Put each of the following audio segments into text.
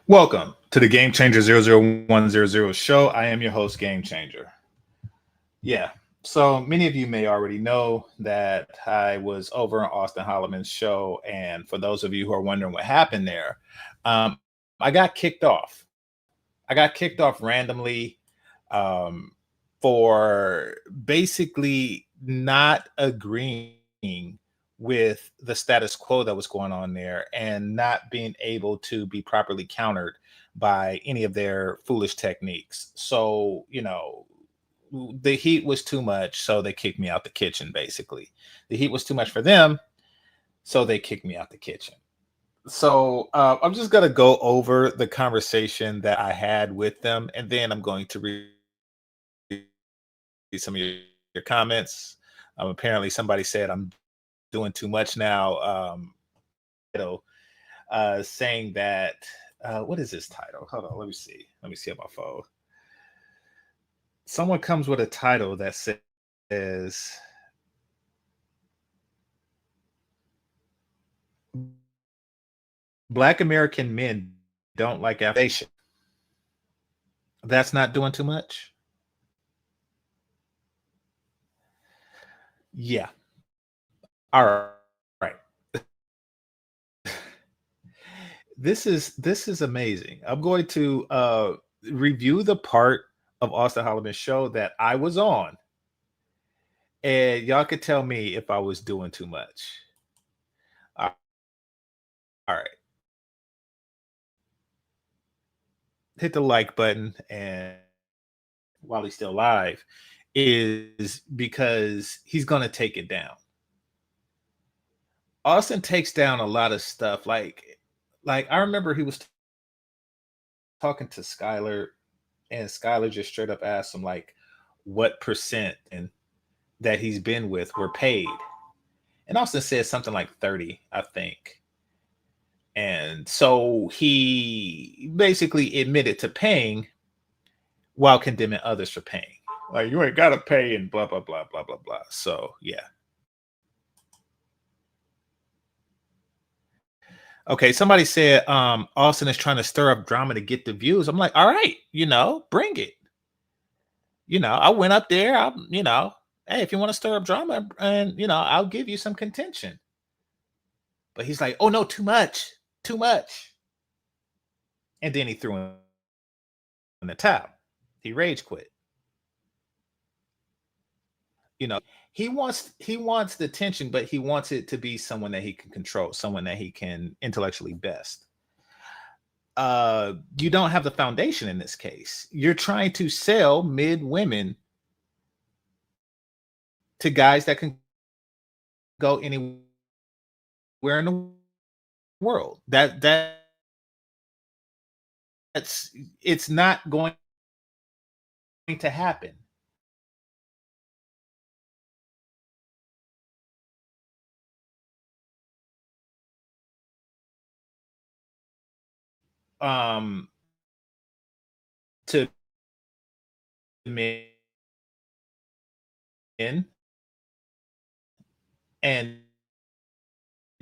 Welcome to the GameChanger 00100 show. I am your host, GameChanger. Yeah, so many of you may already know that I was over on Austin Hollowman's show. And for those of you who are wondering what happened there, um, I got kicked off. I got kicked off randomly um, for basically not agreeing with the status quo that was going on there and not being able to be properly countered by any of their foolish techniques. So, the heat was too much, so they kicked me out the kitchen, basically. The heat was too much for them, so they kicked me out the kitchen. So I'm just going to go over the conversation that I had with them, and then I'm going to read some of your comments. Apparently, somebody said I'm doing too much now. You know, saying that, what is this title? Hold on, let me see. Let me see on my phone. Someone comes with a title that says, Black American men don't like affirmation. That's not doing too much. Yeah. All right. This is amazing. I'm going to review the part of Austin Hollowman's show that I was on, and y'all could tell me if I was doing too much. All right. Hit the like button, and while he's still live, is because he's gonna take it down. Austin takes down a lot of stuff. Like I remember he was talking to Skylar, and Skylar just straight up asked him like, what percent and that he's been with were paid. And Austin said something like 30, I think. And so he basically admitted to paying while condemning others for paying. Like, you ain't gotta pay and blah blah blah blah blah blah. So yeah. Okay, somebody said Austin is trying to stir up drama to get the views. I'm like, all right, bring it. I went up there. Hey, if you want to stir up drama, and I'll give you some contention. But he's like, oh no, too much, too much. And then he threw in the towel. He rage quit. You know, he wants the tension, but he wants it to be someone that he can control, someone that he can intellectually best. You don't have the foundation in this case. You're trying to sell mid women to guys that can go anywhere in the world. That's it's not going to happen. Um, to men and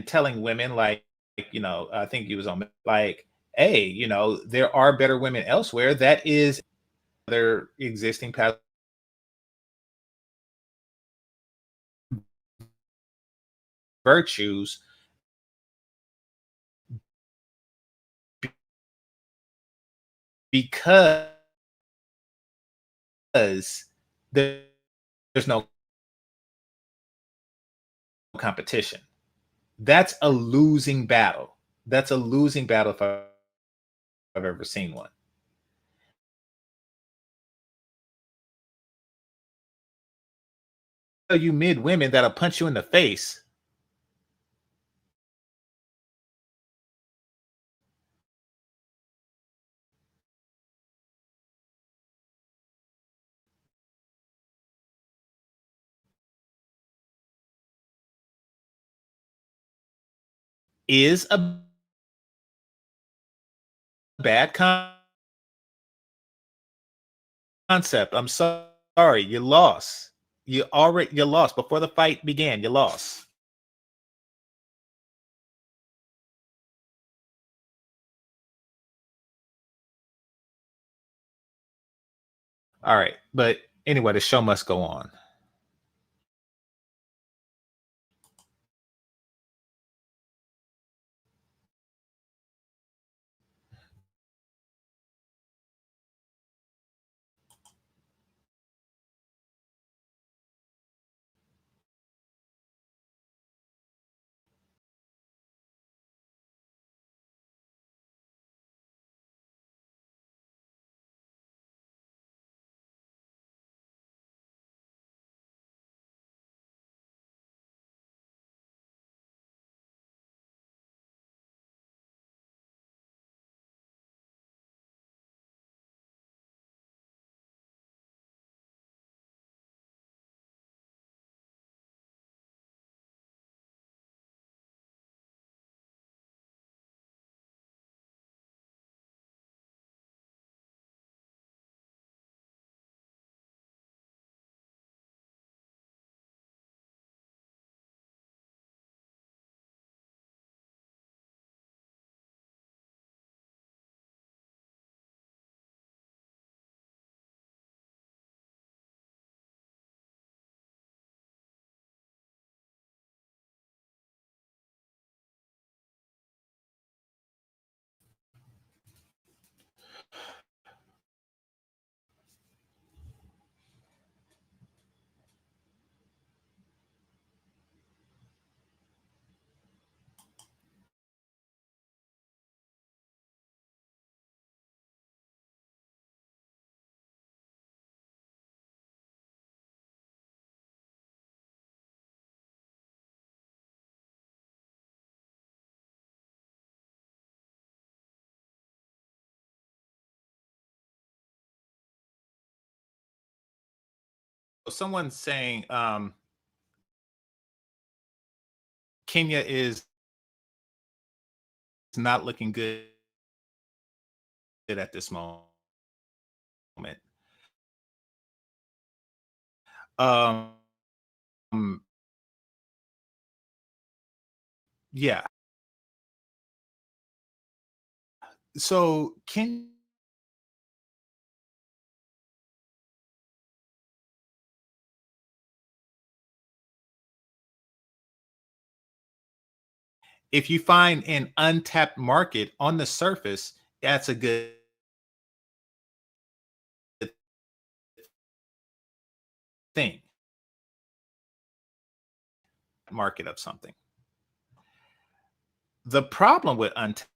telling women like, I think he was on like, hey, there are better women elsewhere. That is their existing path virtues because there- there's no competition. That's a losing battle. That's a losing battle if I've ever seen one. You mid women that'll punch you in the face is a bad concept. I'm sorry, you lost. You lost before the fight began. You lost. All right. But anyway, the show must go on. Someone's saying Kenya is not looking good at this moment. Um, yeah. So can if you find an untapped market on the surface, that's a good thing. Market of something. The problem with untapped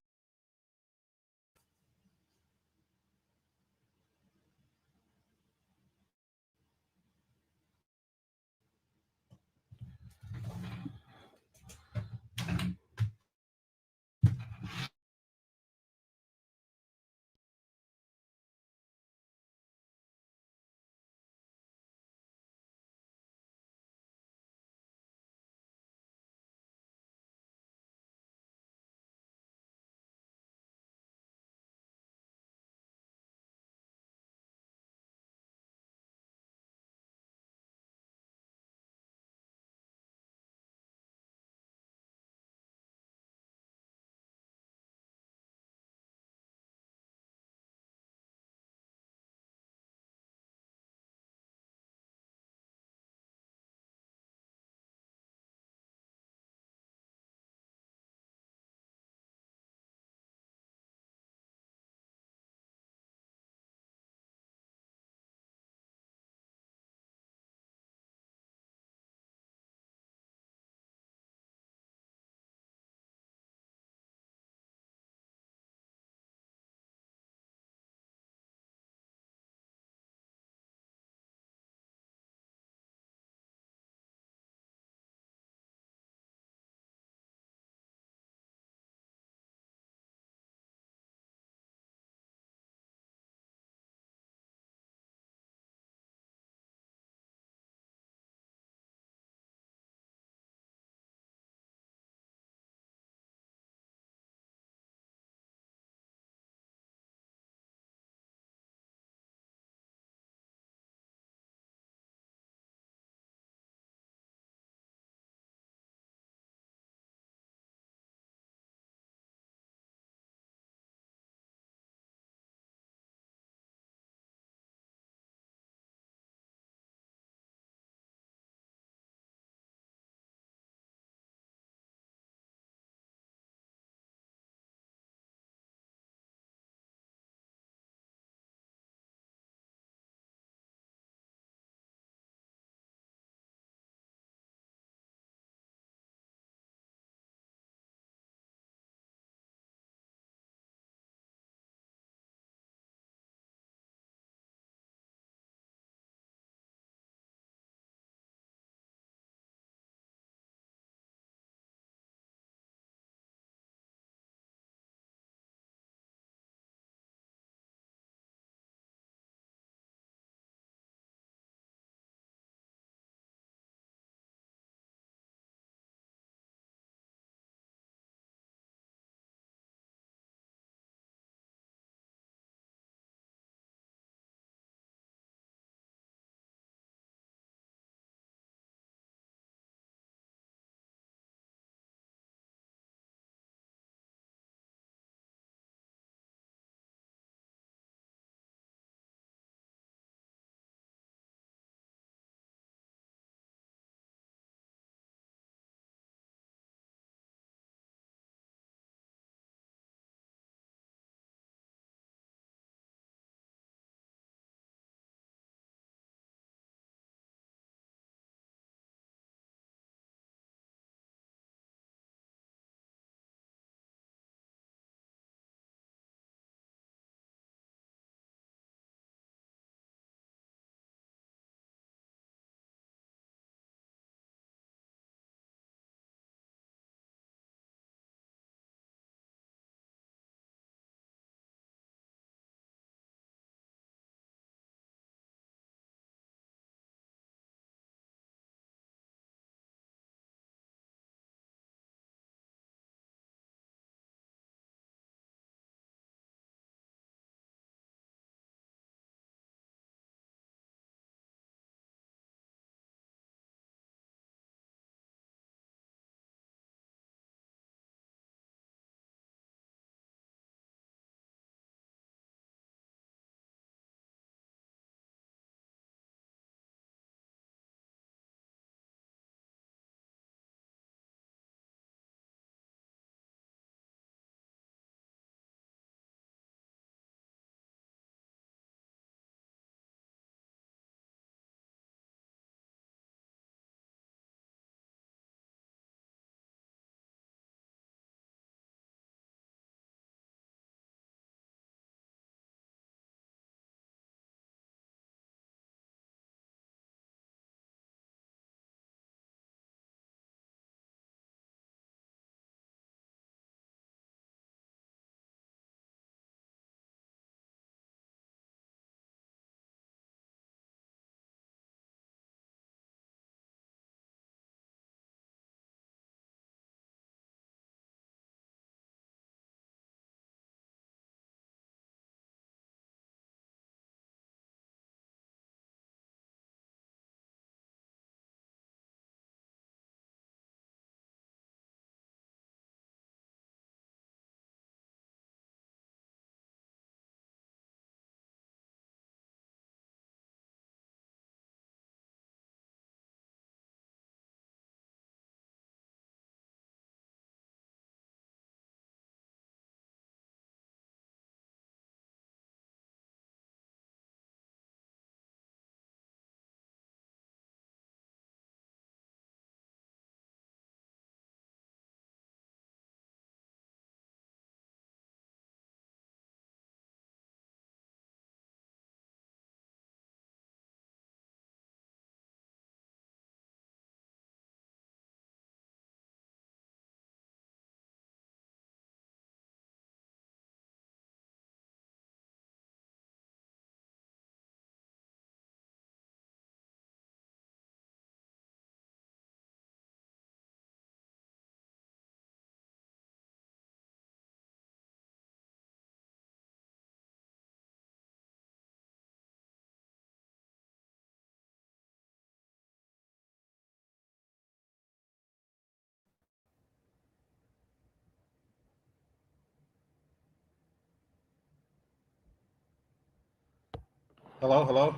Hello, hello.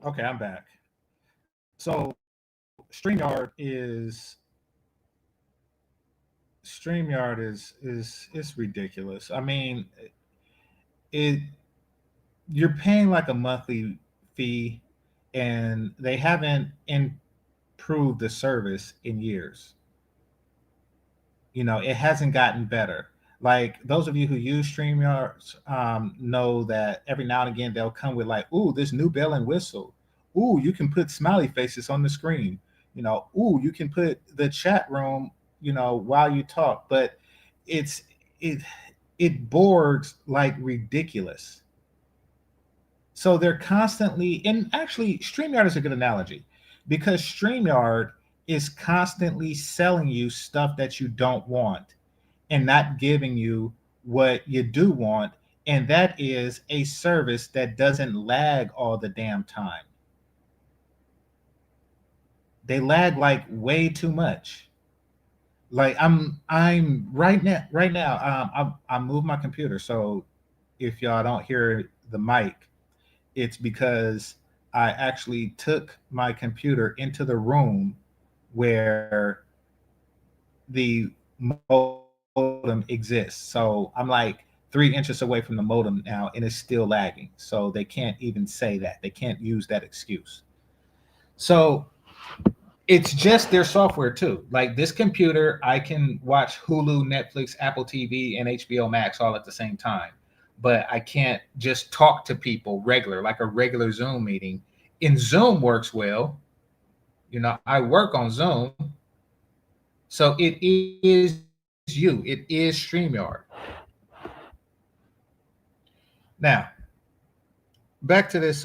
Okay, I'm back. So StreamYard is it's ridiculous. I mean, it you're paying like a monthly fee, and they haven't improved the service in years. It hasn't gotten better. Like those of you who use StreamYard know that every now and again they'll come with like, "Ooh, this new bell and whistle. Ooh, you can put smiley faces on the screen. Ooh, you can put the chat room. While you talk." But it's it it boards like ridiculous. So they're constantly, and actually, StreamYard is a good analogy because StreamYard is constantly selling you stuff that you don't want and not giving you what you do want. And that is a service that doesn't lag all the damn time. They lag like way too much. Like I'm right now, I moved my computer. So if y'all don't hear the mic, it's because I actually took my computer into the room where the modem exists. So I'm like 3 inches away from the modem now, and it's still lagging. So they can't even say that. They can't use that excuse. So it's just their software too. Like this computer, I can watch Hulu, Netflix, Apple TV, and HBO Max all at the same time. But I can't just talk to people regular, like a regular Zoom meeting. In Zoom works well. I work on Zoom. So it is you. It is StreamYard. Now, back to this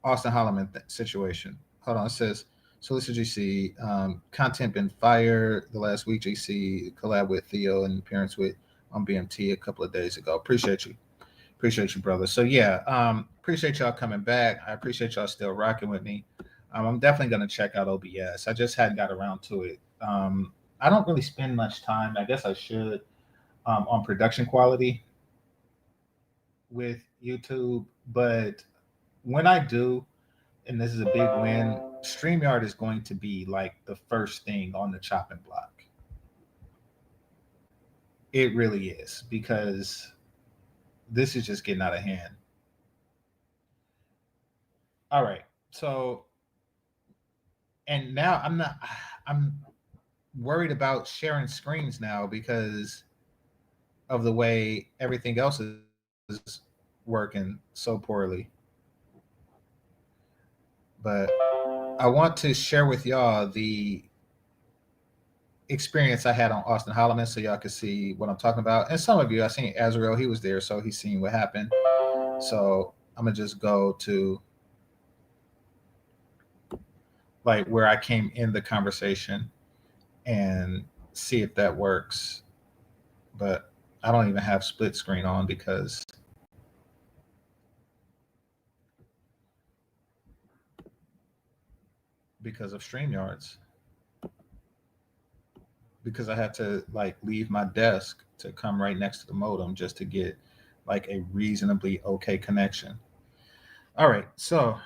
Austin Hollowman situation. Hold on. It says, so this is GC. Content been fired the last week. GC collab with Theo and appearance with on BMT a couple of days ago. Appreciate you. Appreciate you, brother. So yeah, appreciate y'all coming back. I appreciate y'all still rocking with me. I'm definitely gonna check out OBS. I just hadn't got around to it. I don't really spend much time. I guess I should on production quality with YouTube, but when I do, and this is a big win, StreamYard is going to be like the first thing on the chopping block. It really is because this is just getting out of hand. All right. So, and now I'm worried about sharing screens now because of the way everything else is working so poorly. But I want to share with y'all the experience I had on Austin Hollowman so y'all can see what I'm talking about. And some of you, I seen Azrael, he was there, so he's seen what happened. So I'm gonna just go to like where I came in the conversation and see if that works. But I don't even have split screen on because of StreamYards. Because I had to like leave my desk to come right next to the modem just to get like a reasonably okay connection. All right, so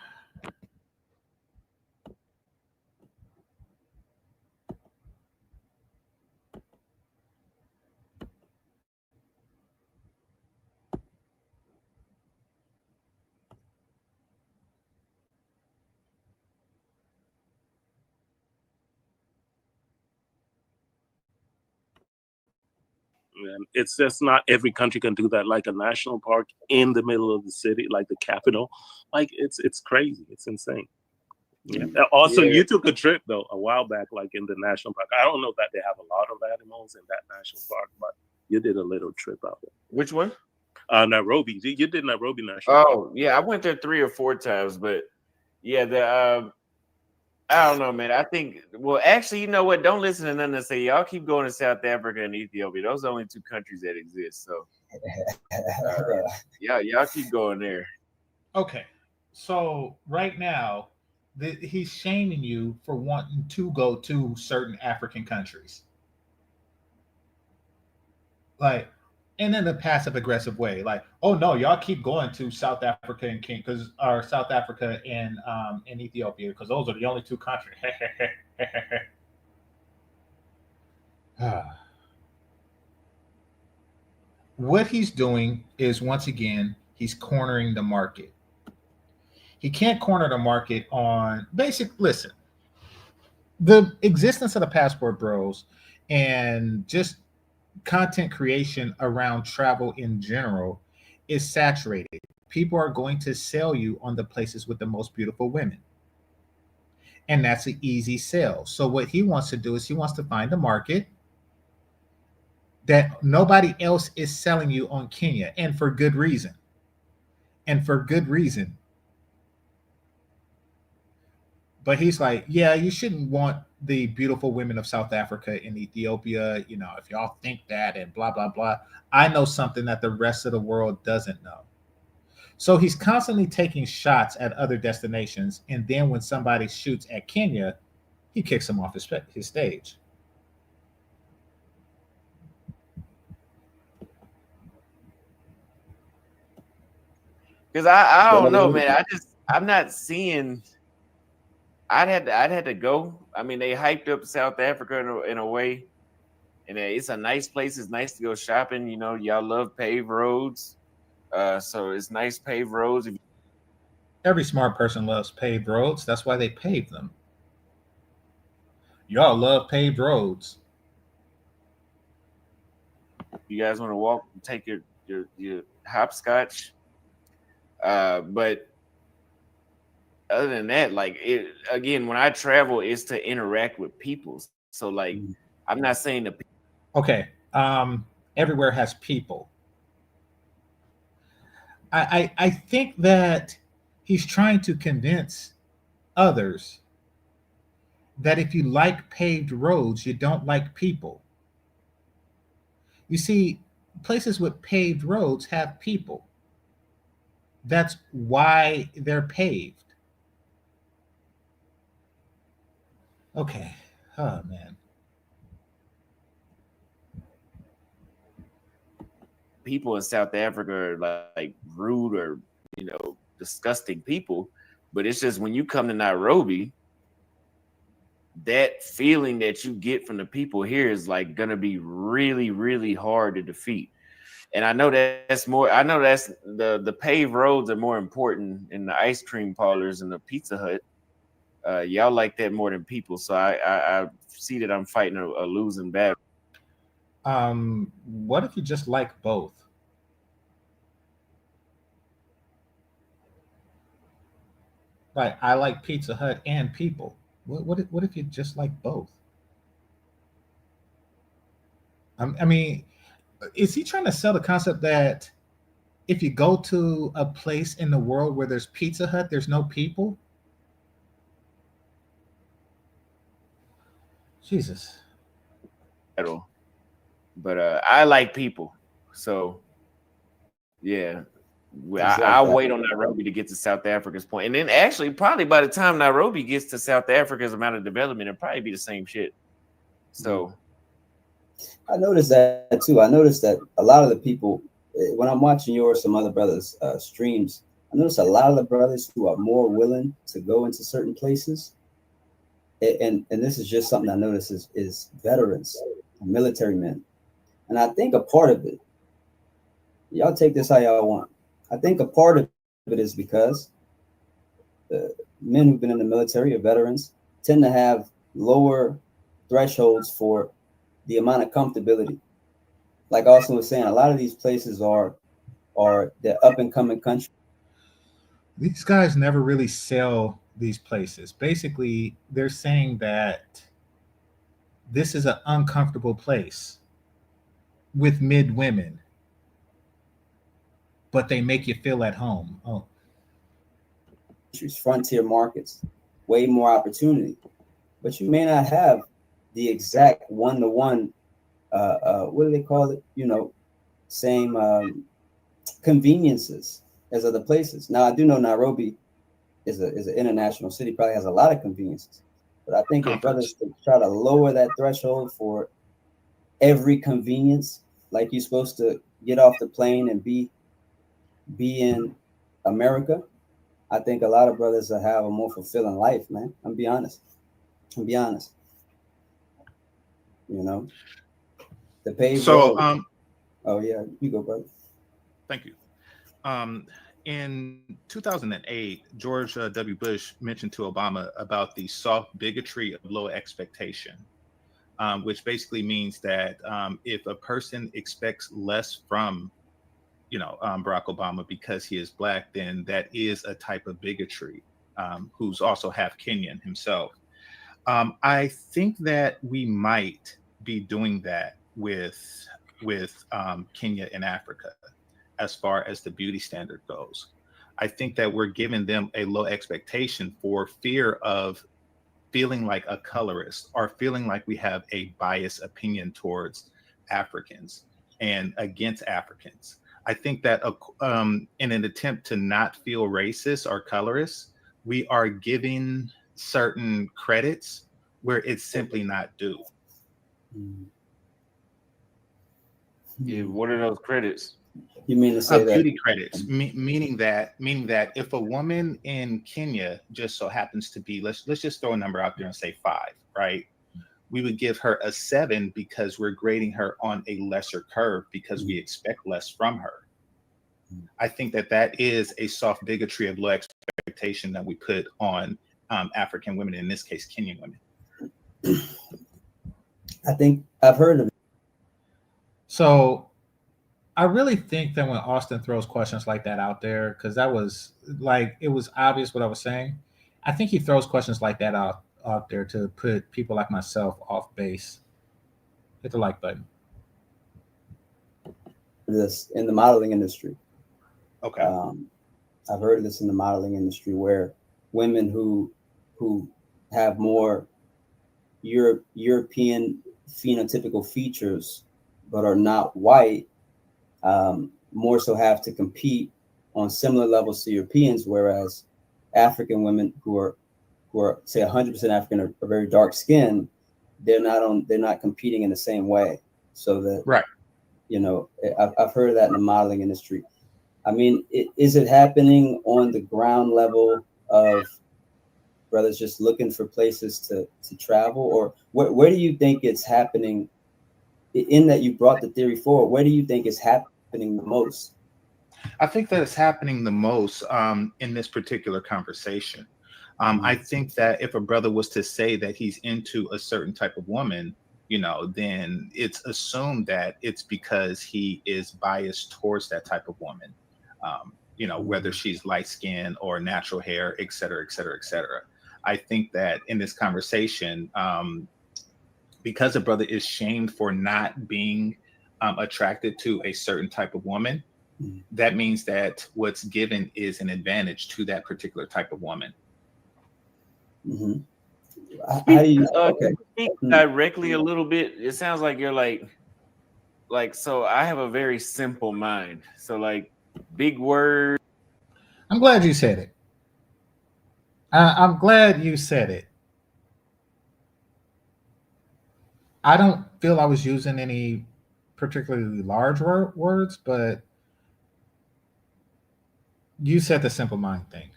It's just not every country can do that. Like a national park in the middle of the city, like the capital. Like it's crazy. It's insane. Yeah. Also, Yeah. you took a trip though a while back, like in the national park. I don't know that they have a lot of animals in that national park, but you did a little trip out there. Which one? Nairobi. You did Nairobi National Park. Oh, yeah, I went there 3 or 4 times, but yeah, I don't know, man. I think, well, actually, you know what? Don't listen to nothing I say. Y'all keep going to South Africa and Ethiopia. Those are only 2 countries that exist. So, y'all keep going there. okay. So right now, he's shaming you for wanting to go to certain African countries. Like, and in a passive aggressive way, like, oh no, y'all keep going to South Africa and King because or South Africa and Ethiopia because those are the only two countries. What he's doing is once again he's cornering the market. He can't corner the market on basic. Listen, the existence of the passport bros and just content creation around travel in general is saturated. People are going to sell you on the places with the most beautiful women. And that's an easy sell. So what he wants to do is he wants to find a market that nobody else is selling you on Kenya, and for good reason. And for good reason. But he's like, yeah, you shouldn't want the beautiful women of South Africa and Ethiopia, if y'all think that and blah, blah, blah. I know something that the rest of the world doesn't know. So he's constantly taking shots at other destinations. And then when somebody shoots at Kenya, he kicks him off his stage. Because I don't know, man. I'm not seeing. I'd had to go. I mean, they hyped up South Africa in a way, and it's a nice place. It's nice to go shopping. Y'all love paved roads, so it's nice paved roads. Every smart person loves paved roads. That's why they pave them. Y'all love paved roads. You guys want to walk, take your hopscotch, but. Other than that, like again, when I travel, it's to interact with people. So like, I'm not saying the. Okay. Everywhere has people. I think that he's trying to convince others that if you like paved roads, you don't like people. You see, places with paved roads have people. That's why they're paved. Okay. Oh man. People in South Africa are like rude or disgusting people, but it's just when you come to Nairobi, that feeling that you get from the people here is like gonna be really, really hard to defeat. And I know that's more. I know that's the paved roads are more important in the ice cream parlors and the Pizza Hut. Y'all like that more than people, so I see that I'm fighting a losing battle. What if you just like both? Like I like Pizza Hut and people. What if you just like both? I mean, is he trying to sell the concept that if you go to a place in the world where there's Pizza Hut, there's no people? Jesus. But I like people, so yeah. I'll wait on Nairobi to get to South Africa's point, and then actually probably by the time Nairobi gets to South Africa's amount of development, it'll probably be the same shit. So I noticed that too. I noticed that a lot of the people, when I'm watching yours, some other brothers' streams, I noticed a lot of the brothers who are more willing to go into certain places. And this is just something I noticed is veterans, military men. And I think a part of it, y'all take this how y'all want. I think a part of it is because the men who've been in the military or veterans tend to have lower thresholds for the amount of comfortability. Like Austin was saying, a lot of these places are the up and coming country. These guys never really sell these places. Basically, they're saying that this is an uncomfortable place with mid women, but they make you feel at home. Oh, frontier markets, way more opportunity, but you may not have the exact one-to-one. What do they call it? Same conveniences as other places. Now, I do know Nairobi is an international city, probably has a lot of conveniences, but I think if brothers try to lower that threshold for every convenience, like you're supposed to get off the plane and be in America, I think a lot of brothers will have a more fulfilling life, man. I'm be honest. You know, the paved So, road. Oh yeah, you go, brother. thank you. In 2008, George W. Bush mentioned to Obama about the soft bigotry of low expectation, which basically means that if a person expects less from, Barack Obama because he is Black, then that is a type of bigotry, who's also half Kenyan himself. I think that we might be doing that with Kenya and Africa as far as the beauty standard goes. I think that we're giving them a low expectation for fear of feeling like a colorist or feeling like we have a biased opinion towards Africans and against Africans. I think that in an attempt to not feel racist or colorist, we are giving certain credits where it's simply not due. Yeah, what are those credits? You mean to say that beauty credits, meaning that if a woman in Kenya just so happens to be, let's just throw a number out there and say 5, right? We would give her a 7 because we're grading her on a lesser curve because we expect less from her. I think that is a soft bigotry of low expectation that we put on African women, in this case, Kenyan women. I think I've heard of it. So I really think that when Austin throws questions like that out there, because that was like, it was obvious what I was saying. I think he throws questions like that out there to put people like myself off base. Hit the like button. This in the modeling industry. Okay. I've heard of this in the modeling industry where women who have more European phenotypical features but are not white, more so have to compete on similar levels to Europeans, whereas African women who are say 100% African are very dark skinned, they're not competing in the same way. So that, right, I've heard of that in the modeling industry. I mean, is it happening on the ground level of brothers just looking for places to travel, or where do you think it's happening? In that you brought the theory forward, where do you think it's happening the most? I think that it's happening the most in this particular conversation. I think that if a brother was to say that he's into a certain type of woman, then it's assumed that it's because he is biased towards that type of woman, whether she's light skinned or natural hair, et cetera, et cetera, et cetera. I think that in this conversation, because a brother is shamed for not being attracted to a certain type of woman, that means that what's given is an advantage to that particular type of woman. Mm-hmm. How do you speak directly a little bit? It sounds like you're like, so I have a very simple mind. So like big words. I'm glad you said it. I'm glad you said it. I don't feel I was using any particularly large words, but you said the simple mind thing.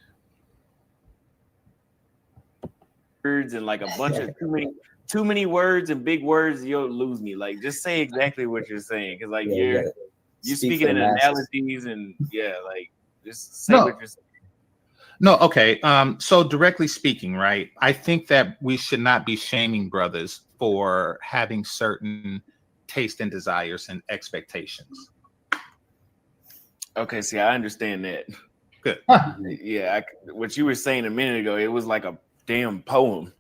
Words and like a bunch of too many words and big words, you'll lose me. Like, just say exactly what you're saying, because like you're speaking in analogies and like just say what you're saying. No, okay. So directly speaking, right? I think that we should not be shaming brothers for having certain taste and desires and expectations. Okay, see, I understand that. Good. Yeah, what you were saying a minute ago, it was like a damn poem.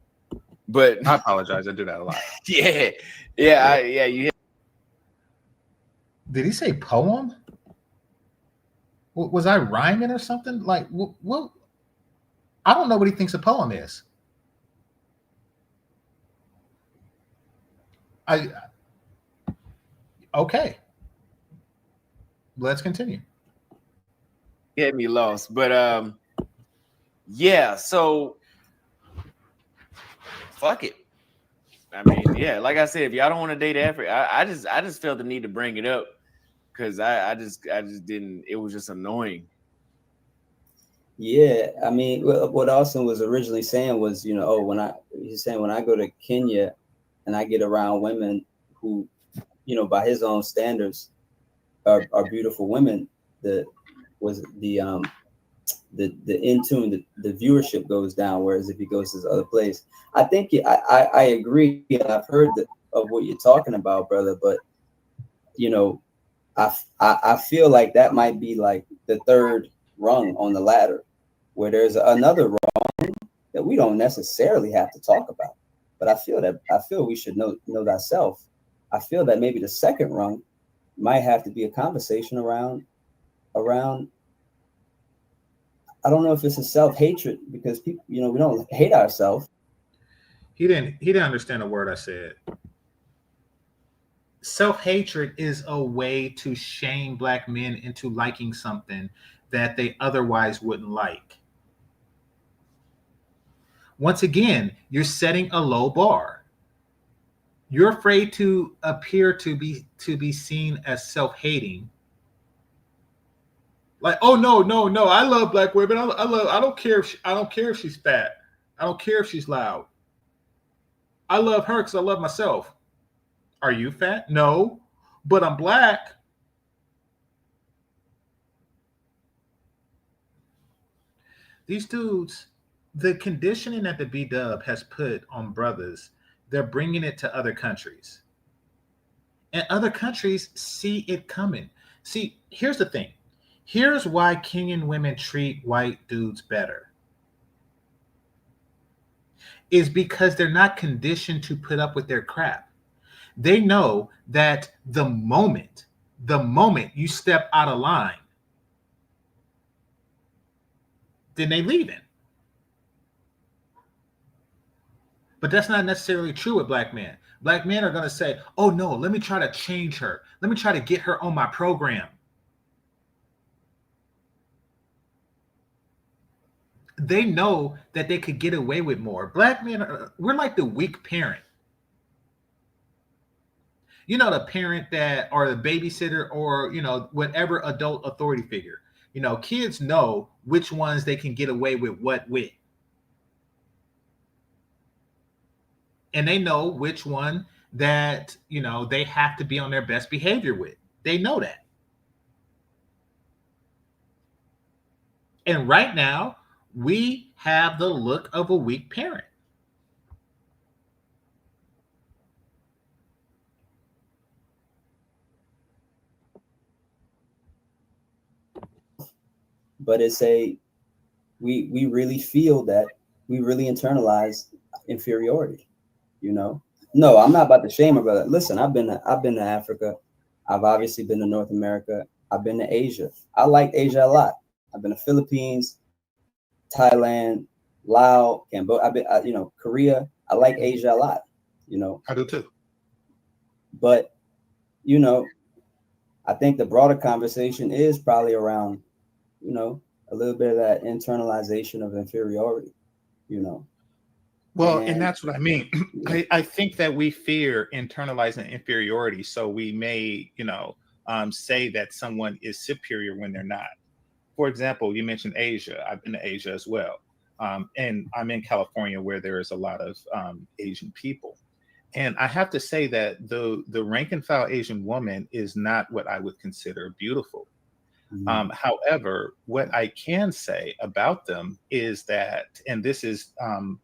But I apologize. I do that a lot. Yeah. You. Did he say poem? Was I rhyming or something? Like, what? I don't know what he thinks a poem is. Okay. Let's continue. Get me lost, but so fuck it. I mean, like I said, if y'all don't want to date Africa, I just felt the need to bring it up because I just didn't. It was just annoying. Yeah, I mean, what Austin was originally saying was, you know, he's saying when I go to Kenya and I get around women who, you know, by his own standards are beautiful women, the in tune, the viewership goes down. Whereas if he goes to this other place, I think I agree. I've heard of what you're talking about, brother. But you know, I feel like that might be like the third rung on the ladder, where there's another rung that we don't necessarily have to talk about. But I feel we should know thyself. I feel that maybe the second rung might have to be a conversation around. I don't know if it's a self-hatred, because people, you know, we don't hate ourselves. He didn't understand a word I said. Self-hatred is a way to shame black men into liking something that they otherwise wouldn't like. Once again, you're setting a low bar. You're afraid to appear to be seen as self-hating. Like, oh no, I love black women. I don't care if she's fat. I don't care if she's loud. I love her because I love myself. Are you fat? No, but I'm black. These dudes, the conditioning that the B-Dub has put on brothers, they're bringing it to other countries. And other countries see it coming. See, here's the thing. Here's why Kenyan women treat white dudes better. Is because they're not conditioned to put up with their crap. They know that the moment you step out of line, then they leaving. But that's not necessarily true with black men. Black men are going to say, oh no, let me try to change her. Let me try to get her on my program. They know that they could get away with more. Black men, we're like the weak parent. You know, the parent that, or the babysitter, or, you know, whatever adult authority figure. You know, kids know which ones they can get away with what with. And they know which one that, you know, they have to be on their best behavior with. They know that. And right now, we have the look of a weak parent. But we really feel that, we really internalize inferiority, you know. No, I'm not about to shame her, brother. Listen, I've been to Africa. I've obviously been to North America. I've been to Asia. I like Asia a lot. I've been to Philippines, Thailand, Laos, Cambodia. I've been, you know, Korea. I like Asia a lot, you know. I do too. But, you know, I think the broader conversation is probably around, you know, a little bit of that internalization of inferiority, you know. Well, and that's what I mean. I think that we fear internalizing inferiority. So we may, you know, say that someone is superior when they're not. For example, you mentioned Asia. I've been to Asia as well. And I'm in California, where there is a lot of Asian people. And I have to say that the rank and file Asian woman is not what I would consider beautiful. However, what I can say about them is that, and this is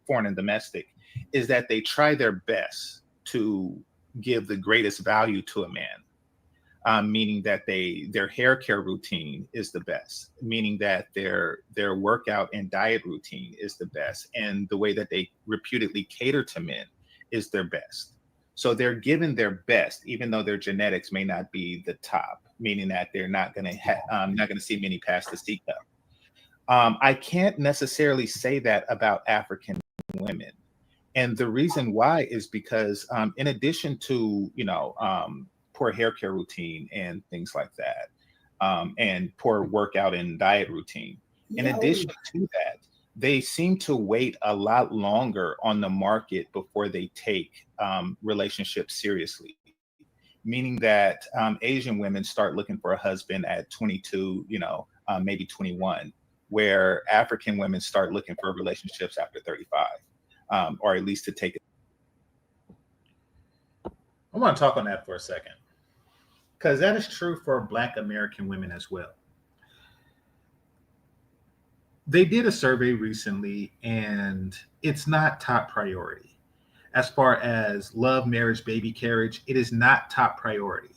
foreign and domestic, is that they try their best to give the greatest value to a man, meaning that their hair care routine is the best, meaning that their workout and diet routine is the best, and the way that they reputedly cater to men is their best. So they're giving their best, even though their genetics may not be the top, meaning that they're not going to see many past the C cup. I can't necessarily say that about African women, and the reason why is because, in addition to, you know, poor hair care routine and things like that, and poor workout and diet routine, in addition to that, they seem to wait a lot longer on the market before they take relationships seriously. meaning that Asian women start looking for a husband at 22, maybe 21, where African women start looking for relationships after 35, or at least to take it. I want to talk on that for a second, because that is true for Black American women as well. They did a survey recently, and it's not top priority. As far as love, marriage, baby carriage, it is not top priority.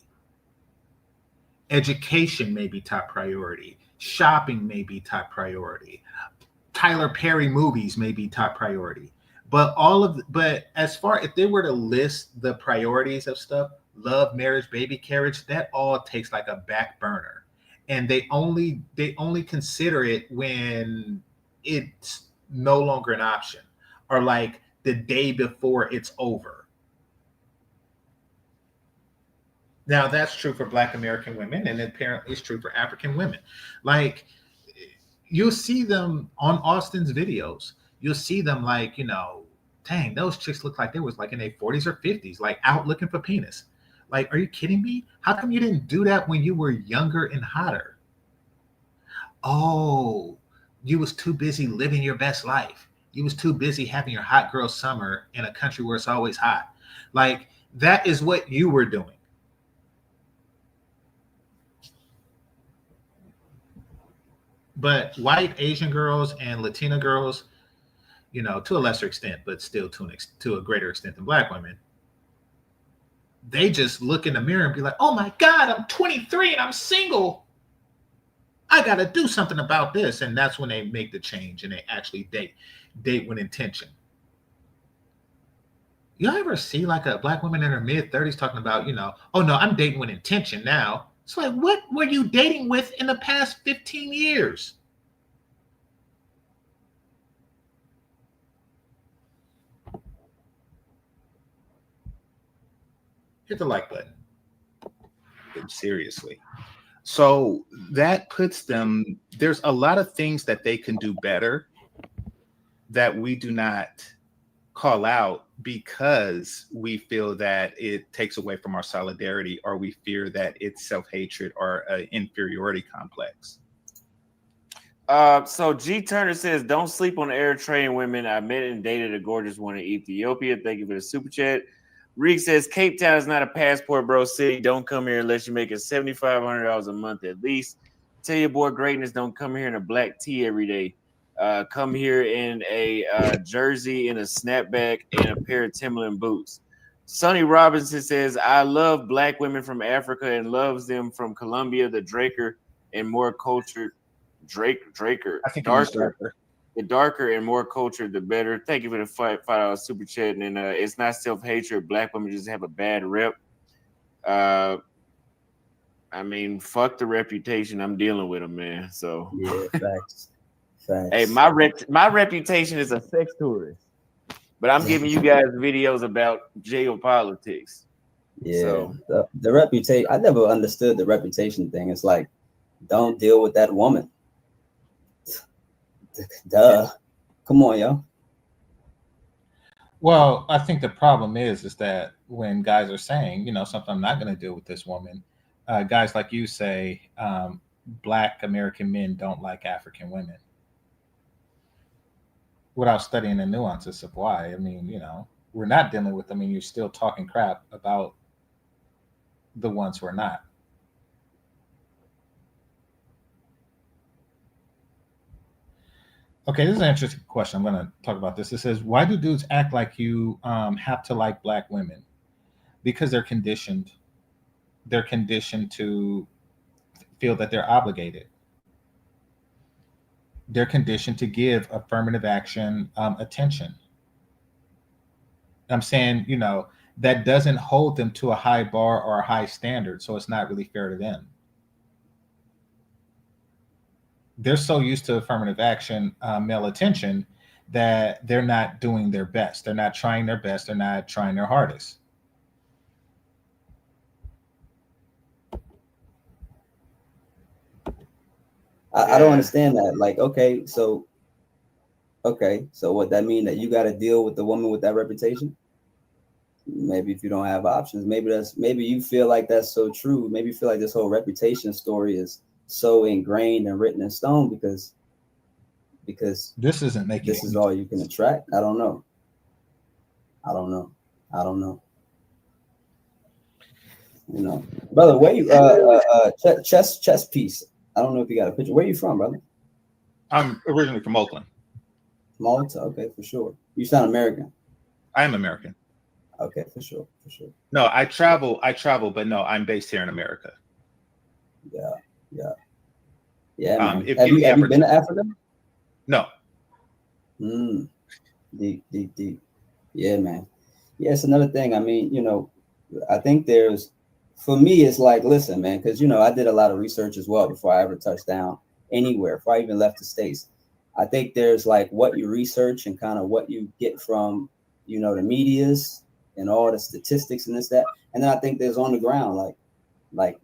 Education may be top priority. Shopping may be top priority. Tyler Perry movies may be top priority. But as far if they were to list the priorities of stuff, love, marriage, baby carriage, that all takes like a back burner. And they only consider it when it's no longer an option, or like the day before it's over. Now that's true for Black American women, and apparently it's true for African women. Like, you'll see them on Austin's videos. You'll see them like, dang, those chicks look like they was like in their 40s or 50s, like out looking for penis. Like, are you kidding me? How come you didn't do that when you were younger and hotter? Oh, you was too busy living your best life. You was too busy having your hot girl summer in a country where it's always hot. Like, that is what you were doing. But white Asian girls and Latina girls, to a lesser extent, but still to a greater extent than Black women, they just look in the mirror and be like, oh my God, I'm 23 and I'm single. I got to do something about this. And that's when they make the change and they actually date with intention. Y'all ever see like a Black woman in her mid-30s talking about, oh no, I'm dating with intention now. It's like, what were you dating with in the past 15 years? Hit the like button. Seriously. So that puts them, there's a lot of things that they can do better that we do not call out because we feel that it takes away from our solidarity, or we fear that it's self-hatred or an inferiority complex. So G Turner says, don't sleep on Eritrean women. I met and dated a gorgeous one in Ethiopia. Thank you for the super chat. Reek says, Cape Town is not a passport bro city. Don't come here unless you make it $7,500 a month at least. Tell your boy greatness, don't come here in a black tee every day. Come here in a jersey, in a snapback, and a pair of Timberland boots. Sonny Robinson says, I love Black women from Africa and loves them from Colombia, the Draker and more cultured. Draker. I think darker. The darker and more cultured, the better. Thank you for the $5 super chat. And it's not self-hatred. Black women just have a bad rep. I mean, fuck the reputation. I'm dealing with them, man. So yeah, facts. Hey, my reputation is a sex tourist, but I'm giving you guys videos about geopolitics. Yeah, so, the reputation. I never understood the reputation thing. It's like, don't deal with that woman. Duh. Come on, yo. Well, I think the problem is that when guys are saying, something, I'm not going to deal with this woman, guys like you say, Black American men don't like African women, without studying the nuances of why. I mean, we're not dealing with them, and you're still talking crap about the ones who are not. Okay, this is an interesting question. I'm going to talk about this. It says, why do dudes act like you have to like Black women? Because they're conditioned. They're conditioned to feel that they're obligated. They're conditioned to give affirmative action attention. I'm saying, that doesn't hold them to a high bar or a high standard, so it's not really fair to them. They're so used to affirmative action, male attention, that they're not doing their best. They're not trying their best. They're not trying their hardest. I don't understand that. Like, okay, so what that mean, that you got to deal with the woman with that reputation? maybe if you don't have options, maybe you feel like that's so true. Maybe you feel like this whole reputation story is so ingrained and written in stone because this isn't making this is all you can attract. I don't know. You know, brother, where you chess piece? I don't know if you got a picture. Where you from, brother? I'm originally from Oakland. Malta. Okay, for sure. You sound American. I am American. Okay, for sure. No, I travel, but no, I'm based here in America. Yeah, man. If Have given you the been to Africa? No. Deep. Yeah, man. Yeah, it's another thing. I mean, you know, I think for me, it's like, listen, man, because, you know, I did a lot of research as well before I ever touched down anywhere, before I even left the States. I think there's like what you research and kind of what you get from, you know, the medias and all the statistics and this, that. And then I think there's on the ground, like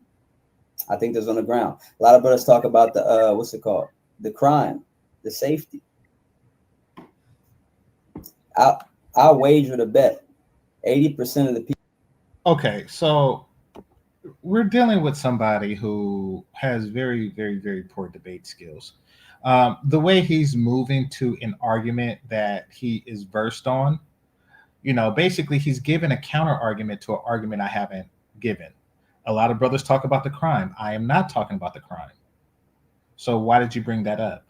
I think there's on the ground. A lot of brothers talk about the, what's it called? The crime, the safety. I'll wager the bet 80% of the people. Okay, so we're dealing with somebody who has very, very, very poor debate skills. The way he's moving to an argument that he is versed on, you know, basically he's given a counter argument to an argument I haven't given. A lot of brothers talk about the crime. I am not talking about the crime. So why did you bring that up?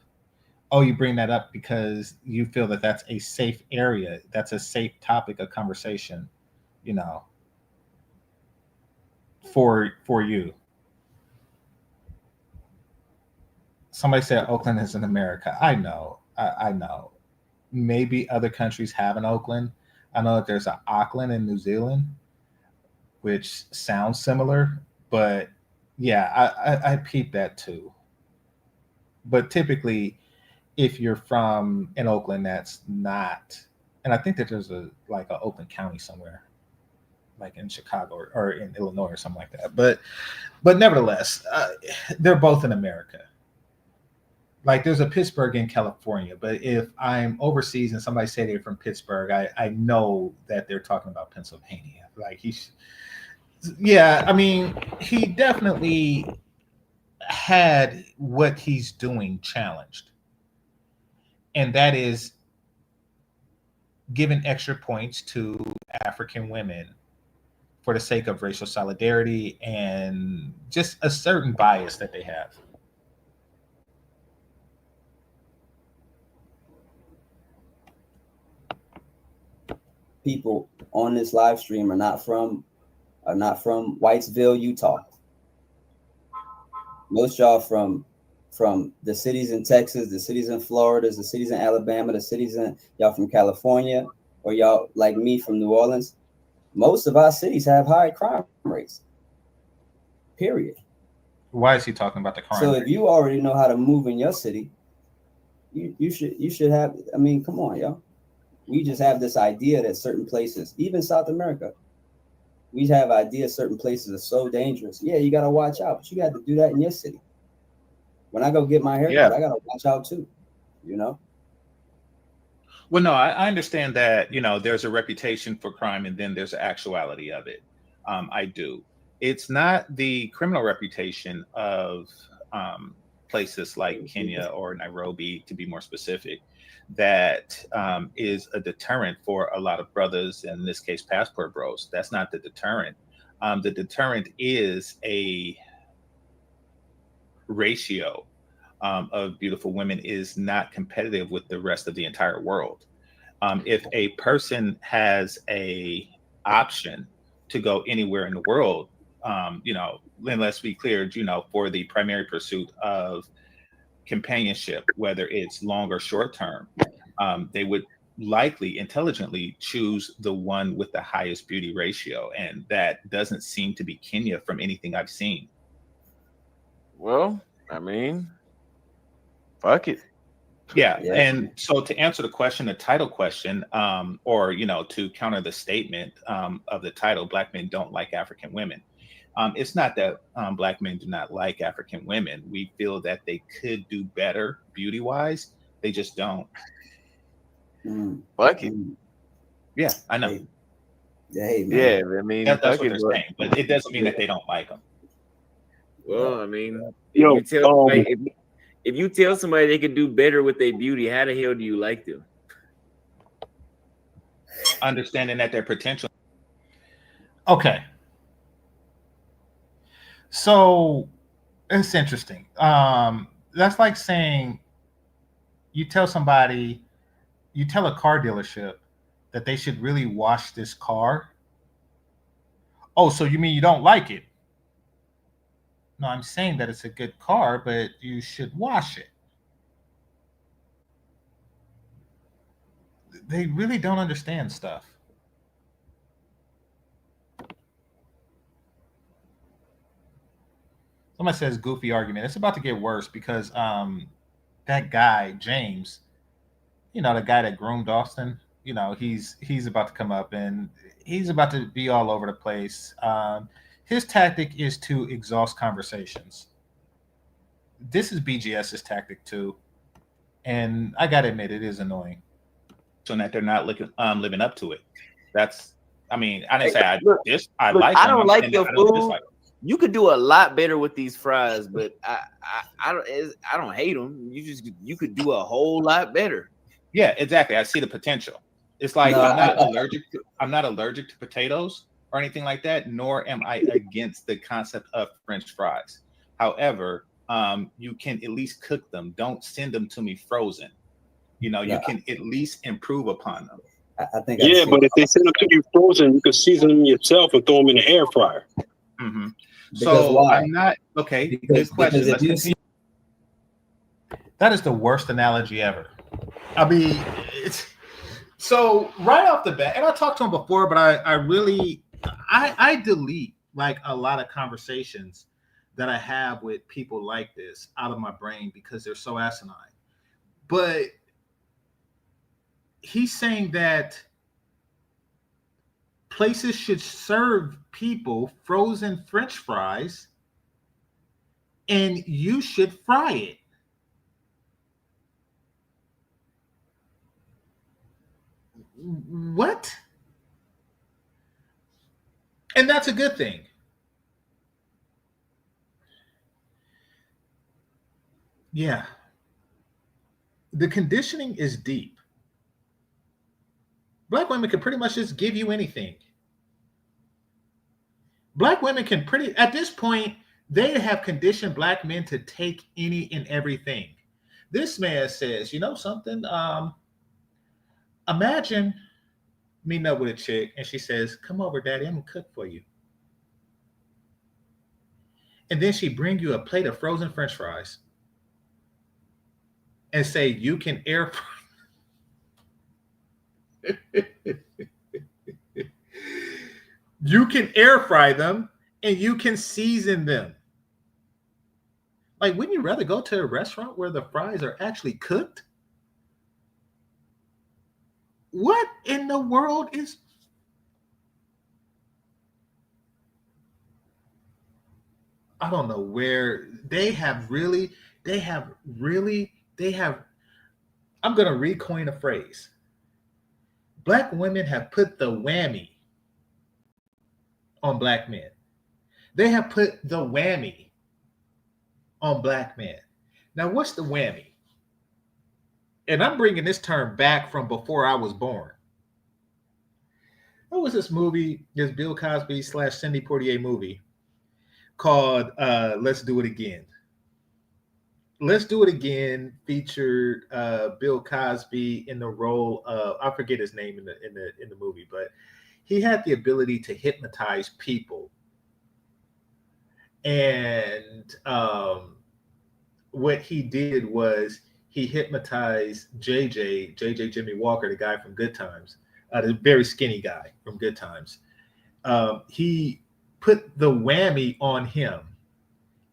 Oh, you bring that up because you feel that that's a safe area. That's a safe topic of conversation, you know, for you. Somebody said Oakland is in America. I know. I know. Maybe other countries have an Oakland. I know that there's an Auckland in New Zealand, which sounds similar, but yeah, I peeped that too. But typically, if you're from an Oakland, that's not, and I think that there's a Oakland County somewhere, like in Chicago or in Illinois or something like that. But nevertheless, they're both in America. Like there's a Pittsburgh in California, but if I'm overseas and somebody say they're from Pittsburgh, I know that they're talking about Pennsylvania. Like I mean, he definitely had what he's doing challenged. And that is giving extra points to African women for the sake of racial solidarity and just a certain bias that they have. People on this live stream are not from Whitesville, Utah. Most y'all from the cities in Texas, the cities in Florida, the cities in Alabama, the cities in y'all from California, or y'all like me from New Orleans. Most of our cities have high crime rates. Period. Why is he talking about the crime So rate? if you already know how to move in your city, you should have. I mean, come on, y'all. We just have this idea that certain places, even South America, we have ideas certain places are so dangerous. Yeah, you got to watch out, but you got to do that in your city. When I go get my haircut, I got to watch out too, you know? Well, no, I understand that, you know, there's a reputation for crime and then there's the actuality of it. I do. It's not the criminal reputation of places like Kenya or Nairobi, to be more specific, that is a deterrent for a lot of brothers, in this case, passport bros. That's not the deterrent. The deterrent is a ratio of beautiful women is not competitive with the rest of the entire world. If a person has a option to go anywhere in the world, you know, and let's be clear, you know, for the primary pursuit of companionship, whether it's long or short term, they would likely intelligently choose the one with the highest beauty ratio. And that doesn't seem to be Kenya from anything I've seen. Well, I mean, fuck it. Yeah. And so to answer the question, the title question, or, you know, to counter the statement of the title, Black men don't like African women. It's not that Black men do not like African women. We feel that they could do better beauty wise. They just don't. Fuck it. Yeah, I know. Yeah, hey, man. Yeah, I mean, That's fuck what it, they're but- saying, but it doesn't mean that they don't like them. Well, I mean, Yo, if you tell somebody, if you tell somebody they could do better with their beauty, how the hell do you like them? Understanding that their potential. Okay. So it's interesting. That's like saying you tell somebody, you tell a car dealership that they should really wash this car. Oh, so you mean you don't like it? No, I'm saying that it's a good car, but you should wash it. They really don't understand stuff. Somebody says goofy argument. It's about to get worse because that guy, James, the guy that groomed Austin, he's about to come up and he's about to be all over the place. His tactic is to exhaust conversations. This is BGS's tactic too. And I gotta admit, it is annoying. So that they're not living up to it. That's, I mean, I didn't say I Look, like I them. don't I'm like saying your I don't food. dislike them. You could do a lot better with these fries, but I don't hate them. You could do a whole lot better. Yeah, exactly. I see the potential. It's like No, I'm not allergic to potatoes or anything like that, nor am I against the concept of French fries. However, you can at least cook them. Don't send them to me frozen. You can at least improve upon them. I think. Yeah, but if they send them to you frozen, you can season them yourself and throw them in the air fryer. Mm-hmm. Because So why? I'm not okay. Because Good question. if Let's you continue. That is the worst analogy ever. I mean, it's so right off the bat, and I talked to him before, but I really delete like a lot of conversations that I have with people like this out of my brain because they're so asinine. But he's saying that places should serve people frozen French fries and you should fry it. What? And that's a good thing. Yeah. The conditioning is deep. Black women can pretty much just give you anything. Black women can at this point, they have conditioned black men to take any and everything. This man says, you know something? Imagine meeting up with a chick and she says, come over, daddy, I'm gonna cook for you. And then she bring you a plate of frozen French fries and say, you can air fry. You can air fry them and you can season them. Like, wouldn't you rather go to a restaurant where the fries are actually cooked? What in the world is... I don't know where they have... I'm going to recoin a phrase. Black women have put the whammy on black men. They have put the whammy on black men. Now, what's the whammy? And I'm bringing this term back from before I was born. What was this movie, this Bill Cosby / Cindy Poitier movie called Let's Do It Again? Let's Do It Again featured Bill Cosby in the role of, I forget his name in the movie, but he had the ability to hypnotize people. And what he did was he hypnotized JJ Jimmy Walker, the guy from Good Times, the very skinny guy from Good Times. He put the whammy on him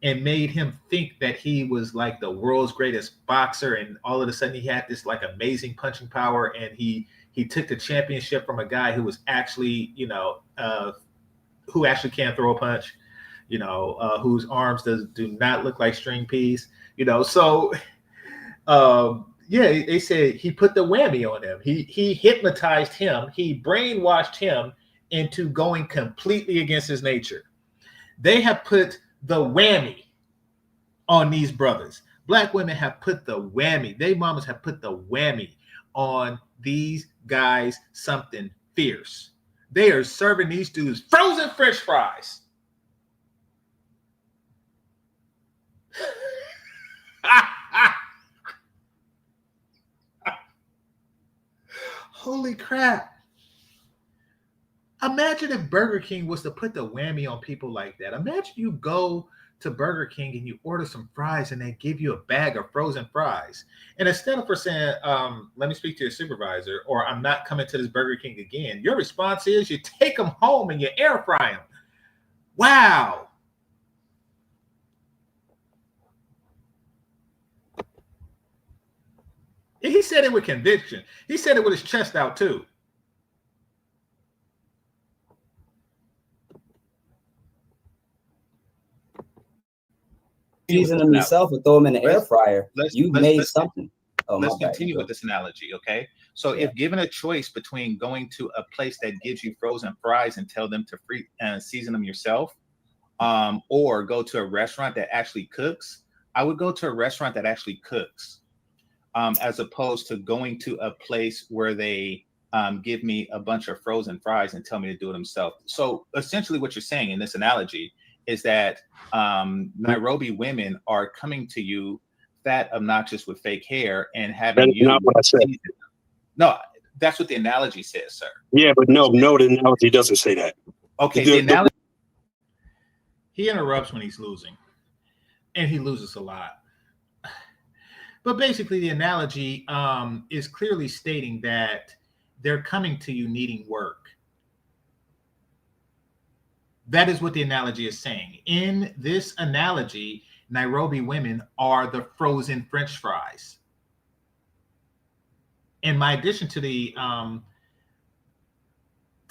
and made him think that he was like the world's greatest boxer, and all of a sudden he had this like amazing punching power, and he took the championship from a guy who was actually, who actually can't throw a punch, whose arms do not look like string peas, so they said he put the whammy on him. He hypnotized him, he brainwashed him into going completely against his nature. They have put the whammy on these brothers. Black women have put the whammy. They mamas have put the whammy on these guys, something fierce. They are serving these dudes frozen French fries. Holy crap. Imagine if Burger King was to put the whammy on people like that. Imagine you go to Burger King and you order some fries and they give you a bag of frozen fries. And instead of saying, let me speak to your supervisor, or I'm not coming to this Burger King again, your response is you take them home and you air fry them. Wow. And he said it with conviction. He said it with his chest out too. Season them yourself and throw them in the air fryer. You made something. Oh, let's continue with this analogy, okay? So if given a choice between going to a place that gives you frozen fries and tell them to season them yourself, or go to a restaurant that actually cooks, I would go to a restaurant that actually cooks, as opposed to going to a place where they give me a bunch of frozen fries and tell me to do it themselves. So essentially what you're saying in this analogy is that Nairobi women are coming to you fat, obnoxious, with fake hair, and having That's not what I said. No, that's what the analogy says, sir. Yeah, but no, the analogy doesn't say that. Okay, the analogy. He interrupts when he's losing, and he loses a lot. But basically, the analogy is clearly stating that they're coming to you needing work. That is what the analogy is saying. In this analogy, Nairobi women are the frozen French fries. And my addition to the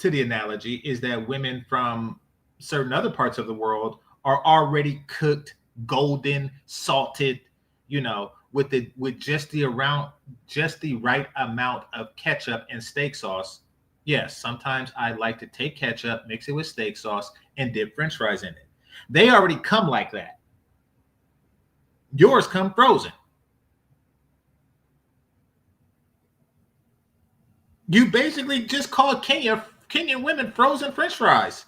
analogy is that women from certain other parts of the world are already cooked, golden, salted, with just the right amount of ketchup and steak sauce. Yes, sometimes I like to take ketchup, mix it with steak sauce, and dip French fries in it. They already come like that. Yours come frozen. You basically just called Kenyan women frozen French fries.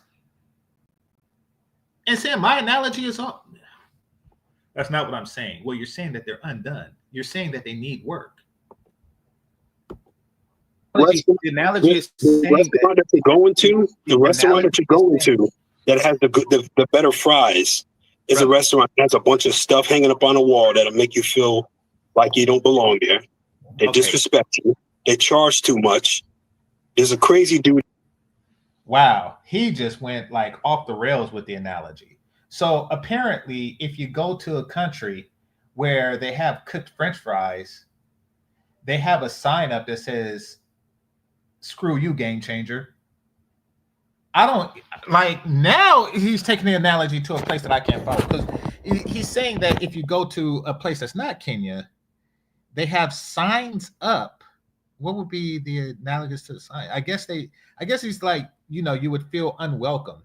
And saying my analogy is all. That's not what I'm saying. Well, you're saying that they're undone. You're saying that they need work. The analogy is the restaurant that you're going to, that has the better fries is a restaurant that has a bunch of stuff hanging up on the wall that'll make you feel like you don't belong there. They disrespect you. They charge too much. There's a crazy dude. Wow, he just went like off the rails with the analogy. So apparently, if you go to a country where they have cooked French fries, they have a sign up that says, "Screw you, game changer." I don't like, now he's taking the analogy to a place that I can't follow, because he's saying that if you go to a place that's not Kenya, they have signs up. What would be the analogous to the sign? I guess he's like, you would feel unwelcome.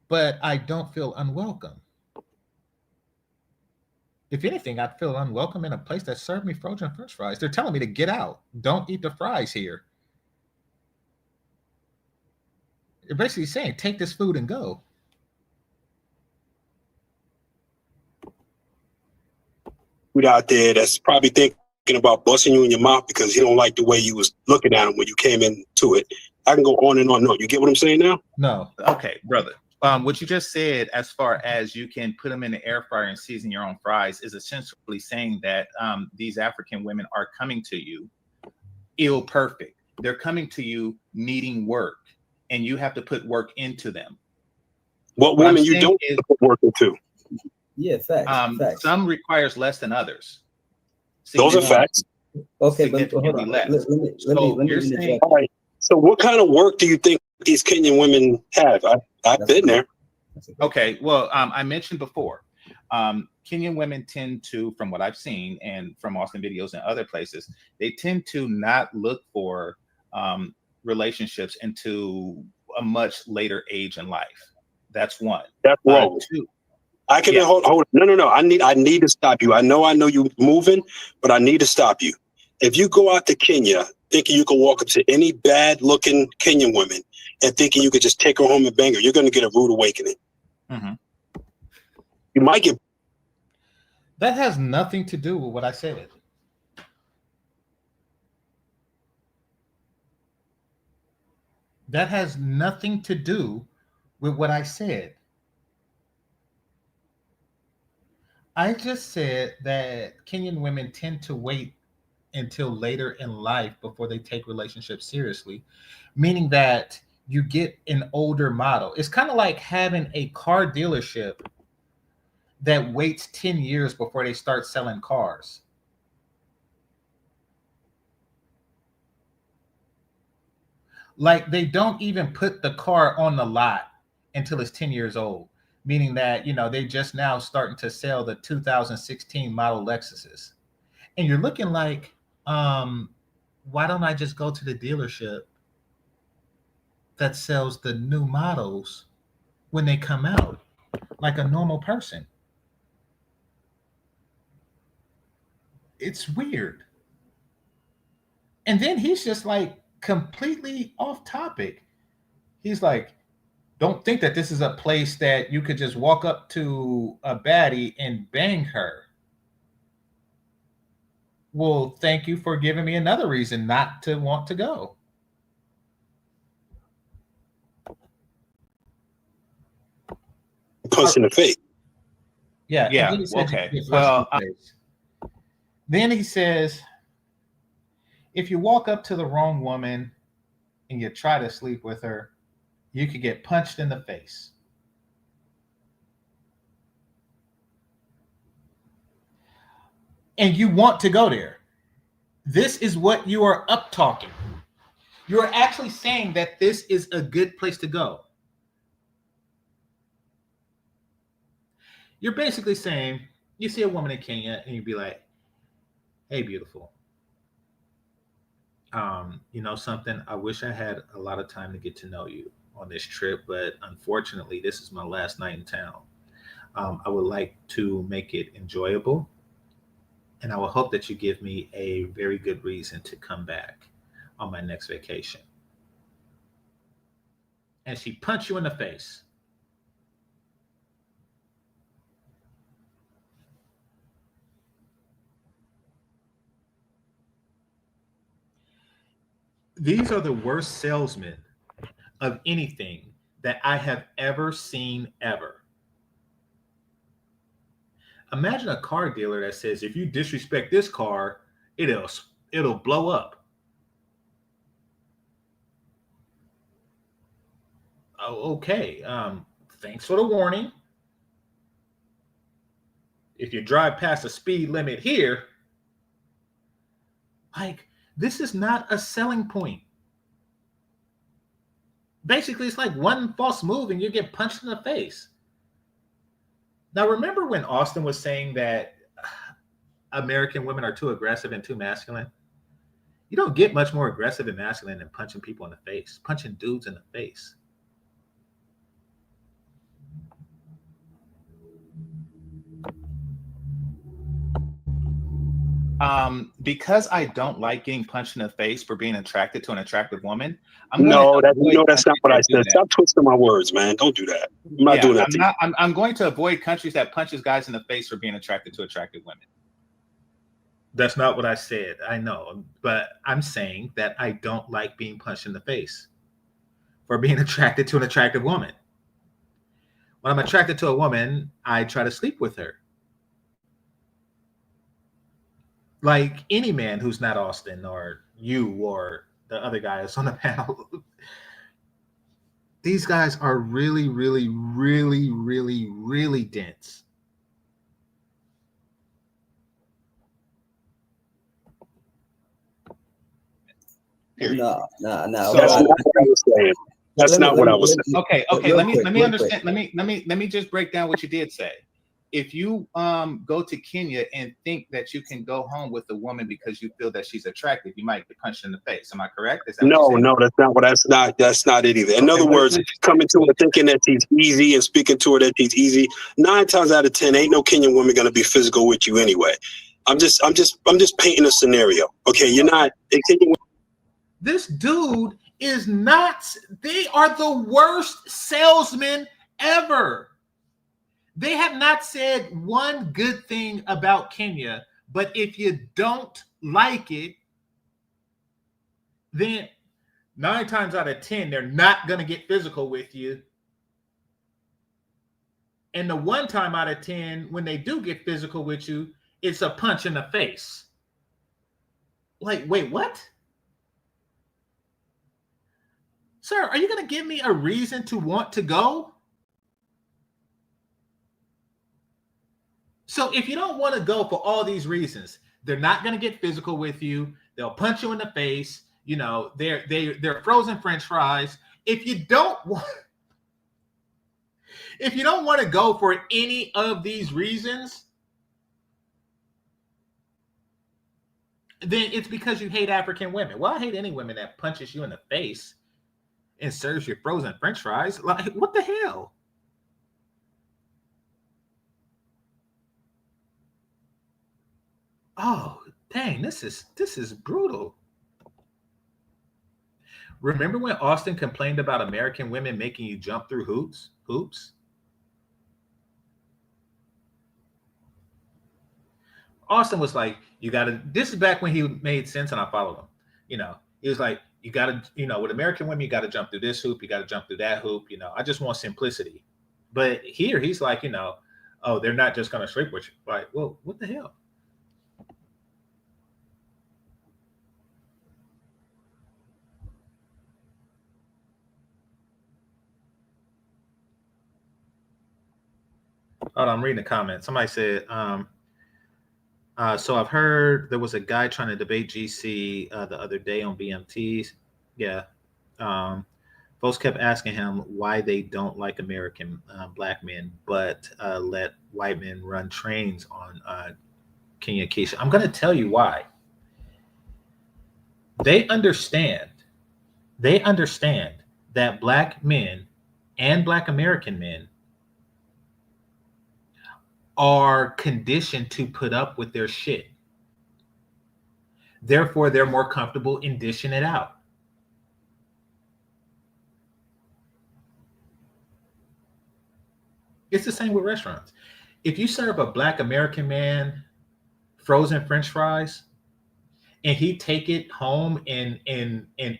But I don't feel unwelcome. If anything, I'd feel unwelcome in a place that served me frozen French fries. They're telling me to get out. Don't eat the fries here. They're basically saying, take this food and go. Out there that's probably thinking about busting you in your mouth because he don't like the way you was looking at him when you came into it. I can go on and on. No, you get what I'm saying now? No. Okay, brother. What you just said, as far as you can put them in the air fryer and season your own fries, is essentially saying that these African women are coming to you ill perfect. They're coming to you needing work, and you have to put work into them. What women you don't put work into? Yeah, facts. Some requires less than others. Those are facts. Okay, but hold on. Let me interject. All right. So what kind of work do you think these Kenyan women have? I've been there. Okay, well, I mentioned before, Kenyan women tend to, from what I've seen and from Austin videos and other places, they tend to not look for relationships into a much later age in life. That's one. That's wrong. Two. I can hold. No. I need to stop you. I know you moving, but I need to stop you. If you go out to Kenya thinking you can walk up to any bad looking Kenyan woman and thinking you could just take her home and bang her, you're going to get a rude awakening. Mm-hmm. You might get. That has nothing to do with what I said. That has nothing to do with what I said. I just said that Kenyan women tend to wait until later in life before they take relationships seriously, meaning that you get an older model. It's kind of like having a car dealership that waits 10 years before they start selling cars. Like they don't even put the car on the lot until it's 10 years old, meaning that, they just now starting to sell the 2016 model Lexuses. And you're looking like, why don't I just go to the dealership that sells the new models when they come out, like a normal person? It's weird. And then he's just like completely off topic. He's like, don't think that this is a place that you could just walk up to a baddie and bang her. Well, thank you for giving me another reason not to want to go. Punch in the face. Yeah. Okay. Well, then he says, if you walk up to the wrong woman and you try to sleep with her, you could get punched in the face. And you want to go there. This is what you are up talking. You are actually saying that this is a good place to go. You're basically saying, you see a woman in Kenya and you'd be like, hey, beautiful. You know something? I wish I had a lot of time to get to know you on this trip, but unfortunately, this is my last night in town. I would like to make it enjoyable, and I will hope that you give me a very good reason to come back on my next vacation. And she punched you in the face. These are the worst salesmen of anything that I have ever seen ever. Imagine a car dealer that says, if you disrespect this car, it'll blow up. Oh, okay. Thanks for the warning. If you drive past the speed limit here, this is not a selling point. Basically, it's like one false move and you get punched in the face. Now, remember when Austin was saying that American women are too aggressive and too masculine? You don't get much more aggressive and masculine than punching people in the face, punching dudes in the face. Because I don't like getting punched in the face for being attracted to an attractive woman. That's not what I said. Stop twisting my words, man. Don't do that. I'm not doing that. I'm going to avoid countries that punches guys in the face for being attracted to attractive women. That's not what I said. I know, but I'm saying that I don't like being punched in the face for being attracted to an attractive woman. When I'm attracted to a woman, I try to sleep with her. Like any man who's not Austin or you or the other guys on the panel. These guys are really, really, really, really, really dense. No. That's not what I was saying. Okay. Let me understand. Let me just break down what you did say. if you go to Kenya and think that you can go home with a woman because you feel that she's attractive, you might get punched in the face. Am I correct? Is that No, that's not it either. In other words, coming to her thinking that she's easy and speaking to her that she's easy, 9 times out of 10, ain't no Kenyan woman gonna be physical with you anyway. I'm just painting a scenario. Okay, you're not a Kenyan. This dude is not. They are the worst salesmen ever. They have not said one good thing about Kenya, but if you don't like it, then 9 times out of 10, they're not going to get physical with you. And the 1 time out of 10, when they do get physical with you, it's a punch in the face. Like, wait, what? Sir, are you going to give me a reason to want to go? So if you don't want to go for all these reasons, they're not going to get physical with you. They'll punch you in the face. You know, they're frozen French fries. If you don't want to go for any of these reasons, then it's because you hate African women. Well, I hate any women that punches you in the face and serves you frozen French fries. Like, what the hell? Oh, dang, this is brutal. Remember when Austin complained about American women making you jump through hoops? Austin was like, this is back when he made sense and I followed him. You know, he was like, you gotta, with American women, you gotta jump through this hoop, you gotta jump through that hoop, I just want simplicity. But here he's like, oh, they're not just gonna sleep with you. Like, well, what the hell? Hold on, I'm reading the comments. Somebody said, so I've heard there was a guy trying to debate GC the other day on BMTs. Yeah. Folks kept asking him why they don't like American black men, but let white men run trains on Kenya Keisha. I'm going to tell you why. They understand that black men and black American men are conditioned to put up with their shit. Therefore, they're more comfortable in dishing it out. It's the same with restaurants. If you serve a black American man frozen French fries and he take it home and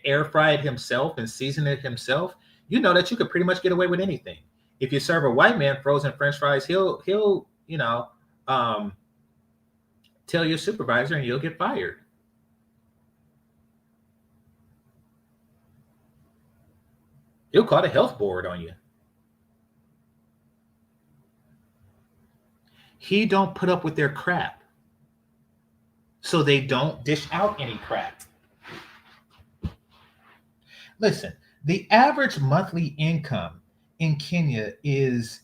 air fry it himself and season it himself, you know that you could pretty much get away with anything. If you serve a white man frozen French fries, he'll tell your supervisor and you'll get fired. He'll call the health board on you. He don't put up with their crap, so they don't dish out any crap. Listen, the average monthly income in Kenya is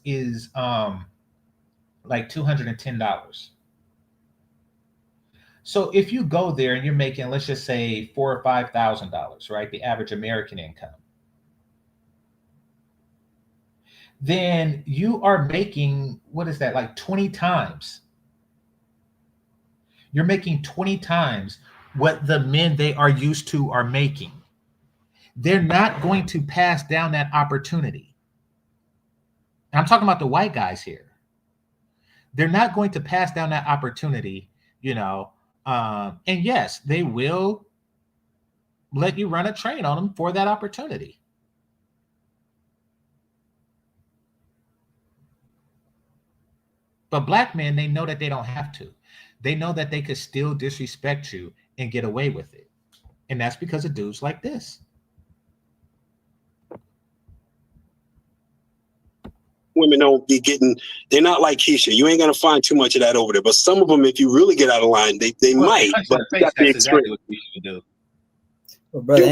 like $210. So if you go there and you're making, let's just say $4,000 or $5,000, right? The average American income. Then you are making, what is that, like 20 times? You're making 20 times what the men they are used to are making. They're not going to pass down that opportunity. And I'm talking about the white guys here. They're not going to pass down that opportunity, and yes, they will let you run a train on them for that opportunity. But black men, they know that they don't have to. They know that they could still disrespect you and get away with it. And that's because of dudes like this. Women don't be they're not like Keisha. You ain't going to find too much of that over there. But some of them, if you really get out of line, they might. But that's exactly what you should do. Well, brother,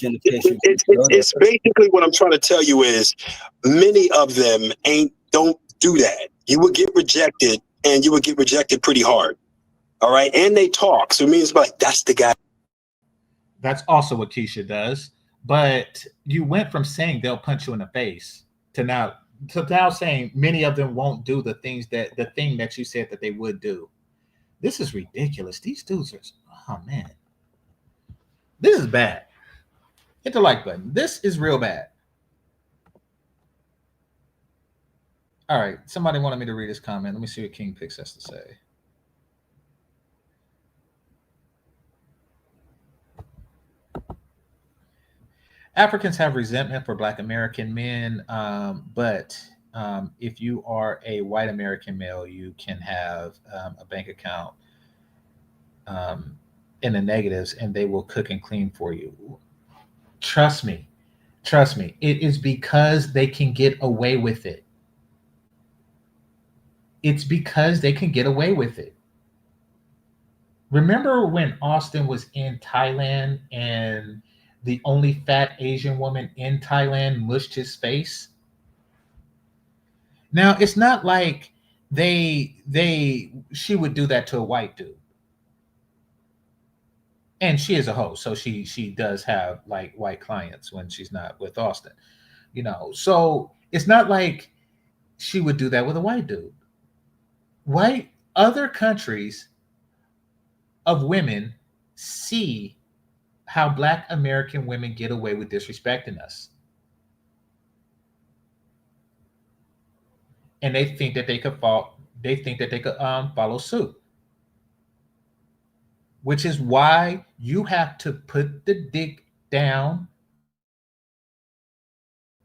it's basically what I'm trying to tell you is many of them don't do that. You would get rejected, and you would get rejected pretty hard. All right, and they talk, so it means like that's the guy. That's also what Keisha does. But you went from saying they'll punch you in the face to now saying many of them won't do the thing that you said that they would do. This is ridiculous. These dudes are, oh man, this is bad. Hit the like button. This is real bad. All right, somebody wanted me to read this comment. Let me see what King Pix has to say. Africans have resentment for Black American men, but if you are a white American male, you can have a bank account in the negatives, and they will cook and clean for you. Trust me. It is because they can get away with it. It's because they can get away with it. Remember when Austin was in Thailand and the only fat Asian woman in Thailand mushed his face? Now, it's not like she would do that to a white dude. And she is a host, so she does have like white clients when she's not with Austin, So it's not like she would do that with a white dude. Other countries of women see how Black American women get away with disrespecting us. And they think that they could follow suit. Which is why you have to put the dick down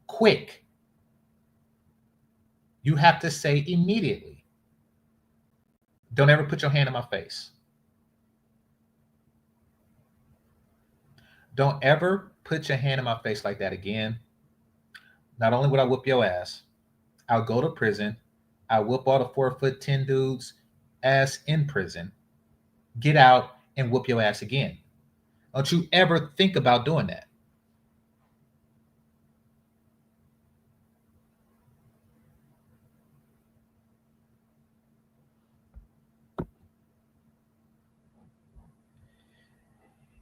quick. You have to say immediately, don't ever put your hand in my face. Don't ever put your hand in my face like that again. Not only would I whoop your ass, I'll go to prison. I'll whoop all the 4'10" dudes ass in prison, get out and whoop your ass again. Don't you ever think about doing that.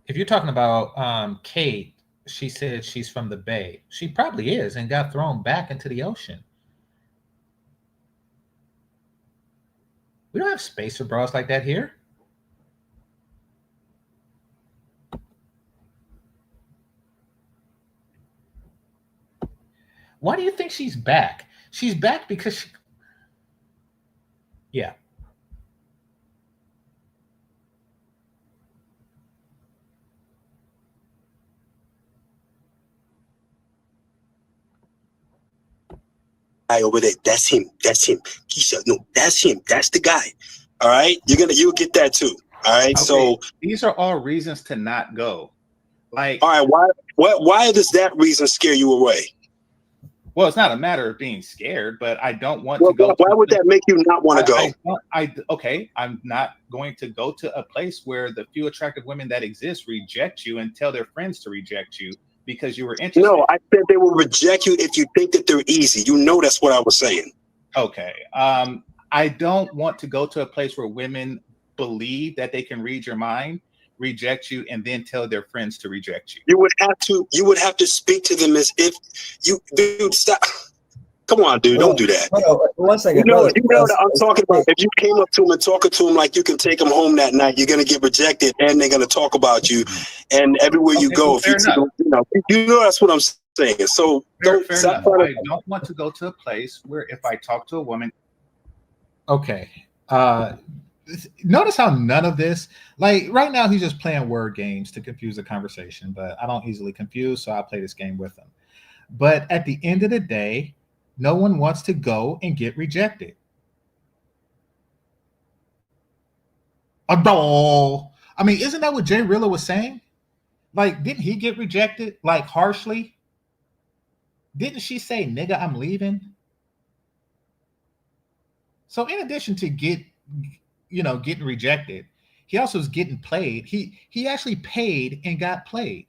If you're talking about Kate, she said she's from the Bay. She probably is and got thrown back into the ocean. We don't have space for bras like that here. Why do you think she's back? She's back because yeah. Guy over there, that's him. Keisha, no, that's him. That's the guy. All right, you'll get that too. All right, okay. So these are all reasons to not go. Like, all right, why does that reason scare you away? Well, it's not a matter of being scared, but I don't want to go. Why would that make you not want to go? I'm not going to go to a place where the few attractive women that exist reject you and tell their friends to reject you because you were interested. No, I said they will reject you if you think that they're easy. That's what I was saying. Okay. I don't want to go to a place where women believe that they can read your mind, reject you, and then tell their friends to reject you. You would have to speak to them as if dude, stop. Come on, dude, don't do that. One second. You know that I'm talking about. If you came up to him and talking to him like you can take him home that night, you're gonna get rejected, and they're gonna talk about you, and everywhere you go, well, that's what I'm saying. So fair enough. I don't want to go to a place where if I talk to a woman. Okay. Notice how none of this, like right now, he's just playing word games to confuse the conversation, but I don't easily confuse, so I play this game with him. But at the end of the day, no one wants to go and get rejected. A doll. I mean, isn't that what Jay Rilla was saying? Like, didn't he get rejected, like, harshly? Didn't she say, nigga, I'm leaving? So in addition to getting rejected, he also was getting played. He actually paid and got played.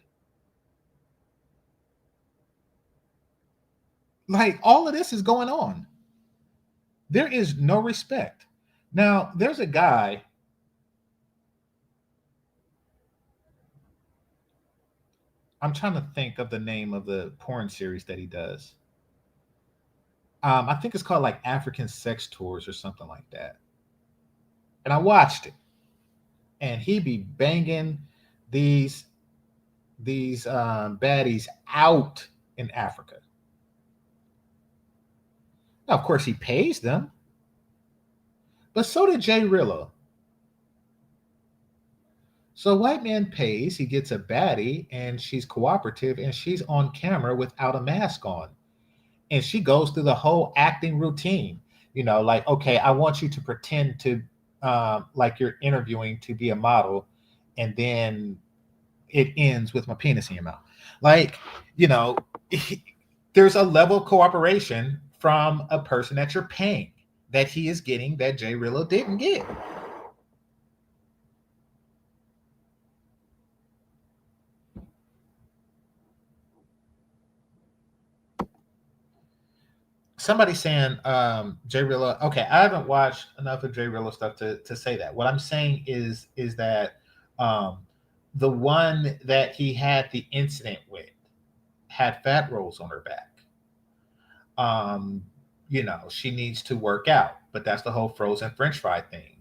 Like, all of this is going on. There is no respect. Now, there's a guy. I'm trying to think of the name of the porn series that he does. I think it's called like African Sex Tours or something like that. And I watched it, and he be banging these baddies out in Africa. Now, of course, he pays them, but so did Jay Rillo. So white man pays, he gets a baddie, and she's cooperative, and she's on camera without a mask on. And she goes through the whole acting routine. You know, like, okay, I want you to pretend to, like you're interviewing to be a model, and then it ends with my penis in your mouth. Like, you know, there's a level of cooperation from a person that you're paying that he is getting that Jay Rillo didn't get. Somebody's saying Jay Rillo. Okay, I haven't watched enough of Jay Rillo stuff to say that. What I'm saying is that the one that he had the incident with had fat rolls on her back. You know, she needs to work out, but that's the whole frozen French fry thing.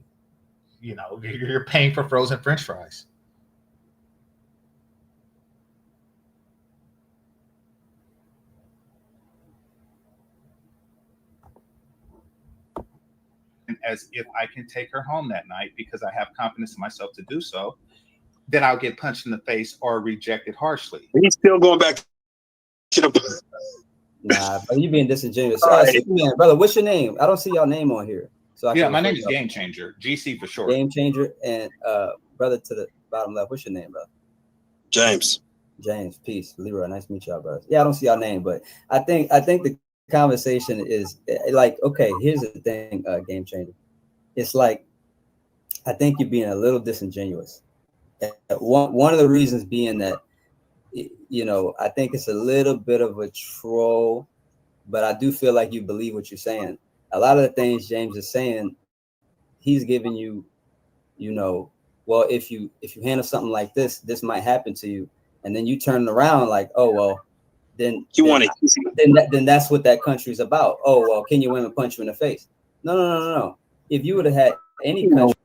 You know, you're paying for frozen French fries. As if I can take her home that night because I have confidence in myself to do so, then I'll get punched in the face or rejected harshly. He's still going back to the. Nah, but you being disingenuous. Right. Man, brother, what's your name? I don't see your name on here. So Yeah, my name is GameChanger, GC for short. GameChanger, and brother to the bottom left. What's your name, brother? James. James, peace. Leroy, nice to meet y'all, brother. Yeah, I don't see your name, but I think the conversation is like, okay, here's the thing, GameChanger. It's like, I think you're being a little disingenuous. One of the reasons being that, you know, I think it's a little bit of a troll, but I do feel like you believe what you're saying. A lot of the things James is saying, he's giving you, you know, well, if you handle something like this, this might happen to you, and then you turn around like, oh well, then that's what that country's about. Oh well, Kenyan women punch you in the face? No. If you would have had any country,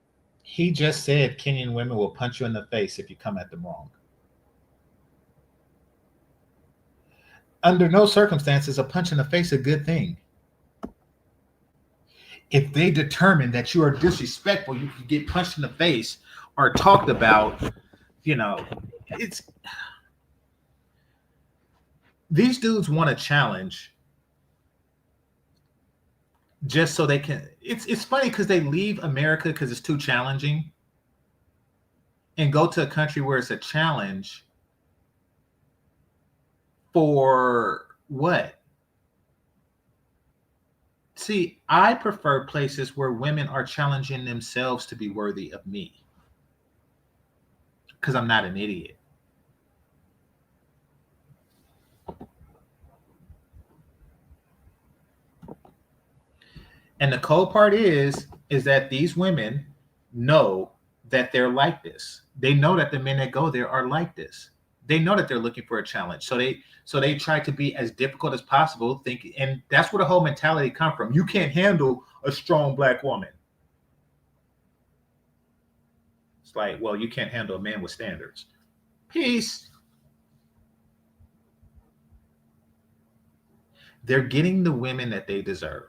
he just said Kenyan women will punch you in the face if you come at them wrong. Under no circumstances a punch in the face is a good thing. If they determine that you are disrespectful, you can get punched in the face or talked about, you know, it's these dudes want a challenge just so they can. It's funny because they leave America because it's too challenging and go to a country where it's a challenge for what? See, I prefer places where women are challenging themselves to be worthy of me because I'm not an idiot. And the cold part is that these women know that they're like this. They know that the men that go there are like this. They know that they're looking for a challenge. So they try to be as difficult as possible, thinking, and that's where the whole mentality comes from. You can't handle a strong black woman. It's like, well, you can't handle a man with standards. Peace. They're getting the women that they deserve.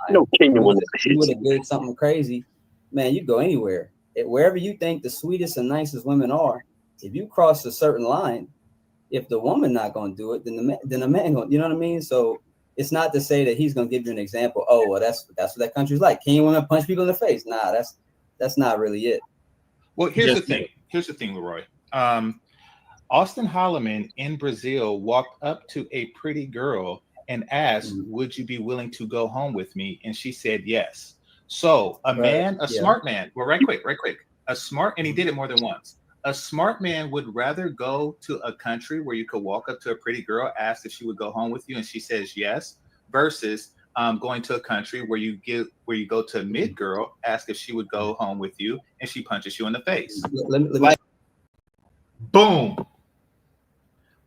No Kenyan woman. You would have did something crazy, man. You go anywhere. Wherever you think the sweetest and nicest women are, if you cross a certain line, if the woman not going to do it, then the man going. You know what I mean? So it's not to say that he's going to give you an example. Oh well, that's what that country's like. Kenyan women punch people in the face. Nah, that's not really it. Well, here's the thing. Here's the thing, Leroy. Austin Hollowman in Brazil walked up to a pretty girl and asked, "Would you be willing to go home with me?" And she said yes. So smart man, well, right quick, a smart, and he did it more than once. A smart man would rather go to a country where you could walk up to a pretty girl, ask if she would go home with you, and she says yes, versus going to a country where you go to a mid girl, ask if she would go home with you, and she punches you in the face. Like, boom,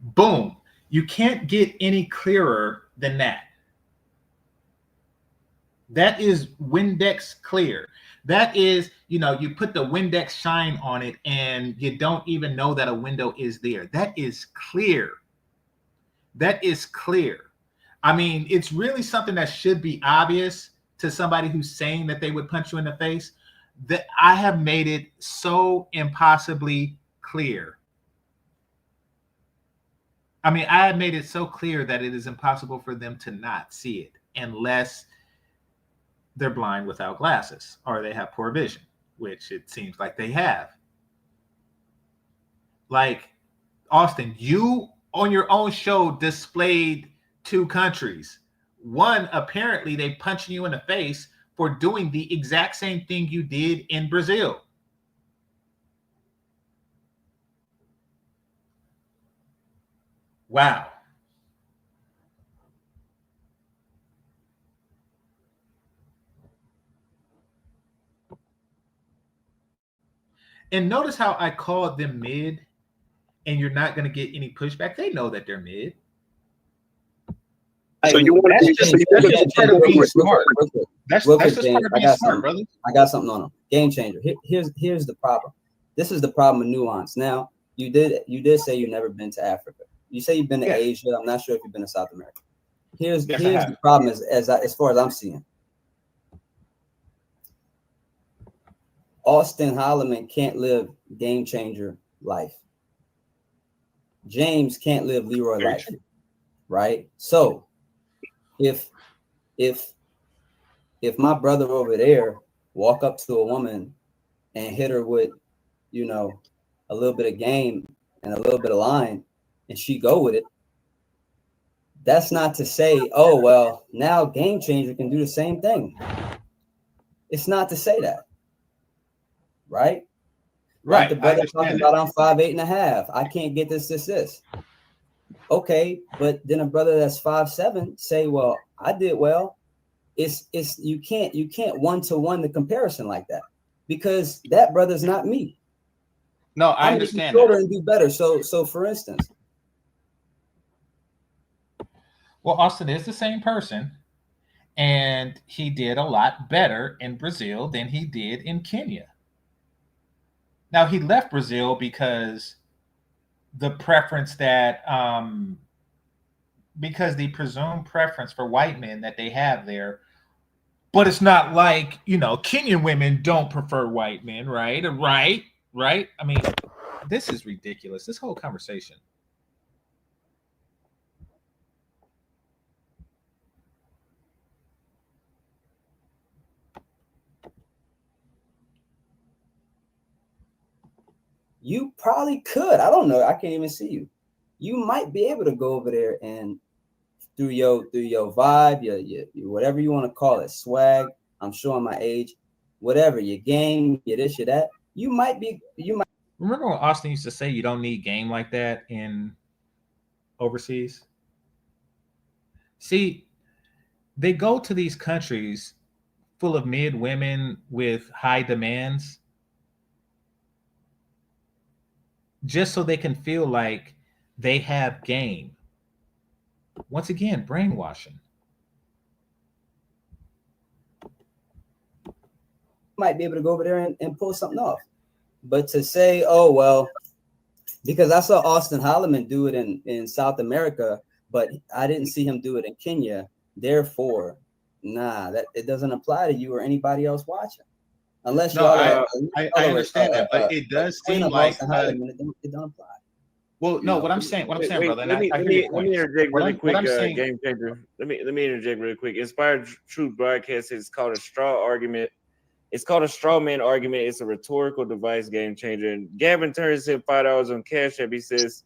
boom. You can't get any clearer than that. That is Windex clear. That is, you put the Windex shine on it and you don't even know that a window is there. That is clear. That is clear. I mean, it's really something that should be obvious to somebody who's saying that they would punch you in the face. That I have made it so impossibly clear. I mean, I have made it so clear that it is impossible for them to not see it unless they're blind without glasses or they have poor vision, which it seems like they have. Like, Austin, you on your own show displayed two countries. One, apparently they punching you in the face for doing the exact same thing you did in Brazil. Wow. And notice how I called them mid, and you're not going to get any pushback. They know that they're mid. So you want to just part of being smart. That's just part of being smart, brother. I got something on them. Game changer. Here's the problem. This is the problem with nuance. Now, you did say you've never been to Africa. You say you've been to Asia. I'm not sure if you've been to South America. Here's the problem as far as I'm seeing. Austin Hollowman can't live Game Changer life. James can't live Leroy life, right? So if my brother over there walk up to a woman and hit her with, a little bit of game and a little bit of line, and she go with it, that's not to say, oh, well, now Game Changer can do the same thing. It's not to say that. Right? Right. The brother talking about I'm 5'8.5". I can't get this. Okay, but then a brother that's 5'7" say, well, I did well. It's you can't 1-to-1 the comparison like that, because that brother's not me. No, I understand shorter and do better. So for instance. Well, Austin is the same person, and he did a lot better in Brazil than he did in Kenya. Now, he left Brazil because the preference because the presumed preference for white men that they have there, but it's not like, Kenyan women don't prefer white men, right? Right? I mean, this is ridiculous, this whole conversation. You probably could. I don't know. I can't even see you. You might be able to go over there and through your vibe, your whatever you want to call it, swag. I'm showing my age, whatever, your game, your this, your that. You might. Remember when Austin used to say you don't need game like that in overseas? See, they go to these countries full of mid women with high demands, just so they can feel like they have game. Once again, brainwashing. Might be able to go over there and pull something off. But to say, oh, well, because I saw Austin Hollowman do it in South America, but I didn't see him do it in Kenya. Therefore, that it doesn't apply to you or anybody else watching. Unless I understand that, but it does seem like it don't apply. Well, no, what I'm saying, brother. Let me interject really quick, saying, Game Changer. Let me interject really quick. Inspired Truth Broadcast is called a straw argument. It's called a straw man argument. It's a rhetorical device, Game Changer. And Gavin Turner said $5 on Cash App. He says,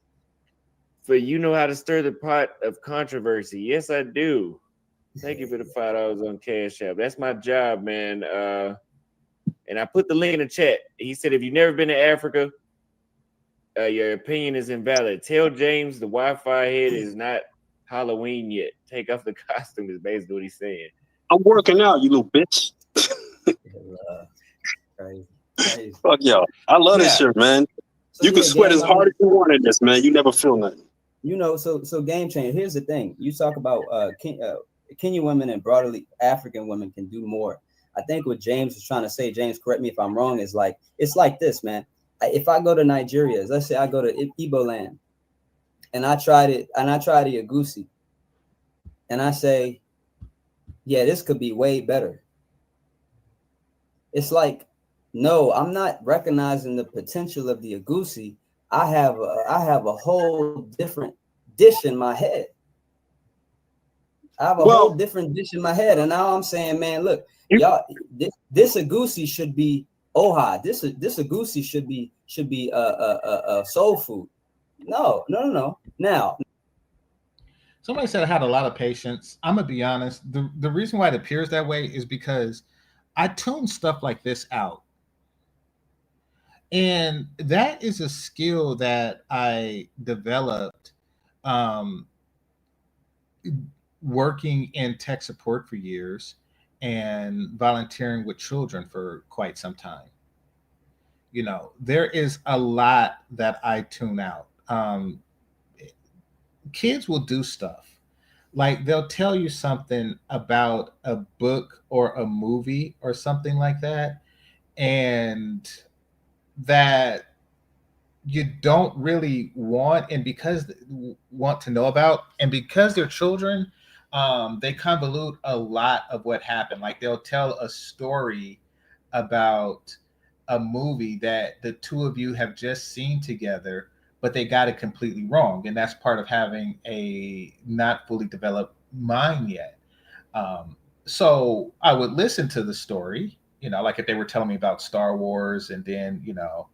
"For you know how to stir the pot of controversy." Yes, I do. Thank you for the $5 on Cash App. That's my job, man. And I put the link in the chat. He said, if you've never been to Africa, Your opinion is invalid. Tell James the Wi-Fi head is not Halloween yet. Take off the costume is basically what he's saying. I'm working out, you little bitch. Crazy. Fuck y'all. I love this shit, man. So you can sweat as hard as you want in this, man. You never feel nothing. You know, so game changer. Here's the thing. You talk about Kenyan women and broadly African women can do more. I think what James was trying to say, James, correct me if I'm wrong, is like, it's like this, man. If I go to Nigeria, let's say I go to Igbo land, and I try the Egusi, and I say, yeah, this could be way better. It's like, no, I'm not recognizing the potential of the Egusi. I have a whole different dish in my head. I have a whole different dish in my head, and now I'm saying, man, look, y'all, this Egusi should be Oha. This Egusi should be soul food. No. Now, somebody said I had a lot of patience. I'm gonna be honest. The reason why it appears that way is because I tune stuff like this out. And that is a skill that I developed working in tech support for years and volunteering with children for quite some time. You know, there is a lot that I tune out. Kids will do stuff. Like they'll tell you something about a book or a movie or something like that. And that you don't really want to know about, and because they're children, they convolute a lot of what happened. Like they'll tell a story about a movie that the two of you have just seen together, but they got it completely wrong, and that's part of having a not fully developed mind yet. So I would listen to the story, you know, like if they were telling me about Star Wars, and then, you know,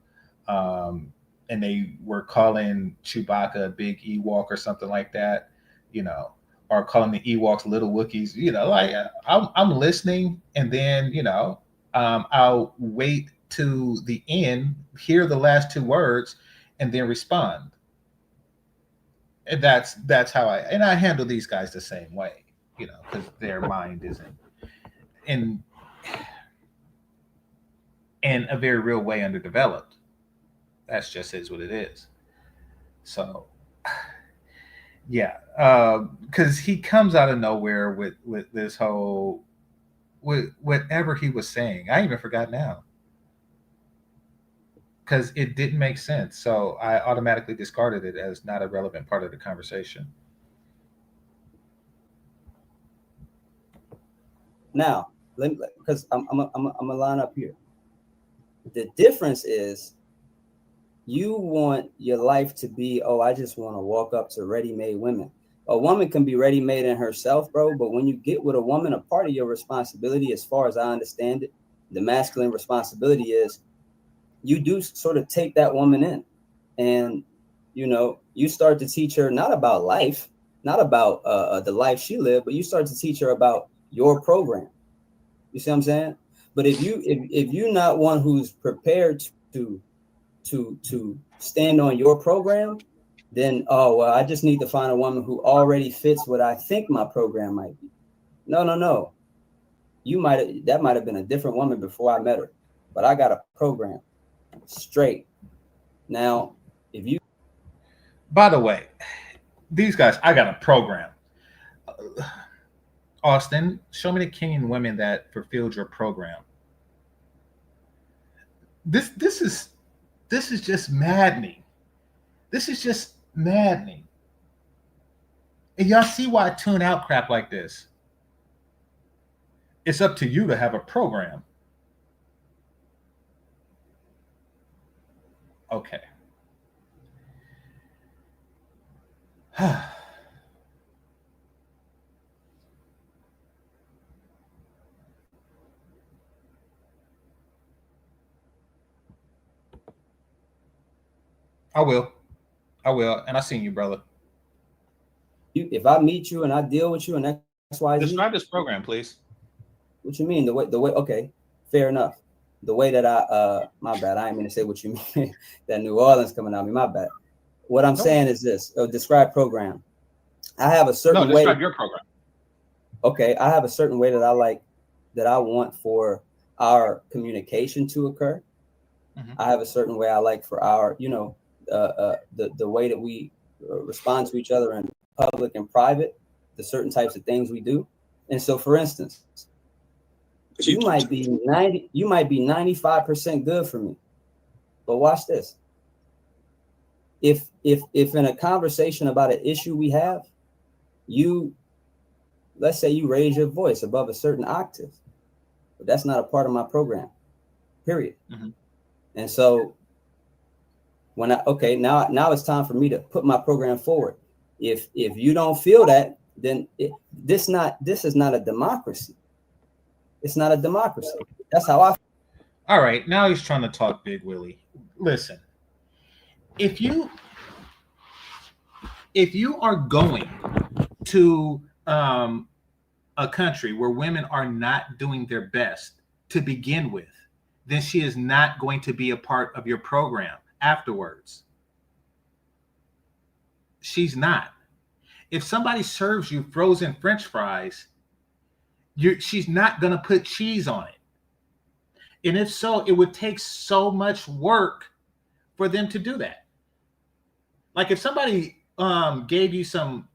and they were calling Chewbacca a big Ewok or something like that, you know, or calling the Ewoks little Wookiees, you know, like I'm listening, and then, you know, I'll wait to the end, hear the last two words, and then respond. And that's how I handle these guys the same way, you know, because their mind isn't in a very real way underdeveloped. That's just is what it is. So yeah, because he comes out of nowhere with this whole, with whatever he was saying. I even forgot now because it didn't make sense. So I automatically discarded it as not a relevant part of the conversation. Now, because I'm gonna line up here. The difference is, you want your life to be, oh, I just want to walk up to ready-made women. A woman can be ready-made in herself, bro, but when you get with a woman, a part of your responsibility, as far as I understand it, the masculine responsibility is, you do sort of take that woman in, and, you know, you start to teach her not about life, not about the life she lived, but you start to teach her about your program. You see what I'm saying? But if you're not one who's prepared to stand on your program, then, oh, well, I just need to find a woman who already fits what I think my program might be. No. That might have been a different woman before I met her, but I got a program straight. Now, if you, by the way, these guys, I got a program. Austin, show me the Kenyan women that fulfilled your program. This is just maddening. This is just maddening. And y'all see why I tune out crap like this. It's up to you to have a program. Okay. I will. And I seen you, brother. If I meet you and I deal with you and X, Y, Z. Describe this program, please. What you mean? The way? Okay, fair enough. the way that my bad, I ain't mean to say what you mean, that New Orleans coming at me, my bad. What I'm saying is this, describe program. I have a certain way. Describe your program. Okay, I have a certain way that I want for our communication to occur. Mhm. I have a certain way I like for our, the way that we respond to each other in public and private, the certain types of things we do. And so, for instance, you might be 95% good for me, but watch this. If in a conversation about an issue we have, let's say you raise your voice above a certain octave, but that's not a part of my program, period. Mm-hmm. And so now it's time for me to put my program forward. If you don't feel that, then this is not a democracy. It's not a democracy. That's how I. All right, now he's trying to talk Big Willie. Listen, if you are going to a country where women are not doing their best to begin with, then she is not going to be a part of your program afterwards. She's not. If somebody serves you frozen French fries, she's not going to put cheese on it. And if so, it would take so much work for them to do that. Like if somebody gave you some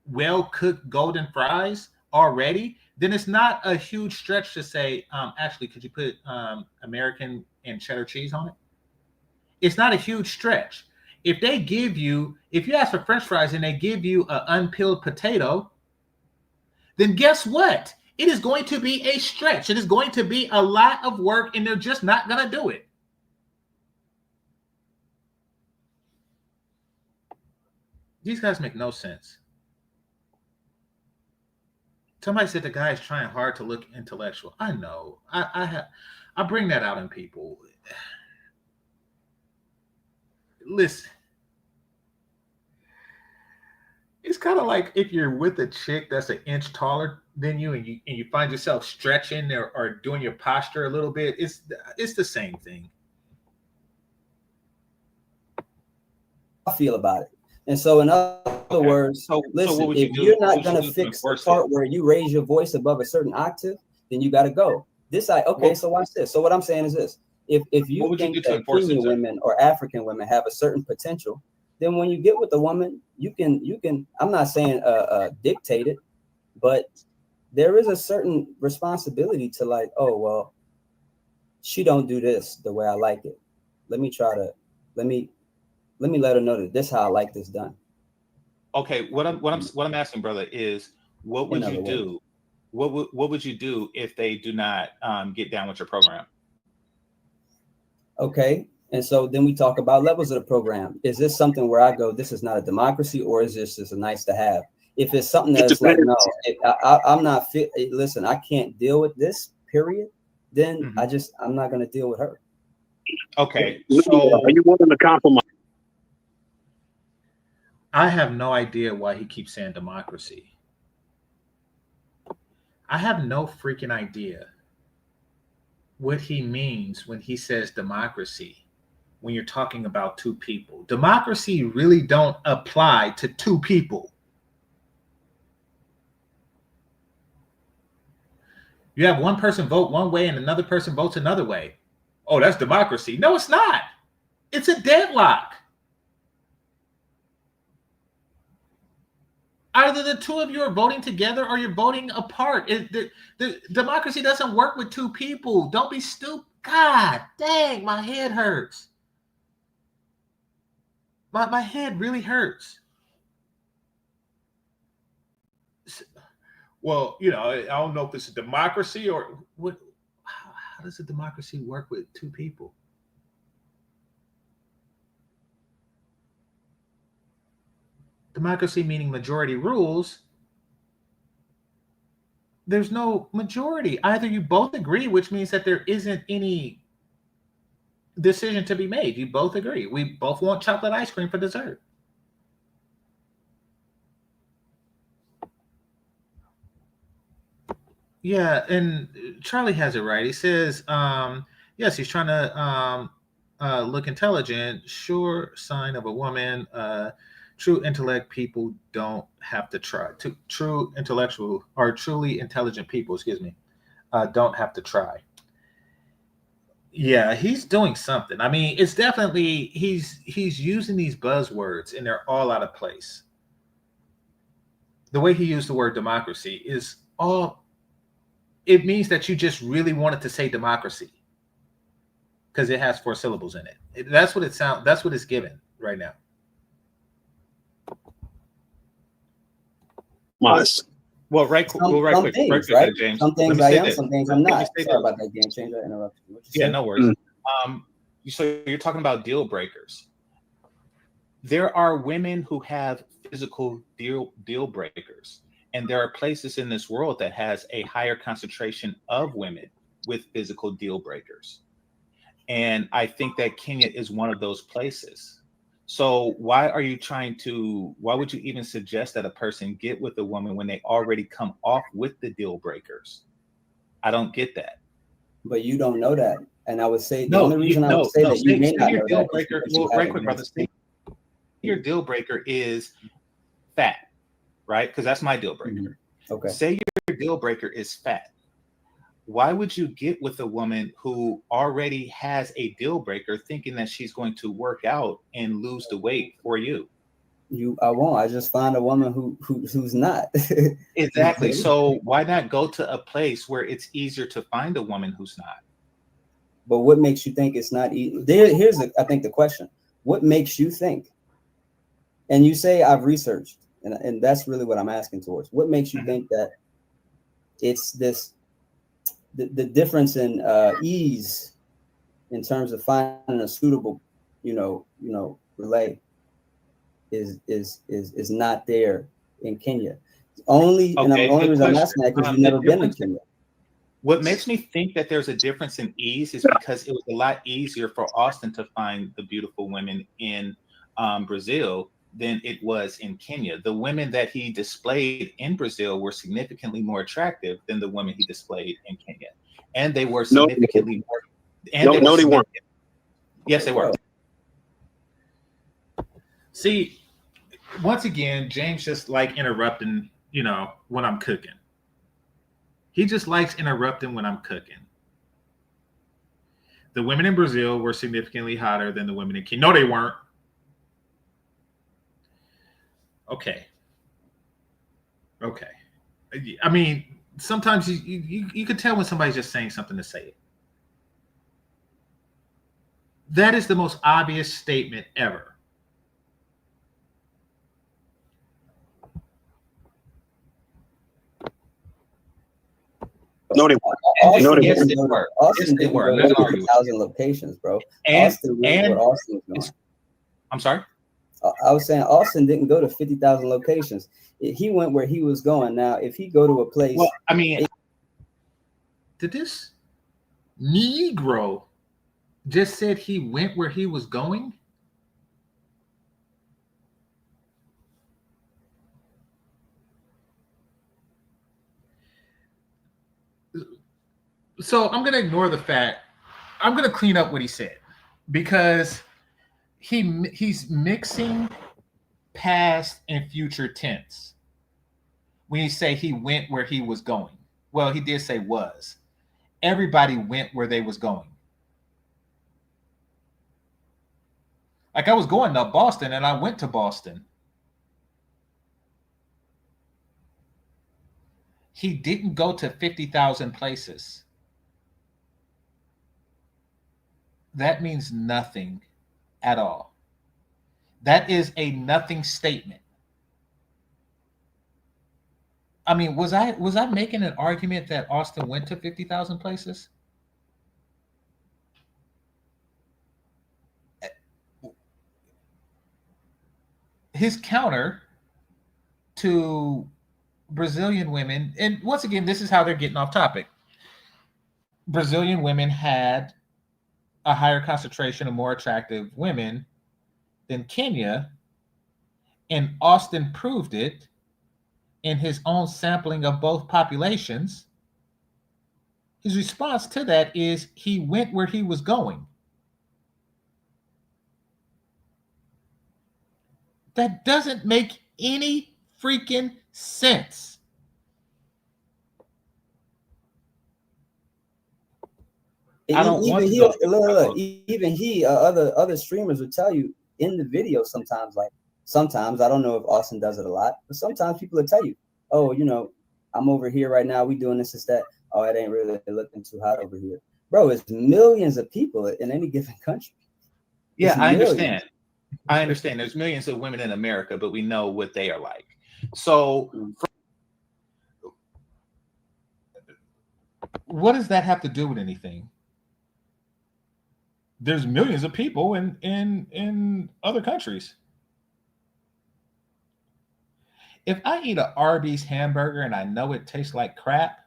well-cooked golden fries already, then it's not a huge stretch to say, actually, could you put American and cheddar cheese on it? It's not a huge stretch. If you ask for French fries and they give you an unpeeled potato, then guess what? It is going to be a stretch. It is going to be a lot of work, and they're just not going to do it. These guys make no sense. Somebody said the guy is trying hard to look intellectual. I know. I bring that out in people. Listen. It's kind of like if you're with a chick that's an inch taller than you, and you find yourself stretching or doing your posture a little bit. It's the same thing. I feel about it. And so, in other words, listen, if you're not going to fix the part where you raise your voice above a certain octave, then you got to go. So watch this. So what I'm saying is this: if you think that Kenyan women or African women have a certain potential, then when you get with a woman, you can. I'm not saying dictate it, but there is a certain responsibility to like, oh well, she don't do this the way I like it. Let me let her know that this is how I like this done. Okay, what I'm asking, brother, is what would you do? What would you do if they do not get down with your program? Okay, and so then we talk about levels of the program. Is this something where I go, this is not a democracy, or is this just a nice to have? If it's something that's like, no, I'm not fit. Listen, I can't deal with this. Period. Then I'm not going to deal with her. Okay, so are you willing to compromise? I have no idea why he keeps saying democracy. I have no freaking idea what he means when he says democracy, when you're talking about two people. Democracy really don't apply to two people. You have one person vote one way and another person votes another way. Oh, that's democracy. No, it's not. It's a deadlock. Either the two of you are voting together or you're voting apart. The democracy doesn't work with two people. Don't be stupid. God dang, my head hurts. My head really hurts. Well, I don't know if this is democracy or what. How does a democracy work with two people? Democracy meaning majority rules. There's no majority. Either you both agree, which means that there isn't any decision to be made. You both agree. We both want chocolate ice cream for dessert. Yeah, and Charlie has it right. He says, Yes, he's trying to look intelligent. Sure sign of a woman. True intellect people don't have to try. True intellectual or truly intelligent people, excuse me, don't have to try. Yeah, he's doing something. I mean, it's definitely he's using these buzzwords and they're all out of place. The way he used the word democracy is all it means that you just really wanted to say democracy because it has 4 syllables in it. That's what it sounds. That's what it's given right now. Miles. Well, right Some quick, things, quick, right? James. Some things Let me I say am, this. some things Let I'm me not. say Sorry this. about that, game changer. I interrupted you. What you Yeah, said? no worries. So you're talking about deal breakers. There are women who have physical deal breakers, and there are places in this world that has a higher concentration of women with physical deal breakers. And I think that Kenya is one of those places. So why would you even suggest that a person get with a woman when they already come off with the deal breakers? I don't get that. But you don't know that. And I would say the No, only reason I would say that you may say not your know deal that is breaker. because you Well, right haven't quick, been brother. Say your deal breaker is fat, right? Because that's my deal breaker. Mm-hmm. Okay. Say your deal breaker is fat. Why would you get with a woman who already has a deal breaker thinking that she's going to work out and lose the weight for you? I won't. I just find a woman who's not. Exactly. So why not go to a place where it's easier to find a woman who's not? But what makes you think it's not easy? Here's I think the question. What makes you think? And you say I've researched, and that's really what I'm asking towards. What makes you think that it's this the difference in ease in terms of finding a suitable, relay is not there in Kenya. Only reason I'm asking that because you've never been to Kenya. What makes me think that there's a difference in ease is because it was a lot easier for Austin to find the beautiful women in Brazil than it was in Kenya. The women that he displayed in Brazil were significantly more attractive than the women he displayed in Kenya. And they were significantly more. And they weren't. Yes, they were. See, once again, James just like interrupting, when I'm cooking. He just likes interrupting when I'm cooking. The women in Brazil were significantly hotter than the women in Kenya. No, they weren't. Okay. I mean, sometimes you can tell when somebody's just saying something to say it. That is the most obvious statement ever. No, they weren't. Yes, they were. Austin didn't go to 50,000 locations, bro. Austin went where Austin was going. I'm sorry? I was saying Austin didn't go to 50,000 locations. He went where he was going. Now, if he go to a place... Well, I mean... Did this Negro just said he went where he was going? So I'm going to ignore the fact. I'm going to clean up what he said because he's mixing past and future tense. When you say he went where he was going. Well, he did say was. Everybody went where they was going. Like I was going to Boston and I went to Boston. He didn't go to 50,000 places. That means nothing at all. That is a nothing statement. I mean, was I making an argument that Austin went to 50,000 places? His counter to Brazilian women, and once again, this is how they're getting off topic. Brazilian women had a higher concentration of more attractive women than Kenya, and Austin proved it in his own sampling of both populations His response to that is he went where he was going. That doesn't make any freaking sense. I don't want to go. Look, even other streamers will tell you in the video sometimes, like sometimes, I don't know if Austin does it a lot, but sometimes people will tell you, oh, you know, I'm over here right now, we doing this and that. Oh, it ain't really looking too hot over here. Bro, it's millions of people in any given country. Yeah, I understand. I understand. There's millions of women in America, but we know what they are like. So what does that have to do with anything? There's millions of people in other countries. If I eat an Arby's hamburger and I know it tastes like crap,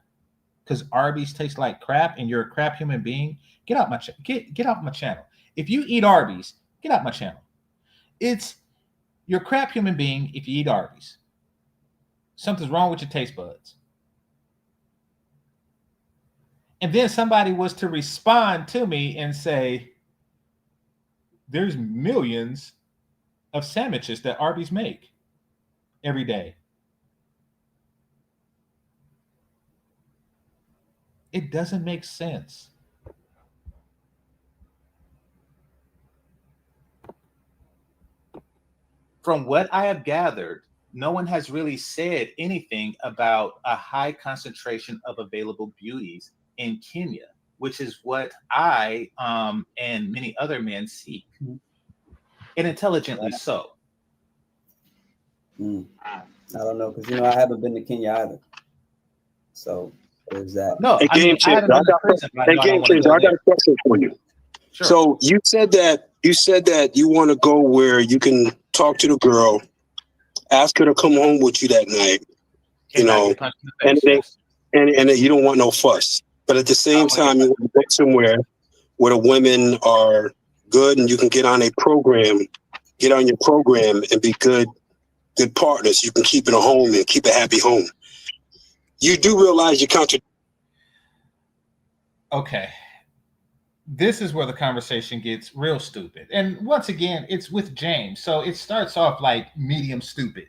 because Arby's tastes like crap and you're a crap human being, get off my channel. If you eat Arby's, get off my channel. You're a crap human being if you eat Arby's. Something's wrong with your taste buds. And then somebody was to respond to me and say, there's millions of sandwiches that Arby's make every day. It doesn't make sense. From what I have gathered, no one has really said anything about a high concentration of available beauties in Kenya, which is what I and many other men seek, and intelligently so. I don't know, because I haven't been to Kenya either. So there's that. No, Hey, GameChanger, I got a question for you. Sure. So you said that you want to go where you can talk to the girl, ask her to come home with you that night, and you don't want no fuss. But at the same time, you want to go somewhere where the women are good and you can get on your program and be good partners. You can keep it a home and keep a happy home. You do realize you contradict. Okay. This is where the conversation gets real stupid. And once again, it's with James. So it starts off like medium stupid.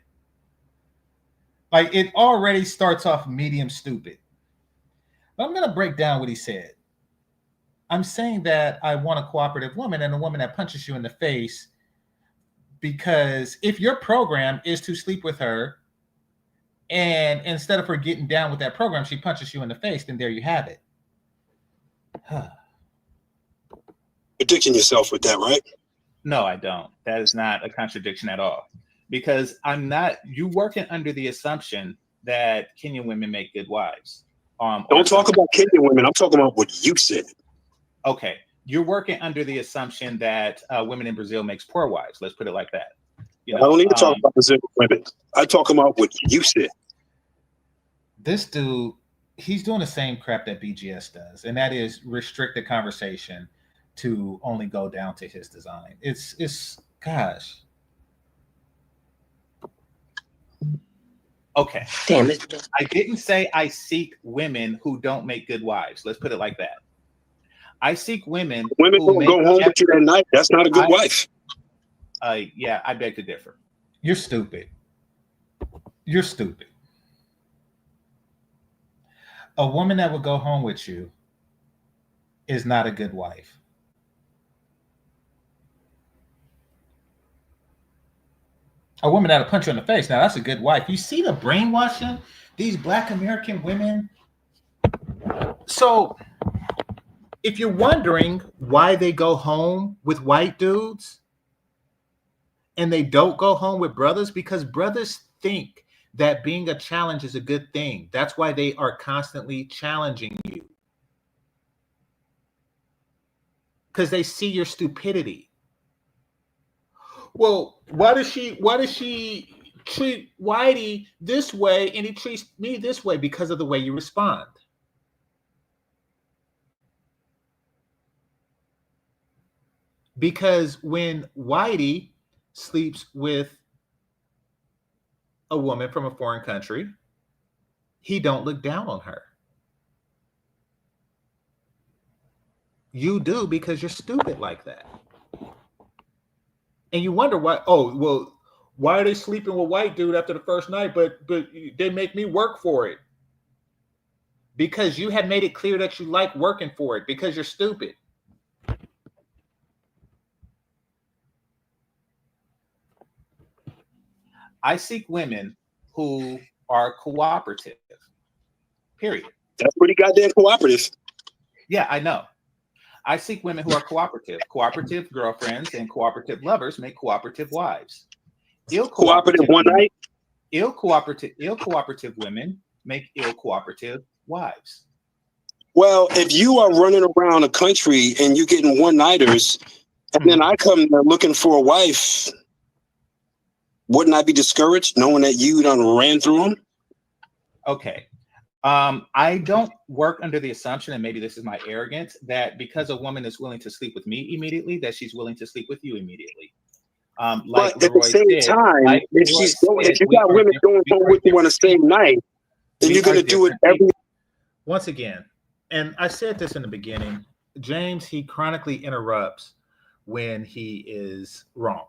Like it already starts off medium stupid. But I'm going to break down what he said. I'm saying that I want a cooperative woman and a woman that punches you in the face, because if your program is to sleep with her and instead of her getting down with that program, she punches you in the face, then there you have it. Contradicting yourself with that, right? No, I don't. That is not a contradiction at all. Because you working under the assumption that Kenyan women make good wives. Don't talk about Kenyan women. I'm talking about what you said. Okay. You're working under the assumption that women in Brazil makes poor wives. Let's put it like that. I don't need to talk about Brazilian women. I talk about what you said. This dude, he's doing the same crap that BGS does, and that is restrict the conversation to only go down to his design. It's gosh. Okay. Damn it. I didn't say I seek women who don't make good wives. Let's put it like that. I seek women who don't go home with you that night. That's not a good wife. Yeah, I beg to differ. You're stupid. You're stupid. A woman that will go home with you is not a good wife. A woman that'll punch you in the face, now that's a good wife. You see the brainwashing these Black American women? So if you're wondering why they go home with white dudes and they don't go home with brothers, because brothers think that being a challenge is a good thing. That's why they are constantly challenging you. Because they see your stupidity. Well, why does she treat Whitey this way and he treats me this way? Because of the way you respond. Because when Whitey sleeps with a woman from a foreign country, he don't look down on her. You do, because you're stupid like that. And you wonder why, oh, well, why are they sleeping with white dude after the first night, but they make me work for it? Because you have made it clear that you like working for it, because you're stupid. I seek women who are cooperative. Period. That's pretty goddamn cooperative. Yeah, I know. I seek women who are cooperative. Cooperative girlfriends and cooperative lovers make cooperative wives. Cooperative one night. Ill cooperative women make ill cooperative wives. Well, if you are running around the country and you're getting one-nighters, and then I come there looking for a wife, wouldn't I be discouraged knowing that you done ran through them? Okay. I don't work under the assumption, and maybe this is my arrogance, that because a woman is willing to sleep with me immediately, that she's willing to sleep with you immediately. But at the same time, if you got women going with you on the same night, then you're going to do it every. Once again, and I said this in the beginning, James, he chronically interrupts when he is wrong.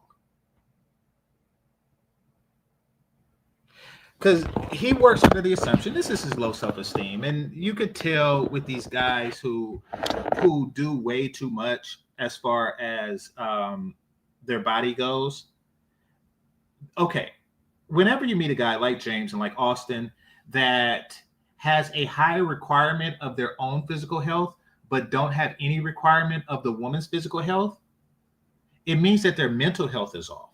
Because he works under the assumption this is his low self-esteem, and you could tell with these guys who do way too much as far as their body goes. Okay, whenever you meet a guy like James and like Austin that has a high requirement of their own physical health, but don't have any requirement of the woman's physical health, it means that their mental health is off.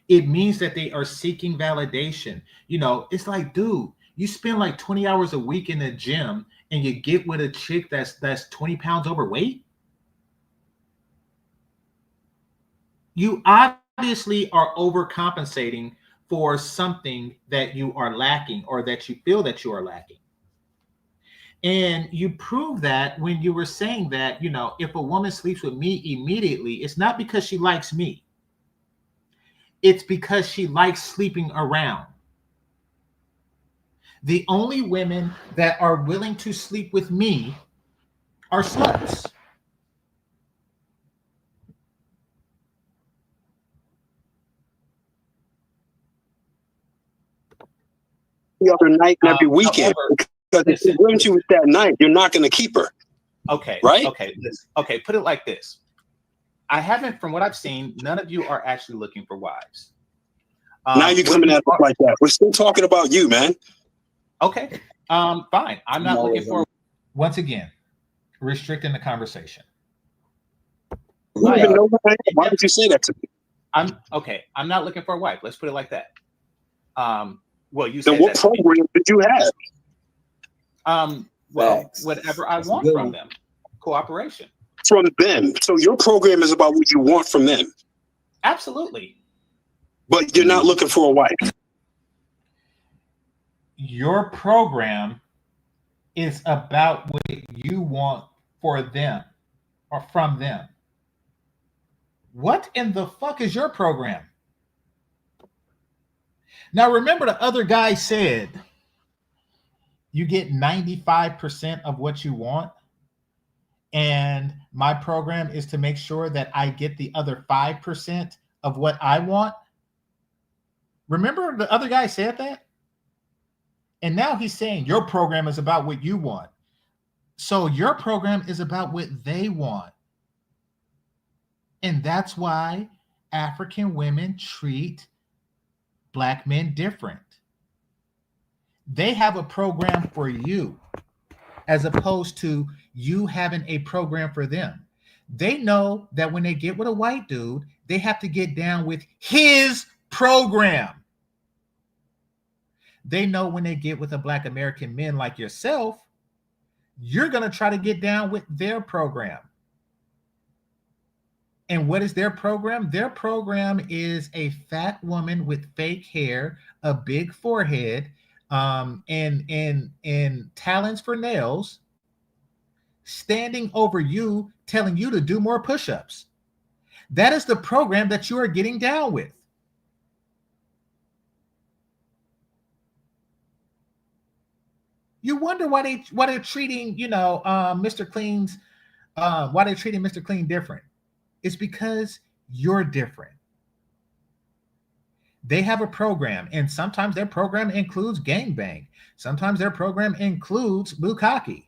It means that they are seeking validation. You know, it's like, dude, you spend like 20 hours a week in the gym and you get with a chick that's 20 pounds overweight. You obviously are overcompensating for something that you are lacking or that you feel that you are lacking. And you prove that when you were saying that, you know, if a woman sleeps with me immediately, it's not because she likes me. It's because she likes sleeping around. The only women that are willing to sleep with me are sluts. The other night and every weekend. Because if she brings you with that night, you're not going to keep her. Okay. Right? Okay. Put it like this. I haven't, from what I've seen, none of you are actually looking for wives. Now you're coming at us like that. We're still talking about you, man. Okay. Fine. I'm not looking for. Once again, restricting the conversation. Why did you say that to me? I'm not looking for a wife. Let's put it like that. Well, you said. Then what program did you have? Well, whatever I want from them. Cooperation. From them. So your program is about what you want from them. Absolutely. But you're not looking for a wife. Your program is about what you want for them or from them. What in the fuck is your program? Now, remember the other guy said you get 95% of what you want. And my program is to make sure that I get the other 5% of what I want. Remember the other guy said that? And now he's saying your program is about what you want. So your program is about what they want. And that's why African women treat Black men different. They have a program for you as opposed to you having a program for them. They know that when they get with a white dude, they have to get down with his program. They know when they get with a Black American man like yourself, you're going to try to get down with their program. And what is their program? Their program is a fat woman with fake hair, a big forehead, and talons for nails, standing over you, telling you to do more push-ups. That is the program that you are getting down with. You wonder why they're treating, Mr. Clean's why they're treating Mr. Clean different. It's because you're different. They have a program, and sometimes their program includes gangbang. Sometimes their program includes bukkake.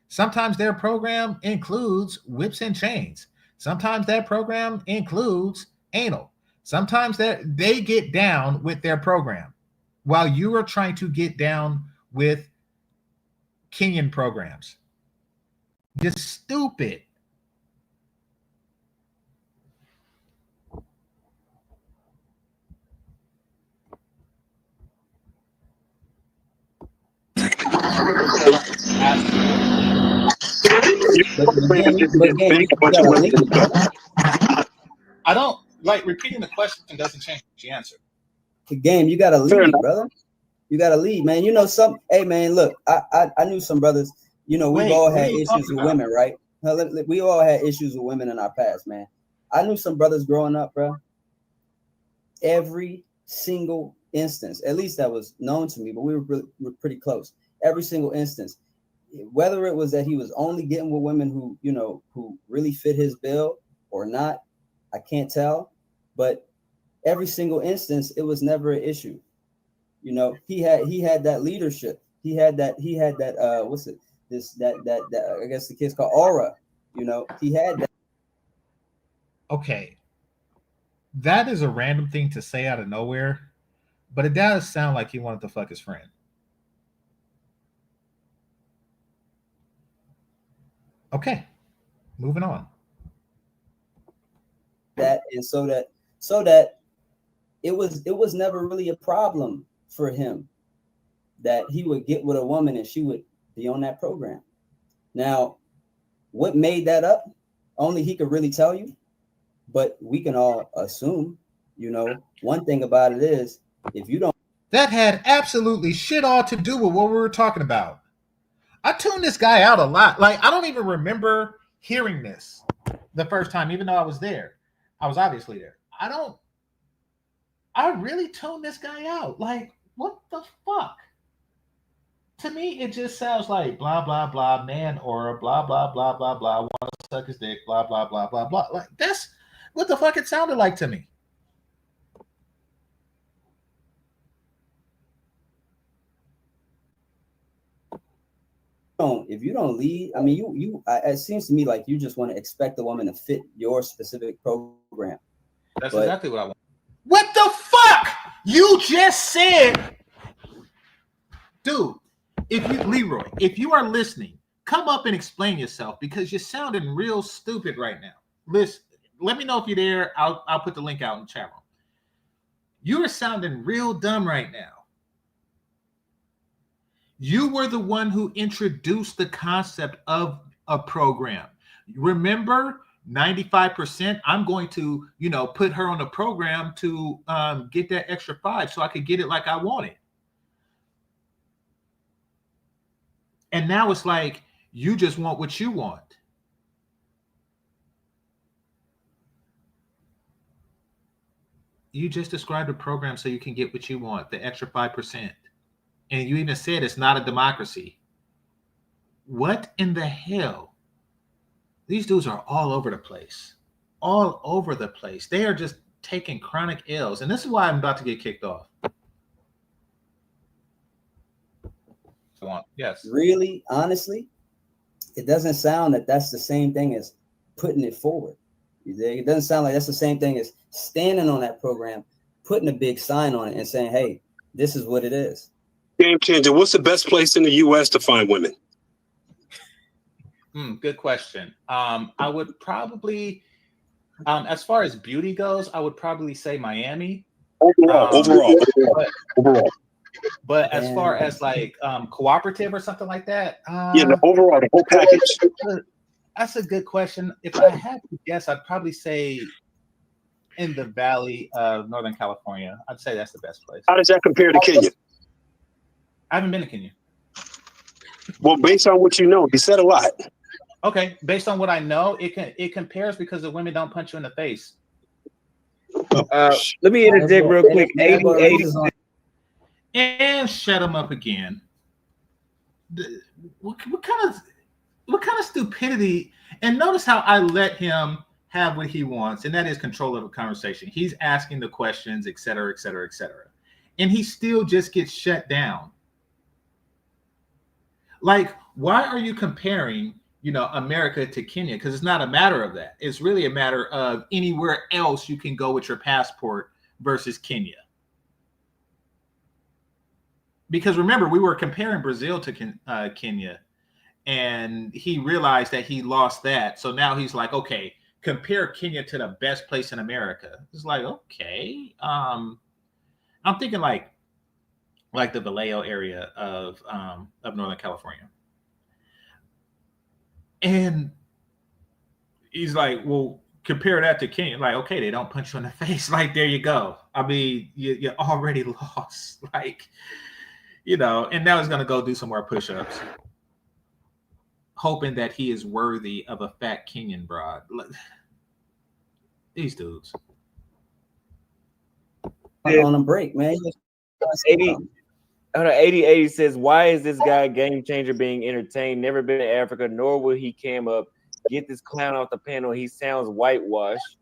Sometimes their program includes whips and chains. Sometimes that program includes anal. Sometimes they get down with their program while you are trying to get down with Kenyan programs. Just stupid. I don't like repeating the question doesn't change the answer. The game, you gotta lead, brother. You gotta lead, man. You know, hey man, look, I knew some brothers, we've all had issues with women, right? We all had issues with women in our past, man. I knew some brothers growing up, bro. Every single instance, at least that was known to me, but we were pretty close. Every single instance, whether it was that he was only getting with women who really fit his bill or not, I can't tell. But every single instance, it was never an issue. He had that leadership. He had that what's it? That I guess the kids call aura. He had that. Okay. That is a random thing to say out of nowhere, but it does sound like he wanted to fuck his friend. Okay, moving on. That and so that it was never really a problem for him that he would get with a woman and she would be on that program. Now, what made that up? Only he could really tell you, but we can all assume. One thing about it is, if you don't, that had absolutely shit all to do with what we were talking about. I tuned this guy out a lot. Like, I don't even remember hearing this the first time, even though I was there. I was obviously there. I really tuned this guy out. Like, what the fuck? To me, it just sounds like blah, blah, blah, man aura, blah, blah, blah, blah, blah, want to suck his dick, blah, blah, blah, blah, blah. Like, that's what the fuck it sounded like to me. If you don't lead, I mean, it seems to me like you just want to expect a woman to fit your specific program. That's exactly what I want. What the fuck? You just said, dude, Leroy, if you are listening, come up and explain yourself because you're sounding real stupid right now. Listen, let me know if you're there. I'll put the link out in the chat room. You are sounding real dumb right now. You were the one who introduced the concept of a program. Remember, 95%, I'm going to, put her on a program to get that extra 5 so I could get it like I wanted. And now it's like, you just want what you want. You just described a program so you can get what you want, the extra 5%. And you even said it's not a democracy. What in the hell? These dudes are all over the place. All over the place. They are just taking chronic L's. And this is why I'm about to get kicked off. Go on. Yes. Really, honestly, it doesn't sound that that's the same thing as putting it forward. It doesn't sound like that's the same thing as standing on that program, putting a big sign on it and saying, hey, this is what it is. GameChanger, what's the best place in the U.S. to find women? Good question. I would probably, as far as beauty goes, I would probably say Miami. Overall. But as far as like cooperative or something like that, overall, the whole package. That's a good question. If I had to guess, I'd probably say in the Valley of Northern California. I'd say that's the best place. How does that compare to Kenya? I haven't been to Kenya. Well, based on what you know, you said a lot. Okay, based on what I know, it compares because the women don't punch you in the face. Let me interject real quick. 80. And shut them up again. what kind of stupidity? And notice how I let him have what he wants, and that is control of the conversation. He's asking the questions, et cetera, et cetera, et cetera. And he still just gets shut down. Like, why are you comparing, America to Kenya? Because it's not a matter of that. It's really a matter of anywhere else you can go with your passport versus Kenya. Because remember, we were comparing Brazil to Kenya, and he realized that he lost that. So now he's like, okay, compare Kenya to the best place in America. It's like, okay. I'm thinking like the Vallejo area of Northern California. And he's like, well, compare that to Kenya. Like, okay, they don't punch you in the face. Like, there you go. I mean, you already lost. Like, and now he's going to go do some more push-ups, hoping that he is worthy of a fat Kenyan broad. These dudes. On a break, man. 80 says, why is this guy Game Changer being entertained? Never been to Africa, nor will he cam up. Get this clown off the panel. He sounds whitewashed.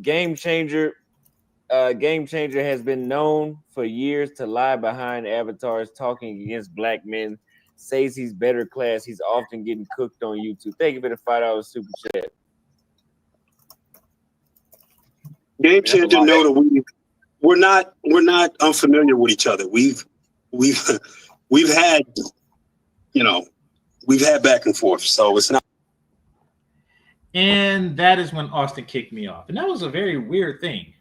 Game Changer has been known for years to lie behind avatars talking against black men. Says he's better class. He's often getting cooked on YouTube. Thank you for the $5 super chat. Game Changer know that we're not unfamiliar with each other. We've had back and forth, so it's not. And that is when Austin kicked me off, and that was a very weird thing.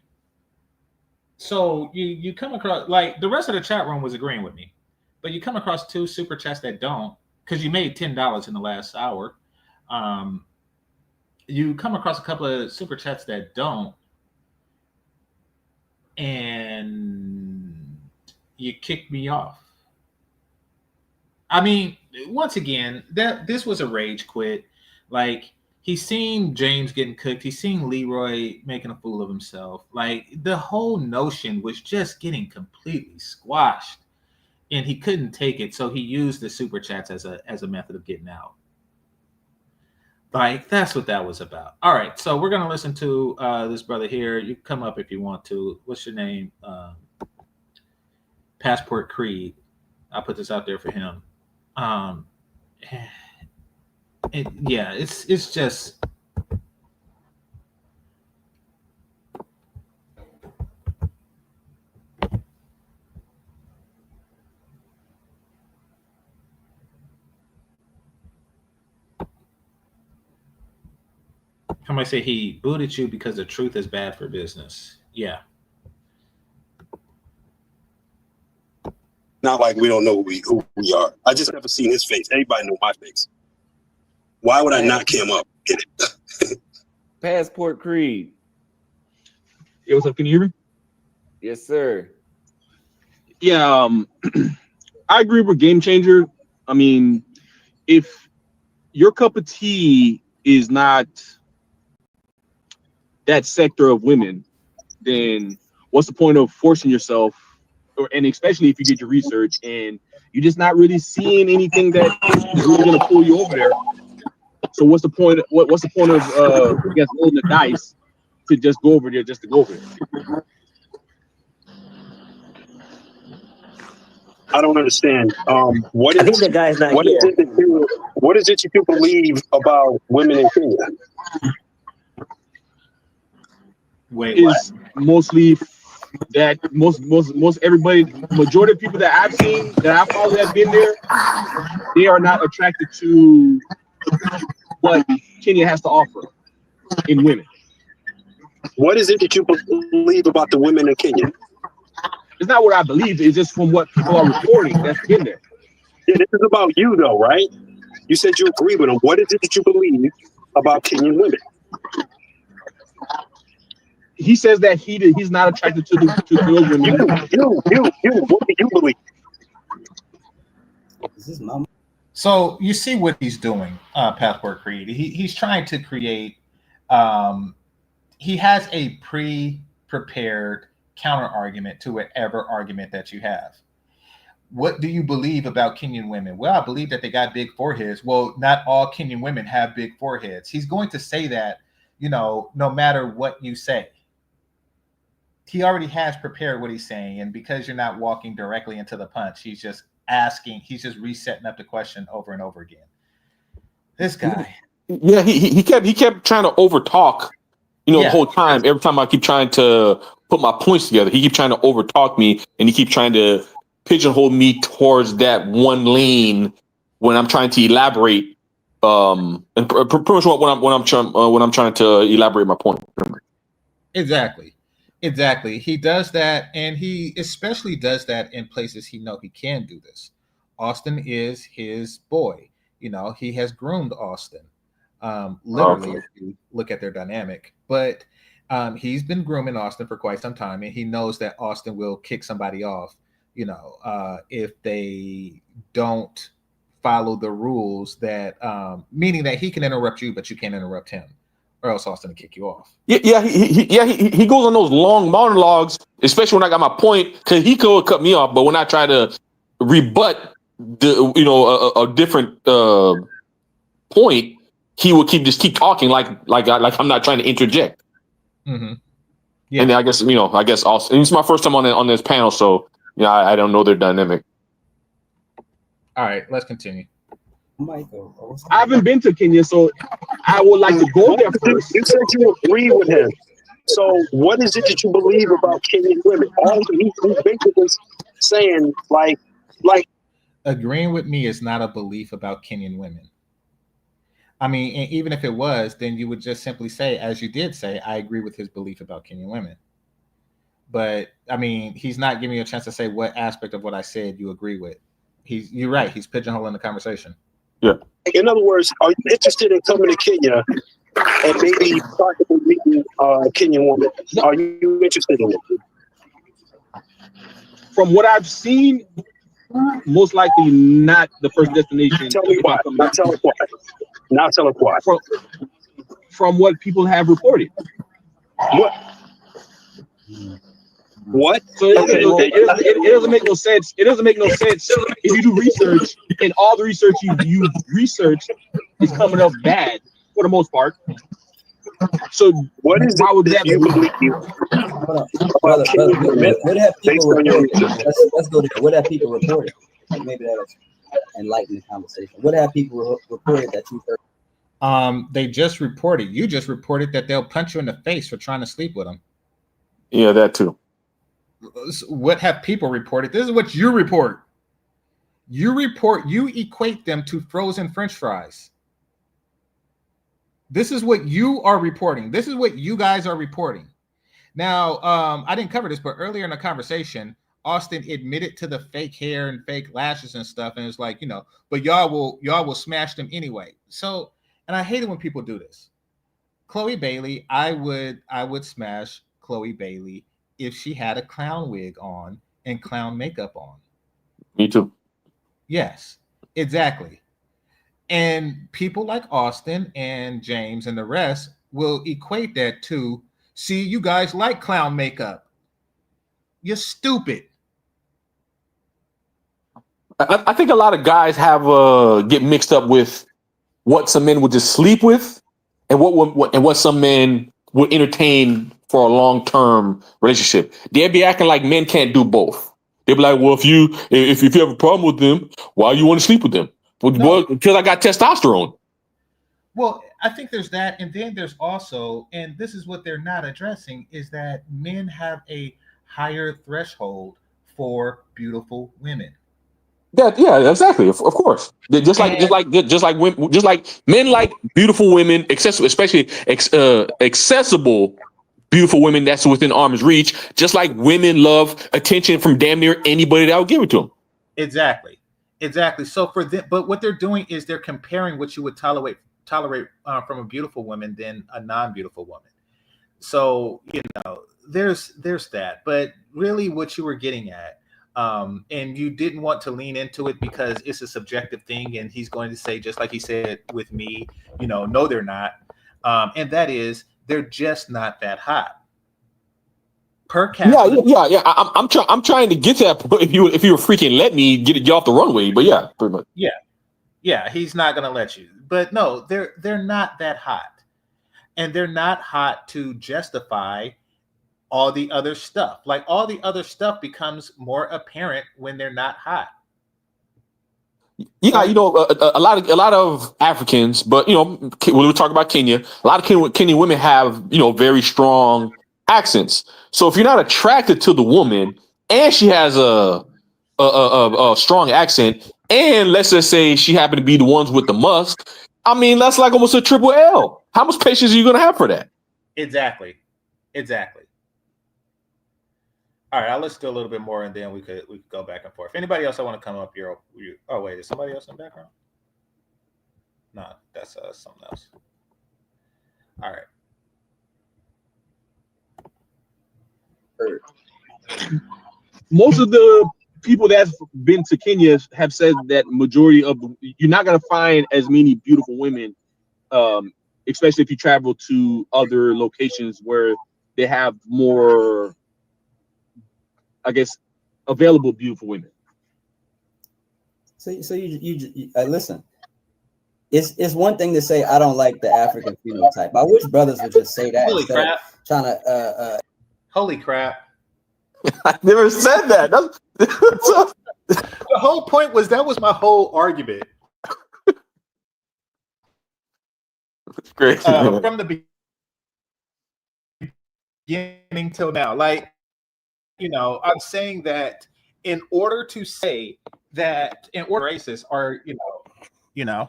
So you come across, like, the rest of the chat room was agreeing with me, but you come across two super chats that don't, because you made $10 in the last hour. You come across a couple of super chats that don't, and you kicked me off. I mean, once again, this was a rage quit. Like, he's seen James getting cooked. He's seen Leroy making a fool of himself. Like, the whole notion was just getting completely squashed, and he couldn't take it. So he used the super chats as a method of getting out. Like, that's what that was about. All right, so we're going to listen to this brother here. You can come up if you want to. What's your name? Passport Creed. I'll put this out there for him. It's just... Somebody say he booted you because the truth is bad for business. Yeah. Not like we don't know who we are. I just never seen his face. Everybody know my face. Why would I not cam up? Passport Creed. Yo, what's up? Can you hear me? Yes, sir. Yeah, I agree with Game Changer. I mean, if your cup of tea is not that sector of women, then what's the point of forcing yourself? And especially if you get your research and you're just not really seeing anything that is really going to pull you over there. So what's the point? What's the point of I guess rolling the dice to just go over there just to go over there? I don't understand. What is the guy's not what here. What is it that you believe about women in Kenya? Wait, Is mostly that most everybody, majority of people that I've seen, that I follow, that have been there, they are not attracted to what Kenya has to offer in women. What is it that you believe about the women in Kenya? It's not what I believe. It's just from what people are reporting that's been there. Yeah, this is about you, though, right? You said you agree with them. What is it that you believe about Kenyan women? He says that he's not attracted to those women. You. What do you believe? Is this mama? so you see what he's doing, Passport Creed. He's trying to create. He has a pre-prepared counter argument to whatever argument that you have. what do you believe about Kenyan women? Well, I believe that they got big foreheads. Well, not all Kenyan women have big foreheads. He's going to say that, no matter what you say. He already has prepared what he's saying. And because you're not walking directly into the punch, he's just resetting up the question over and over again. This guy. Yeah, he kept trying to overtalk, the whole time. Every time I keep trying to put my points together, he keep trying to overtalk me, and he keep trying to pigeonhole me towards that one lane when I'm trying to elaborate. And pretty much when I'm trying to elaborate my point. Exactly. He does that, and he especially does that in places he can do this. Austin is his boy. He has groomed Austin. Literally, if you look at their dynamic, but he's been grooming Austin for quite some time, and he knows that Austin will kick somebody off, if they don't follow the rules, that meaning that he can interrupt you, but you can't interrupt him, or else Austin will kick you off. Yeah, he goes on those long monologues, especially when I got my point, because he could cut me off, but when I try to rebut a different point, he would keep talking like I'm not trying to interject. Mm-hmm. Yeah. And then I guess also, it's my first time on this panel, so I don't know their dynamic. All right, let's continue. Michael, I haven't been to Kenya, so I would like to go there first. You said you agree with him. So what is it that you believe about Kenyan women? He's basically saying like agreeing with me is not a belief about Kenyan women. I mean, and even if it was, then you would just simply say, as you did say, I agree with his belief about Kenyan women. But I mean, he's not giving you a chance to say what aspect of what I said you agree with. You're right. He's pigeonholing the conversation. Yeah. In other words, are you interested in coming to Kenya and maybe possibly meeting a Kenyan woman? Are you interested in it? From what I've seen, most likely not the first destination. Tell me why. Not tell us why. Not tell us why. From what people have reported. What? So it doesn't make no sense. It doesn't make no sense if you do research and all the research you research is coming up bad for the most part. So what is why would that you believe? What have people reported? Let's go there. What have people reported? Maybe that'll enlighten the conversation. What have people reported that you heard? They just reported. You just reported that they'll punch you in the face for trying to sleep with them. Yeah, that too. What have people reported? This is what you report. You equate them to frozen French fries. This is what you are reporting. This is what you guys are reporting. Now, I didn't cover this, but earlier in the conversation, Austin admitted to the fake hair and fake lashes and stuff, and it's like, but y'all will smash them anyway. So, and I hate it when people do this. Chloe Bailey, I would smash Chloe Bailey if she had a clown wig on and clown makeup on. Me too. Yes, exactly. And people like Austin and James and the rest will equate that to, see, you guys like clown makeup. You're stupid. I think a lot of guys have get mixed up with what some men would just sleep with and what some men would entertain for a long-term relationship. They'd be acting like men can't do both. They'd be like, well, if you have a problem with them, why you want to sleep with them? Well, because I got testosterone. Well, I think there's that. And then there's also, and this is what they're not addressing, is that men have a higher threshold for beautiful women. Yeah, exactly. Of course. Just like men like beautiful women, especially accessible beautiful women that's within arm's reach, just like women love attention from damn near anybody that will give it to them. Exactly. So for them, but what they're doing is they're comparing what you would tolerate from a beautiful woman than a non-beautiful woman. So, there's that. But really what you were getting at, and you didn't want to lean into it because it's a subjective thing, and he's going to say, just like he said with me, no, they're not. And that is, they're just not that hot. per capita. Yeah. I'm trying to get to that point. If you were freaking let me get off the runway, but yeah, pretty much. Yeah, he's not gonna let you. But no, they're not that hot, and they're not hot to justify all the other stuff. Like all the other stuff becomes more apparent when they're not hot. Yeah, you know, a lot of Africans, but you know, when we talk about Kenya, a lot of Kenyan women have, you know, very strong accents. So if you're not attracted to the woman and she has a strong accent, and let's just say she happened to be the ones with the musk, I mean, that's like almost a triple L. How much patience are you gonna have for that? Exactly. All right, let's do a little bit more, and then we could go back and forth. Anybody else I want to come up? Oh wait, is somebody else in the background? No, that's something else. All right. Most of the people that's been to Kenya have said that majority of you're not gonna find as many beautiful women, especially if you travel to other locations where they have more, I guess, available beautiful women. So you listen. It's one thing to say I don't like the African phenotype. I wish brothers would just say that. Holy crap! Trying to Holy crap! I never said that. The whole point was that was my whole argument. It's great. From the beginning till now, like, you know, I'm saying that in order to say that in order racists are, you know,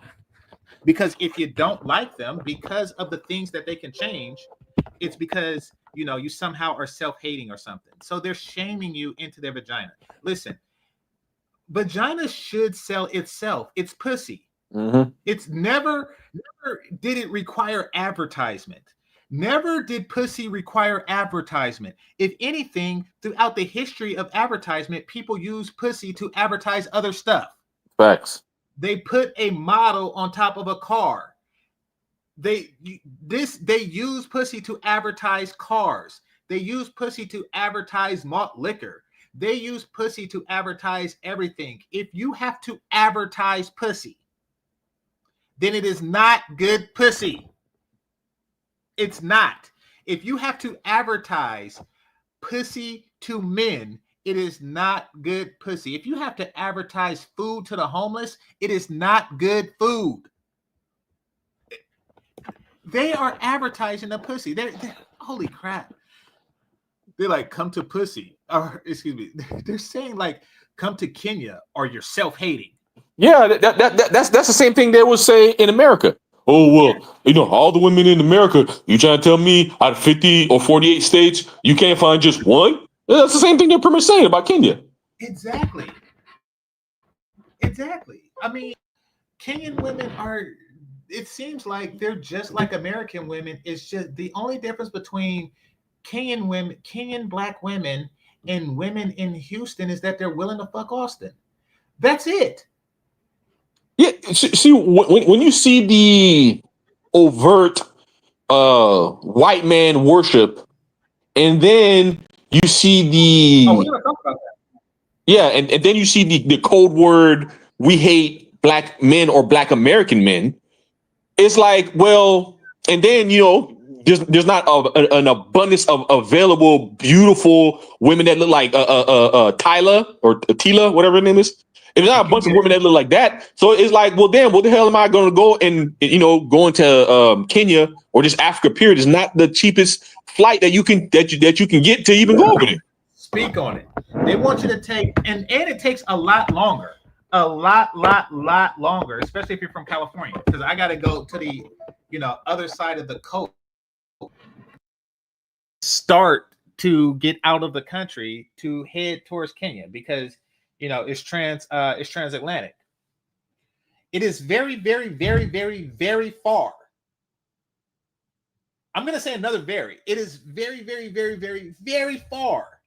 because if you don't like them because of the things that they can change, it's because, you know, you somehow are self-hating or something. So they're shaming you into their vagina. Listen, vagina should sell itself. It's pussy. Mm-hmm. It's never did it require advertisement. Never did pussy require advertisement. If anything, throughout the history of advertisement, people use pussy to advertise other stuff. Facts. They put a model on top of a car. They use pussy to advertise cars. They use pussy to advertise malt liquor. They use pussy to advertise everything. If you have to advertise pussy, then it is not good pussy. It's not. If you have to advertise pussy to men, it is not good pussy. If you have to advertise food to the homeless, it is not good food. They are advertising a pussy. They're holy crap. They're like, come to pussy. Or excuse me, they're saying like, come to Kenya or you're self-hating. Yeah, that's the same thing they would say in America. Oh, well, you know, all the women in America, you trying to tell me out of 50 or 48 states, you can't find just one? That's the same thing they're pretty much saying about Kenya. Exactly. I mean, Kenyan women are, it seems like they're just like American women. It's just the only difference between Kenyan women, Kenyan black women, and women in Houston is that they're willing to fuck Austin. That's it. Yeah, see, when you see the overt white man worship, and then you see the we're gonna talk about that. Yeah, and then you see the code word, we hate black men or black American men. It's like, well, and then, you know, there's not an abundance of available beautiful women that look like Tyla or Tila, whatever her name is. There's not a bunch of women that look like that. So it's like, well, damn, what the hell am I going to go and, you know, going to Kenya or just Africa period is not the cheapest flight that you can get to even go over there. Speak on it. They want you to take, and it takes a lot longer, longer, especially if you're from California, because I got to go to the, you know, other side of the coast, start to get out of the country to head towards Kenya because, you know, it's transatlantic. It is very, very, very, very, very far. I'm going to say another very. It is very, very, very, very, very far.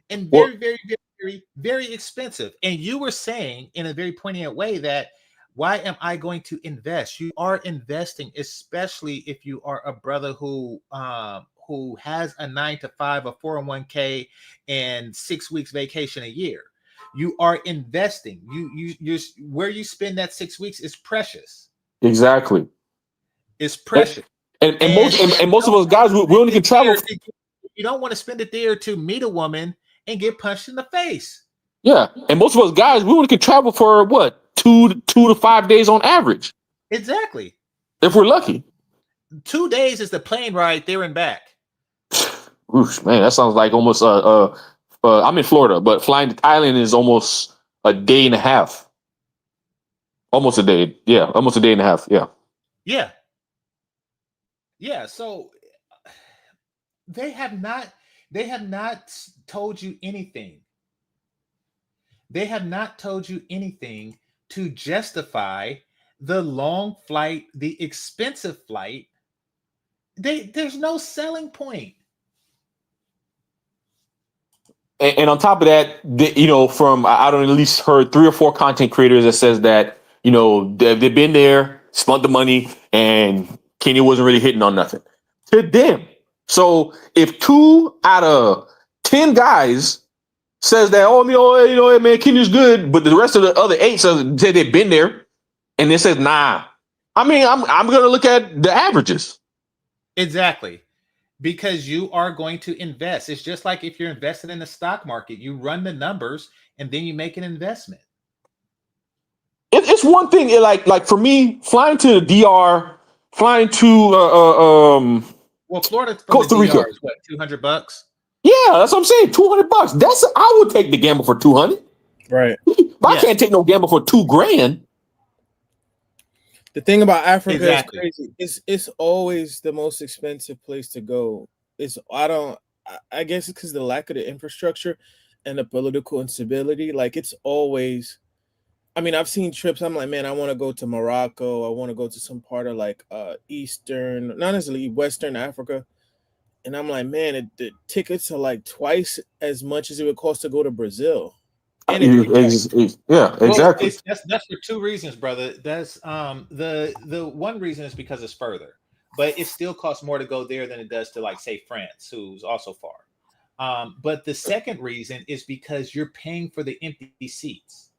And very, very, very, very, very expensive. And you were saying in a very poignant way that why am I going to invest? You are investing, especially if you are a brother who who has a 9-to-5, a 401k, and 6 weeks vacation a year. You are investing. You where you spend that 6 weeks is precious. Exactly. It's precious. And most of us guys, we only can travel. You don't want to spend a day or two, meet a woman, and get punched in the face. Yeah, and most of us guys, we only can travel for what, 2 to 5 days on average. Exactly. If we're lucky. 2 days is the plane ride there and back. Oof, man, that sounds like almost I'm in Florida, but flying to Thailand is almost a day and a half. Almost a day. Yeah, almost a day and a half. Yeah. Yeah. Yeah. So they have not told you anything. They have not told you anything to justify the long flight, the expensive flight. There's no selling point. And on top of that, from I don't at least heard 3 or 4 content creators that says that, they've been there, spent the money, and Kenya wasn't really hitting on nothing to them. So if 2 out of 10 guys says that, man, Kenya's good, but the rest of the other 8 said they've been there, and it says nah. I mean, I'm gonna look at the averages. Exactly. Because you are going to invest. It's just like if you're invested in the stock market, you run the numbers and then you make an investment. It's one thing, like for me, flying to the DR, flying to well, Florida from Costa the Rica DR is what, $200? Yeah, that's what I'm saying. $200. I would take the gamble for 200. Right. But I can't take no gamble for $2,000. The thing about Africa is crazy. It's always the most expensive place to go. I guess it's because the lack of the infrastructure and the political instability. Like it's always, I mean, I've seen trips. I'm like, man, I want to go to Morocco. I want to go to some part of like Eastern, not necessarily Western Africa. And I'm like, man, the tickets are like twice as much as it would cost to go to Brazil. Yeah, exactly. Well, that's for 2 reasons, brother. That's the one reason is because it's further, but it still costs more to go there than it does to, like, say, France, who's also far. But the second reason is because you're paying for the empty seats.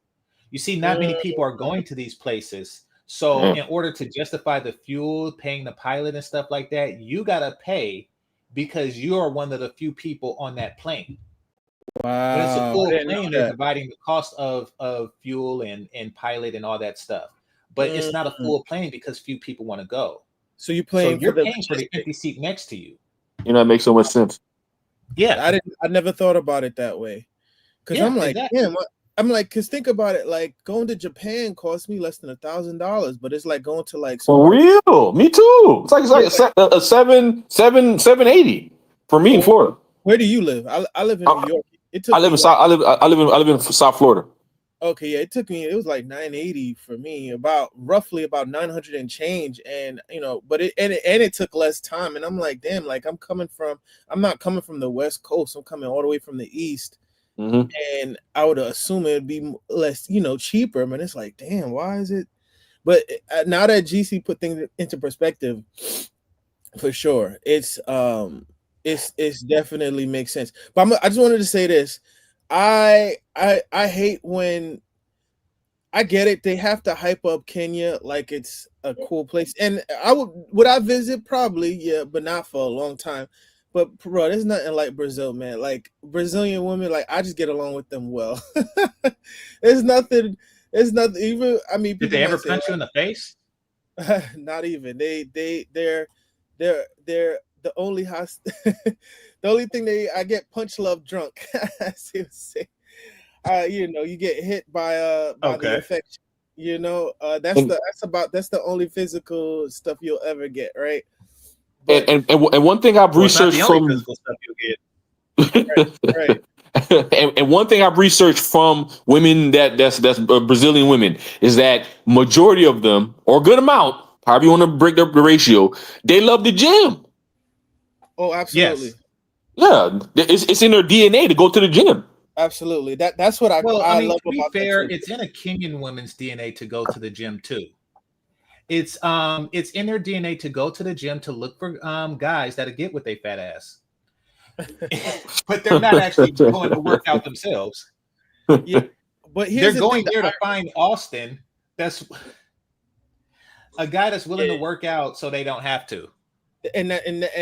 You see, not many people are going to these places. So in order to justify the fuel, paying the pilot and stuff like that, you gotta pay because you are one of the few people on that plane. Wow. When it's a full plane, they're dividing the cost of fuel and pilot and all that stuff. But it's not a full plane because few people want to go. So you're paying for the empty seat next to you. That makes so much sense. Yeah. I never thought about it that way. Because I'm like, damn, I'm like, because think about it, like going to Japan cost me less than $1,000, but it's like going to like for real. Me too. It's like a $780 for me in Florida. Where do you live? I live in New York. I live in South Florida. Okay, yeah, it was like $980 for me, roughly about 900 and change, and but it took less time, and I'm like, damn, like I'm not coming from the West Coast, I'm coming all the way from the East, and I would assume it'd be less, cheaper, but it's like, damn, why is it? But now that GC put things into perspective, for sure, it's definitely makes sense. But I just wanted to say this. I hate when I get it. They have to hype up Kenya like it's a cool place. And would I visit? Probably, yeah, but not for a long time. But bro, there's nothing like Brazil, man. Like Brazilian women, like I just get along with them well. There's nothing even, I mean, did they ever punch you in the face? Not even. They're the only the only thing I get punch love drunk. You get hit by the infection. That's the only physical stuff you'll ever get, right? But, and one thing I've researched from physical stuff you'll get. right. and one thing I've researched from women that's Brazilian women is that majority of them, or a good amount, however you want to break up the ratio, they love the gym. Oh, absolutely. Yes. Yeah, it's in their DNA to go to the gym. Absolutely. That's what I love to be about fair, it's in a Kenyan woman's DNA to go to the gym too. It's in their DNA to go to the gym to look for guys that'll get with their fat ass. But they're not actually going to work out themselves. Yeah, but they're going there to find Austin. That's a guy that's willing to work out so they don't have to. And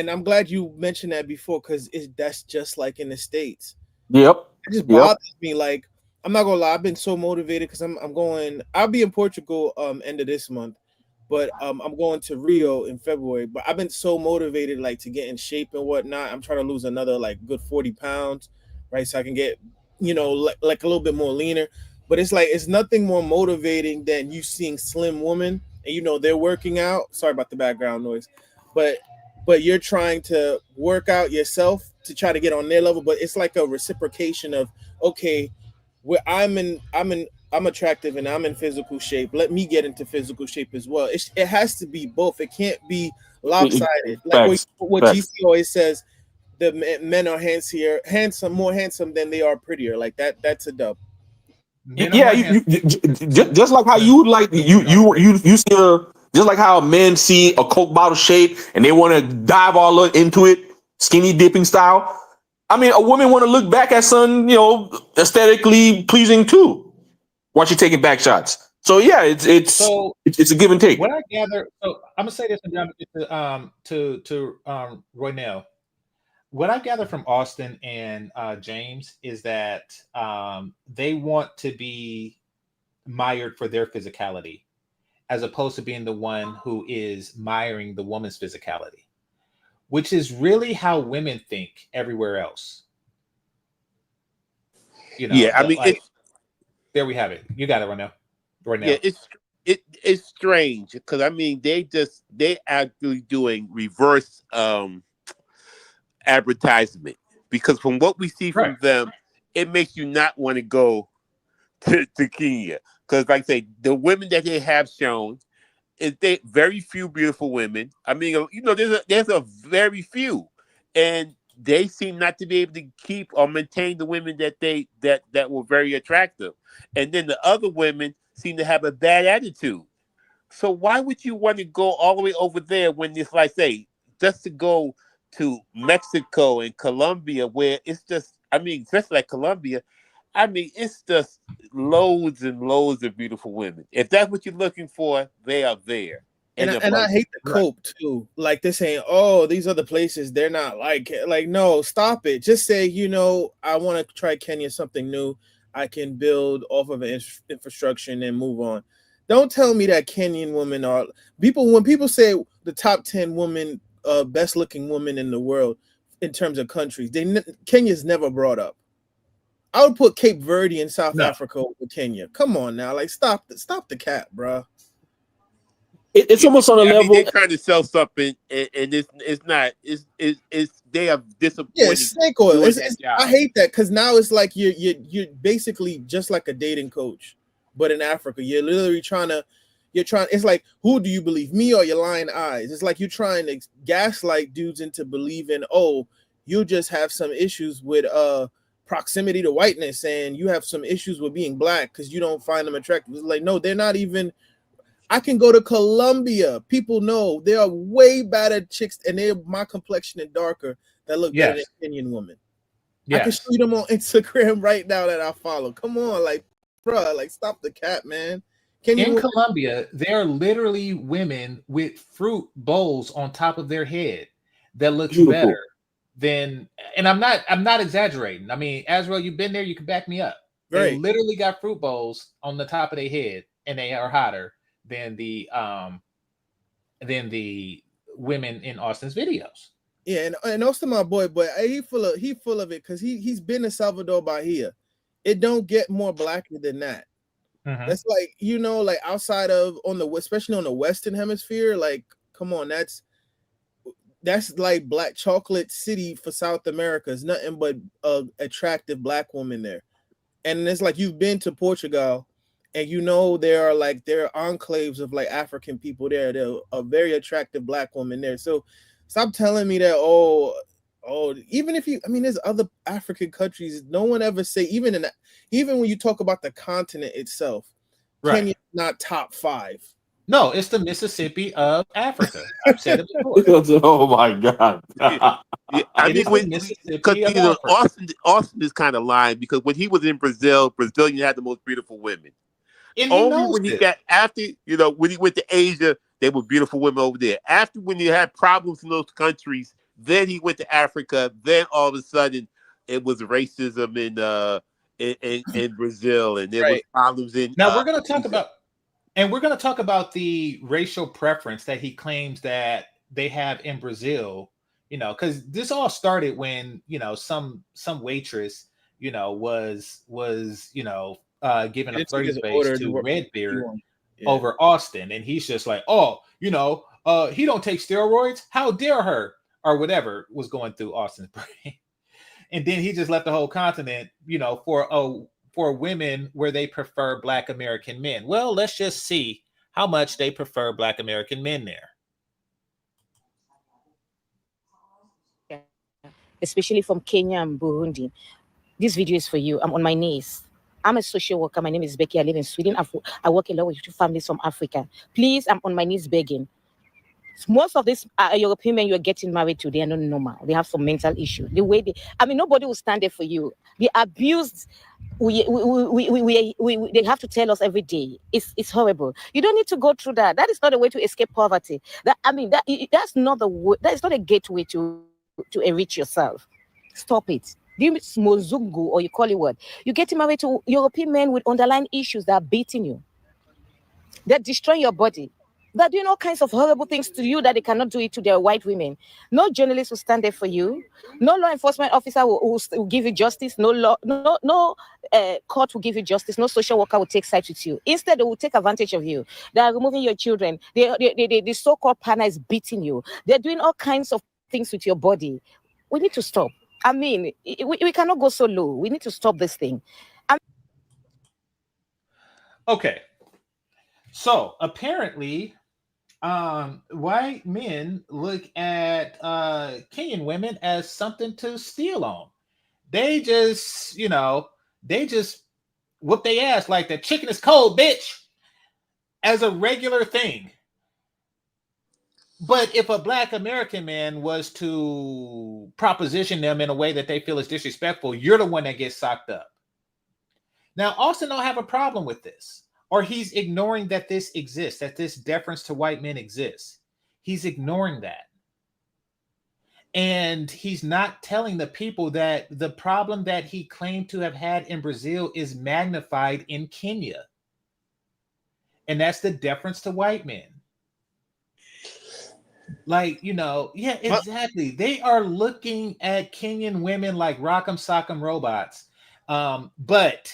I'm glad you mentioned that before, because that's just like in the States. Yep. It just bothers me. Like, I'm not gonna lie, I've been so motivated because I'll be in Portugal end of this month, but I'm going to Rio in February. But I've been so motivated, like, to get in shape and whatnot. I'm trying to lose another like good 40 pounds, right? So I can get, like a little bit more leaner. But it's like, it's nothing more motivating than you seeing slim women and they're working out. Sorry about the background noise, but you're trying to work out yourself to try to get on their level. But it's like a reciprocation of, okay, where I'm attractive and I'm in physical shape. Let me get into physical shape as well. It has to be both. It can't be lopsided. Like what GC always says, the men are more handsome than they are prettier. Like that. That's a dub. Yeah, just like how you see just like how men see a Coke bottle shape and they want to dive all into it, skinny dipping style. I mean, a woman want to look back at something, aesthetically pleasing too, while she's taking back shots. So yeah, it's a give and take. What I gather, so I'm gonna say this to Roynell. What I gather from Austin and James is that they want to be mired for their physicality, as opposed to being the one who is miring the woman's physicality, which is really how women think everywhere else. Yeah, I mean, there we have it. You got it right now. Yeah, it's strange because I mean they actually doing reverse advertisement, because from what we see from them, it makes you not want to go to Kenya, because like I say, the women that they have shown is very few beautiful women. I mean, there's a very few, and they seem not to be able to keep or maintain the women that were very attractive, and then the other women seem to have a bad attitude. So why would you want to go all the way over there when it's like, say, just to go to Mexico and Colombia, where it's just, I mean, especially like Colombia, I mean, it's just loads and loads of beautiful women. If that's what you're looking for, they are there. And I hate the cope too. Like they're saying, oh, these other places, they're not like no, stop it. Just say, I want to try Kenya, something new. I can build off of an infrastructure and then move on. Don't tell me that Kenyan women are when people say the top 10 women, best looking women in the world in terms of countries, Kenya's never brought up. I would put Cape Verde and South Africa with Kenya. Come on now, like stop the cap, bro. It's almost on a level. They're trying to sell something, and it's not. It's they are disappointed. Yeah, snake oil. I hate that, because now it's like you're basically just like a dating coach, but in Africa, you're literally trying. It's like, who do you believe, me or your lying eyes? It's like you're trying to gaslight dudes into believing, oh, you just have some issues with proximity to whiteness, and you have some issues with being black because you don't find them attractive. It's like, no, they're not even. I can go to Colombia. People know there are way better chicks, and they're my complexion and darker, that look better than Kenyan women. Yes. I can show you them on Instagram right now that I follow. Come on, like, bro, like, stop the cap, man. In Colombia, there are literally women with fruit bowls on top of their head that looks better than, and I'm not exaggerating. I mean, Azrael, you've been there, you can back me up. Right. They literally got fruit bowls on the top of their head, and they are hotter than the women in Austin's videos. Yeah, and Austin, my boy, but he full of it, because he's been to Salvador Bahia. It don't get more blacker than that. Mm-hmm. That's like, like outside of especially on the Western Hemisphere, like, come on, that's like Black Chocolate City for South America. It's nothing but attractive black women there. And it's like, you've been to Portugal, and there are enclaves of like African people there. There are a very attractive black woman there. So stop telling me that, even if there's other African countries, no one ever say, even when you talk about the continent itself, right, Kenya's not top 5. No, it's the Mississippi of Africa. I've said it before. Oh my God. Yeah, I It mean, is the Mississippi of Africa. Austin is kind of lying because when he was in Brazil, Brazilians had the most beautiful women. And he Only knows when he this. got after, when he went to Asia, there were beautiful women over there. After when he had problems in those countries, then he went to Africa. Then all of a sudden, it was racism in Brazil, and there was Right. problems in. Now we're going to talk Asia. about the racial preference that he claims that they have in Brazil. Because this all started when some waitress was given a It took flirty his space order to to Redbeard Yeah. over Austin, and he's just like, he don't take steroids. How dare her, or whatever was going through Austin's brain. And then he just left the whole continent, for women where they prefer Black American men. Well, let's just see how much they prefer Black American men there. Especially from Kenya and Burundi. This video is for you. I'm on my knees. I'm a social worker. My name is Becky. I live in Sweden. I work a lot with families from Africa. Please, I'm on my knees begging. Most of these European men you're getting married to, they are not normal. They have some mental issue. The way nobody will stand there for you. The abused, they have to tell us every day. It's horrible. You don't need to go through that. That is not a way to escape poverty. That's not the way. That is not a gateway to enrich yourself. Stop it. You Mozungu, or you call it what? You get married to European men with underlying issues that are beating you. They're destroying your body. They're doing all kinds of horrible things to you that they cannot do it to their white women. No journalist will stand there for you. No law enforcement officer will give you justice. No court will give you justice. No social worker will take sides with you. Instead, they will take advantage of you. They are removing your children. The so-called partner is beating you. They're doing all kinds of things with your body. We need to stop. I mean, we cannot go so low. We need to stop this thing. Okay. So apparently, white men look at Kenyan women as something to steal on. They just whoop their ass like the chicken is cold, bitch, as a regular thing. But if a Black American man was to proposition them in a way that they feel is disrespectful, you're the one that gets socked up. Now, Austin don't have a problem with this, or he's ignoring that this exists, that this deference to white men exists. He's ignoring that. And he's not telling the people that the problem that he claimed to have had in Brazil is magnified in Kenya. And that's the deference to white men. Like, yeah, exactly. They are looking at Kenyan women like rock'em sock'em robots. But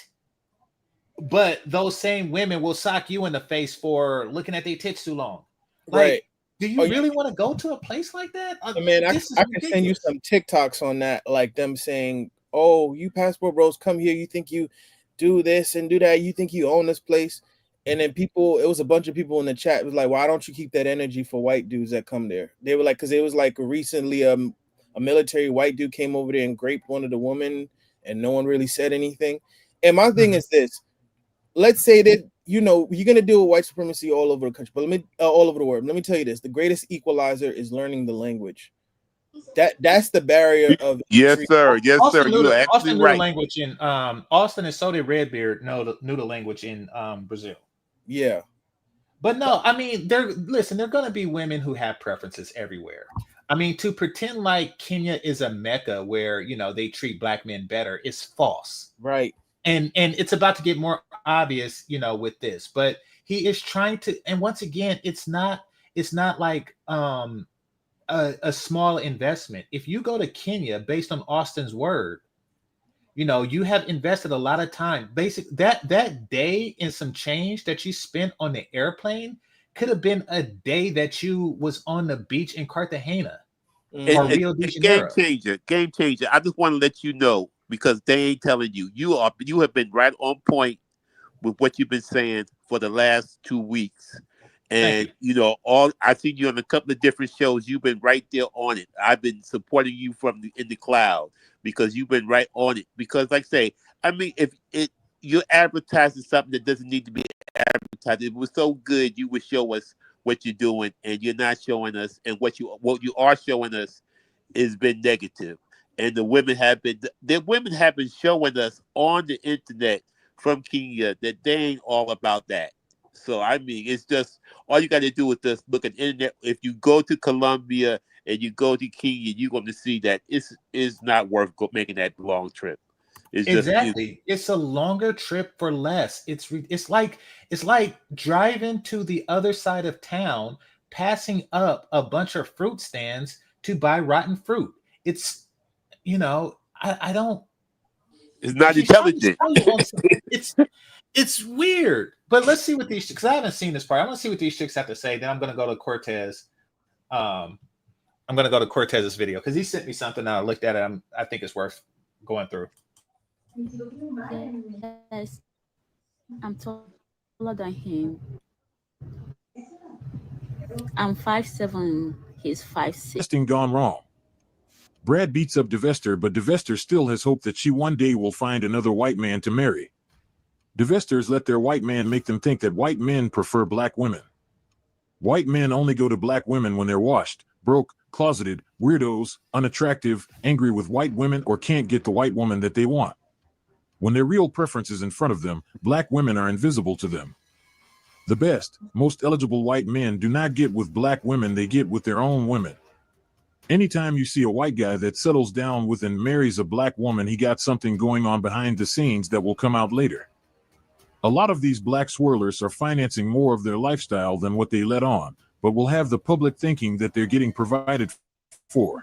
those same women will sock you in the face for looking at their tits too long. Like, Right. Do you really want to go to a place like that? I mean, I can send you some TikToks on that, like them saying, "Oh, you passport bros, come here. You think you do this and do that? You think you own this place?" And then it was a bunch of people in the chat. It was like, "Why don't you keep that energy for white dudes that come there?" They were like, because it was like recently a military white dude came over there and raped one of the women, and no one really said anything. And my thing is this: let's say that you're gonna deal with white supremacy all over the country, but all over the world. Let me tell you this: the greatest equalizer is learning the language. That's the barrier of yes, sir. Yes, Austin sir. You're actually Austin knew right. the language in Austin, and so did Redbeard knew the language in Brazil. Yeah. But no, I mean, there are going to be women who have preferences everywhere. I mean, to pretend like Kenya is a mecca where they treat Black men better is false. Right. And it's about to get more obvious, with this. But he is trying to, and once again, it's not like a small investment. If you go to Kenya, based on Austin's word, you have invested a lot of time. That day and some change that you spent on the airplane could have been a day that you was on the beach in Cartagena or Rio de Janeiro. Game changer. I just want to let you know, because they ain't telling you. You have been right on point with what you've been saying for the last 2 weeks. And I've seen you on a couple of different shows. You've been right there on it. I've been supporting you in the cloud because you've been right on it. Because, like I say, I mean, if it, you're advertising something that doesn't need to be advertised. If it was so good, you would show us what you're doing, and you're not showing us. And what you are showing us has been negative. And the women have been showing us on the internet from Kenya that they ain't all about that. So I mean, it's just all you got to do is just look at the internet. If you go to Colombia and you go to Kenya, you're going to see that it's not worth making that long trip. It's exactly. It's a longer trip for less. It's like driving to the other side of town, passing up a bunch of fruit stands to buy rotten fruit. It's I don't. It's not intelligent. It's weird. But let's see what these, because I haven't seen this part. I want to see what these chicks have to say. Then I'm going to go to Cortez. I'm going to go to Cortez's video because he sent me something. I looked at it. I think it's worth going through. Yes, I'm taller than him. I'm 5'7". He's 5'6". Testing gone wrong. Brad beats up Divester, but Divester still has hope that she one day will find another white man to marry. Divesters let their white man make them think that white men prefer black women. White men only go to black women when they're washed, broke, closeted, weirdos, unattractive, angry with white women, or can't get the white woman that they want. When their real preference is in front of them, black women are invisible to them. The best, most eligible white men do not get with black women, they get with their own women. Anytime you see a white guy that settles down with and marries a black woman, he got something going on behind the scenes that will come out later. A lot of these black swirlers are financing more of their lifestyle than what they let on, but will have the public thinking that they're getting provided for.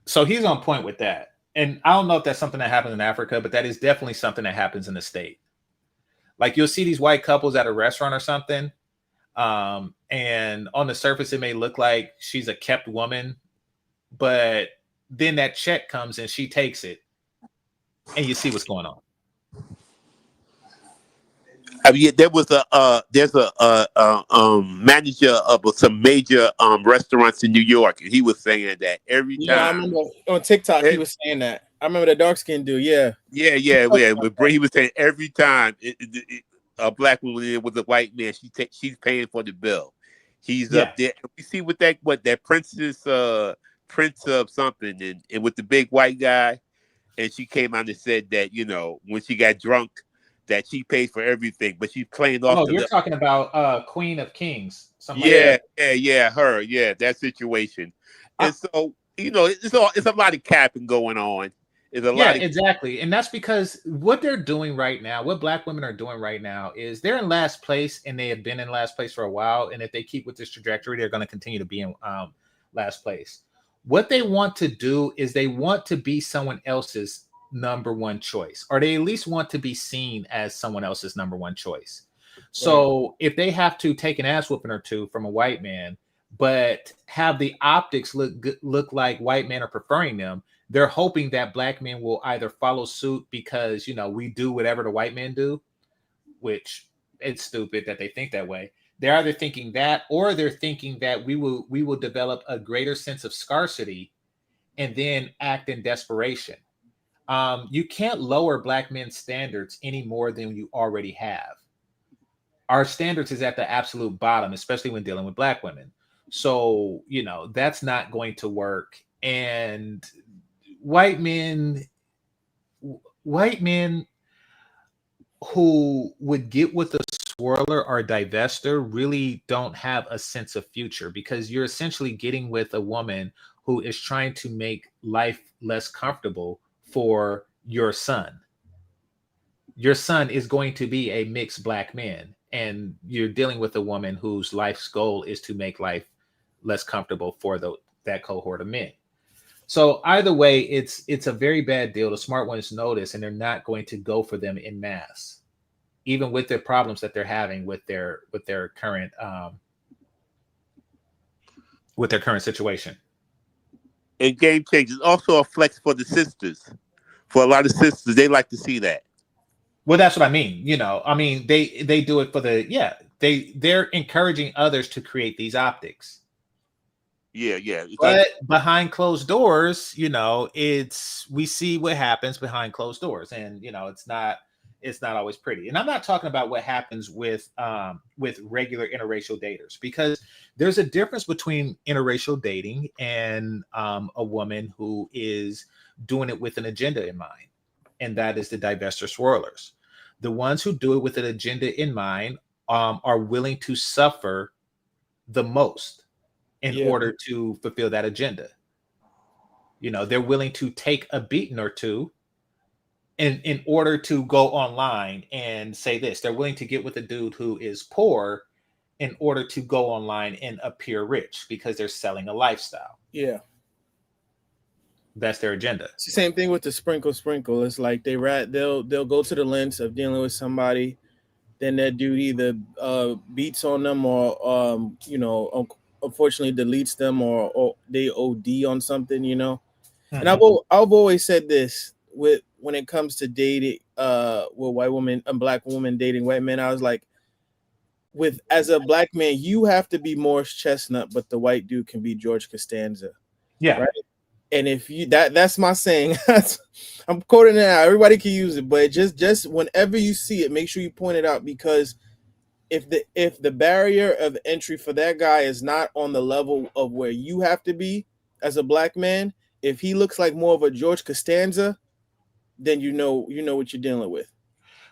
So he's on point with that. And I don't know if that's something that happens in Africa, but that is definitely something that happens in the state. Like you'll see these white couples at a restaurant or something. And on the surface, it may look like she's a kept woman, but then that check comes and she takes it and you see what's going on. I mean, there's a manager of some major restaurants in New York, and he was saying that every time. Yeah, I remember on TikTok he was saying that. I remember the dark skinned dude. Yeah. He was saying every time a black woman with a white man, she's paying for the bill. He's up there. We see what that prince of something, and with the big white guy, and she came out and said that when she got drunk, that she pays for everything, but she's playing off. Oh, you're talking about Queen of Kings. Her, that situation. And so it's a lot of capping going on. Exactly. And that's because what they're doing right now, what black women are doing right now is they're in last place, and they have been in last place for a while. And if they keep with this trajectory, they're going to continue to be in last place. What they want to do is they want to be someone else's number one choice, or they at least want to be seen as someone else's number one choice. So if they have to take an ass whooping or two from a white man, but have the optics look like white men are preferring them, they're hoping that black men will either follow suit because, we do whatever the white men do, which it's stupid that they think that way. They're either thinking that, or they're thinking that we will develop a greater sense of scarcity and then act in desperation. You can't lower black men's standards any more than you already have. Our standards is at the absolute bottom, especially when dealing with black women. So, that's not going to work. And white men who would get with a swirler or divester really don't have a sense of future, because you're essentially getting with a woman who is trying to make life less comfortable for your son. Your son is going to be a mixed black man, and you're dealing with a woman whose life's goal is to make life less comfortable for that cohort of men. So either way, it's a very bad deal. The smart ones notice, and they're not going to go for them in mass, even with their problems that they're having with their current situation. And GameChanger is also a flex for the sisters. For a lot of sisters, they like to see that. Well, that's what I mean. They do it for they're encouraging others to create these optics. Yeah, yeah. It's But like, behind closed doors, we see what happens behind closed doors, and it's not always pretty. And I'm not talking about what happens with regular interracial daters, because there's a difference between interracial dating and a woman who is doing it with an agenda in mind, and that is the divester swirlers. The ones who do it with an agenda in mind are willing to suffer the most in order to fulfill that agenda. They're willing to take a beating or two in order to go online and say this. They're willing to get with a dude who is poor in order to go online and appear rich, because they're selling a lifestyle. Yeah. That's their agenda. It's the same thing with the sprinkle. It's like they'll go to the lengths of dealing with somebody, then that dude either beats on them or unfortunately deletes them or they OD on something, Mm-hmm. And I've always said this when it comes to dating with white women and black women dating white men. I was like, as a black man, you have to be Morris Chestnut, but the white dude can be George Costanza. Yeah. Right. And if you that's my saying. I'm quoting it out. Everybody can use it, but just whenever you see it, make sure you point it out, because if the barrier of entry for that guy is not on the level of where you have to be as a black man, if he looks like more of a George Costanza, then you know what you're dealing with.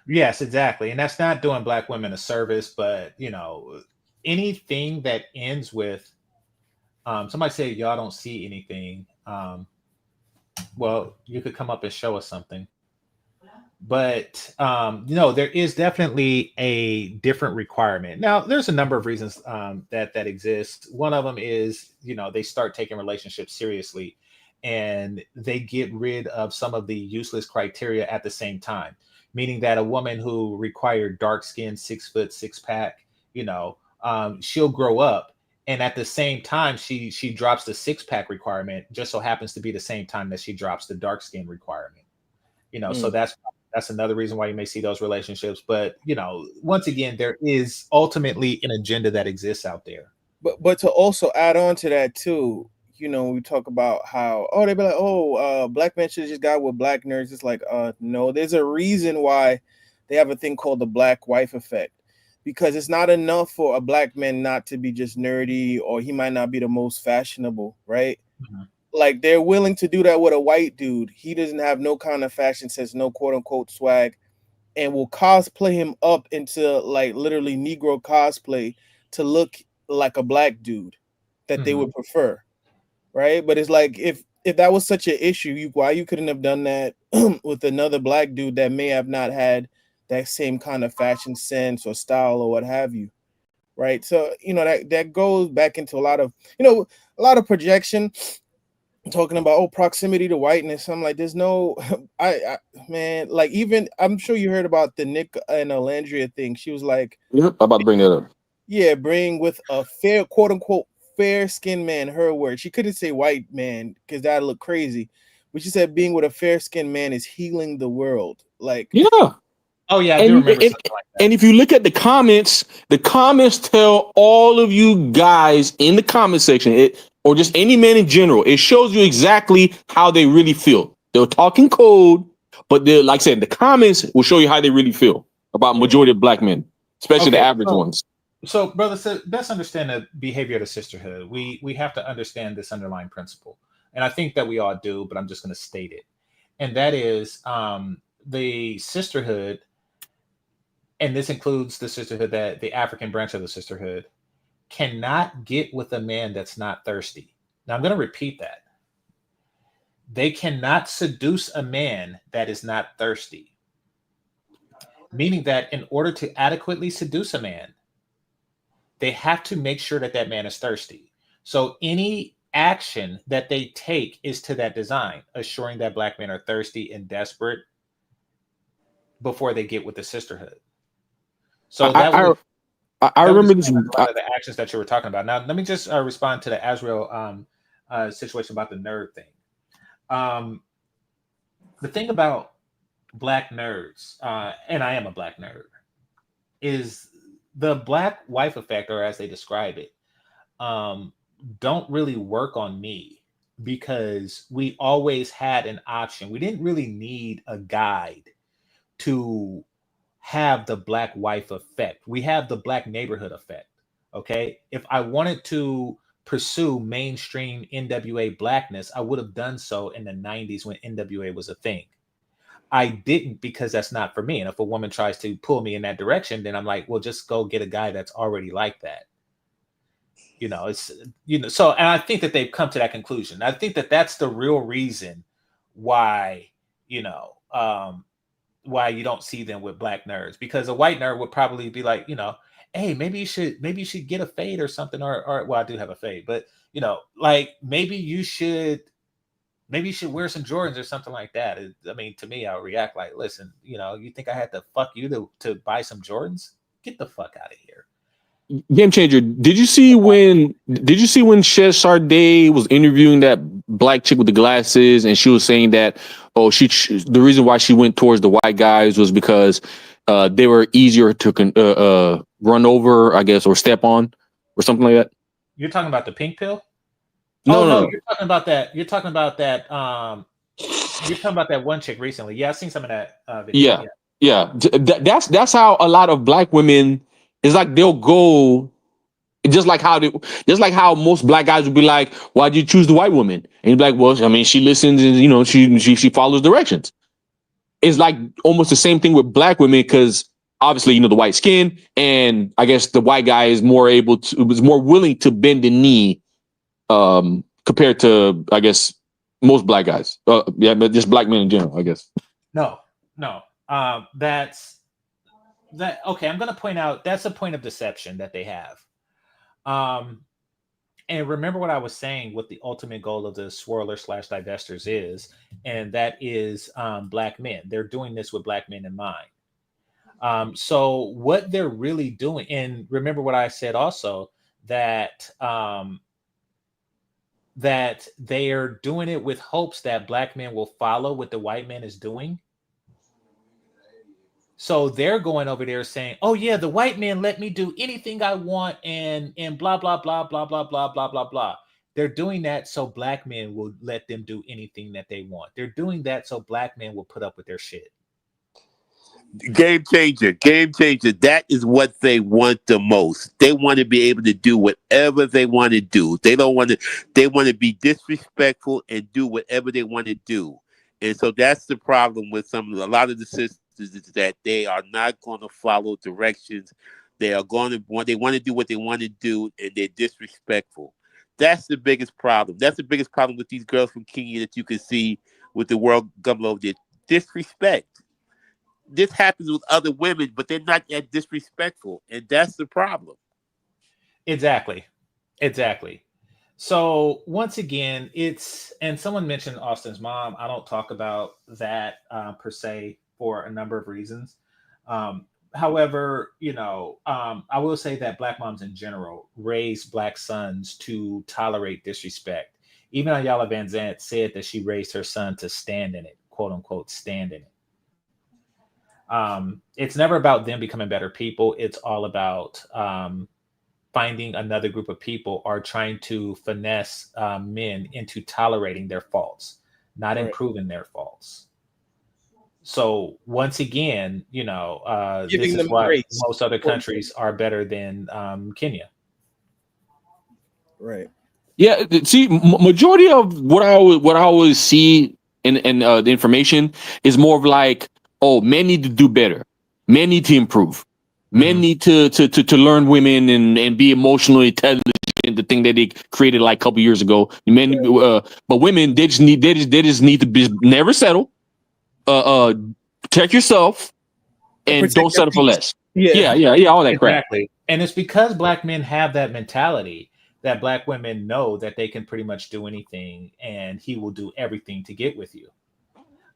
Yes, exactly. And that's not doing black women a service, but anything that ends with somebody say y'all don't see anything. Well, you could come up and show us something. But there is definitely a different requirement. Now, there's a number of reasons that exists. One of them is, they start taking relationships seriously, and they get rid of some of the useless criteria at the same time. Meaning that a woman who required dark skin, 6 foot, 6-pack, she'll grow up, and at the same time she drops the 6-pack requirement. Just so happens to be the same time that she drops the dark skin requirement. So that's another reason why you may see those relationships. But once again, there is ultimately an agenda that exists out there. But to also add on to that too, we talk about how they be like, black men should have just got with black nerds. It's like, no, there's a reason why they have a thing called the black wife effect, because it's not enough for a black man not to be just nerdy, or he might not be the most fashionable, right? Mm-hmm. Like, they're willing to do that with a white dude. He doesn't have no kind of fashion sense, no quote unquote swag, and will cosplay him up into like literally Negro cosplay to look like a black dude that they would prefer. Right. But it's like, if that was such an issue, why you couldn't have done that with another black dude that may have not had that same kind of fashion sense or style or what have you. Right. So, that goes back into a lot of projection, talking about proximity to whiteness. I'm like, there's no man, like, even I'm sure you heard about the Nick and Alandria thing. She was like, yep, I'm about to bring that up. Yeah, bring with a fair, quote unquote, fair skinned man, her word. She couldn't say white man because that'd look crazy. But she said being with a fair skinned man is healing the world. Like, yeah. Oh yeah, I do remember something like that. And if you look at the comments tell all of you guys in the comment section, or just any man in general, it shows you exactly how they really feel. They're talking code, but they're, like I said, the comments will show you how they really feel about majority of black men, especially the average ones. So, brother, let's understand the behavior of the sisterhood. We have to understand this underlying principle, and I think that we all do, but I'm just going to state it. And that is the sisterhood, and this includes the sisterhood, that the African branch of the sisterhood cannot get with a man that's not thirsty. Now, I'm going to repeat that. They cannot seduce a man that is not thirsty. Meaning that in order to adequately seduce a man, they have to make sure that man is thirsty. So any action that they take is to that design, assuring that black men are thirsty and desperate before they get with the sisterhood. So I remember this. A lot of the actions that you were talking about. Now, let me just respond to the Azrael situation about the nerd thing. The thing about black nerds, and I am a black nerd, is the black wife effect, or as they describe it. don't really work on me because we always had an option. We didn't really need a guide to have the black wife effect. We have the black neighborhood effect. Okay. If I wanted to pursue mainstream NWA blackness, I would have done so in the 90s when NWA was a thing. I didn't because that's not for me. And if a woman tries to pull me in that direction, then I'm like, well, just go get a guy that's already like that. So, and I think that they've come to that conclusion. I think that that's the real reason why, why you don't see them with black nerds, because a white nerd would probably be like, hey, maybe you should get a fade or something, or well, I do have a fade, but like maybe you should wear some Jordans or something like that. I mean, to me, I would react like, listen, you think I had to fuck you to buy some Jordans? Get the fuck out of here. Game Changer, did you see when Shez Sade was interviewing that black chick with the glasses, and she was saying that the reason why she went towards the white guys was because they were easier to run over, I guess, or step on, or something like that? You're talking about the pink pill? No. You're talking about that. You're talking about that one chick recently. Yeah, I've seen some of that video. Yeah. That's how a lot of black women. It's like they'll go, just like how most black guys would be like, "Why'd you choose the white woman?" And you'd be like, "Well, I mean, she listens and she follows directions." It's like almost the same thing with black women, because obviously the white skin, and I guess the white guy is more willing to bend the knee compared to, I guess, most black guys. But just black men in general, I guess. No. Okay, I'm going to point out that's a point of deception that they have. And remember what I was saying, what the ultimate goal of the swirler/divestors is, and that is black men. They're doing this with black men in mind. So what they're really doing, and remember what I said also, that that they are doing it with hopes that black men will follow what the white man is doing. So they're going over there saying, "Oh yeah, the white man let me do anything I want," and blah blah blah blah blah blah blah blah blah. They're doing that so black men will let them do anything that they want. They're doing that so black men will put up with their shit. Game changer. That is what they want the most. They want to be able to do whatever they want to do. They want to be disrespectful and do whatever they want to do. And so that's the problem with a lot of the sisters, is that they are not going to follow directions. They want to do what they want to do, and they're disrespectful. That's the biggest problem. That's the biggest problem with these girls from Kenya that you can see with the world government over there. Disrespect. This happens with other women, but they're not that disrespectful, and that's the problem. Exactly. So once again, and someone mentioned Austin's mom. I don't talk about that per se for a number of reasons. However, I will say that black moms in general raise black sons to tolerate disrespect. Even Ayala Van Zant said that she raised her son to stand in it, quote unquote, stand in it. It's never about them becoming better people. It's all about finding another group of people or trying to finesse men into tolerating their faults, not improving their faults. So once again, this is why grace. Most other countries are better than Kenya. Right. Yeah. See, majority of what I always see in the information is more of like, men need to do better. Men need to improve. Men need to learn women and be emotionally intelligent. The thing that they created like a couple years ago. Men, but women, they just need to be never settle. Protect yourself and don't settle for less. Yeah, all that crap. Exactly. And it's because black men have that mentality that black women know that they can pretty much do anything, and he will do everything to get with you.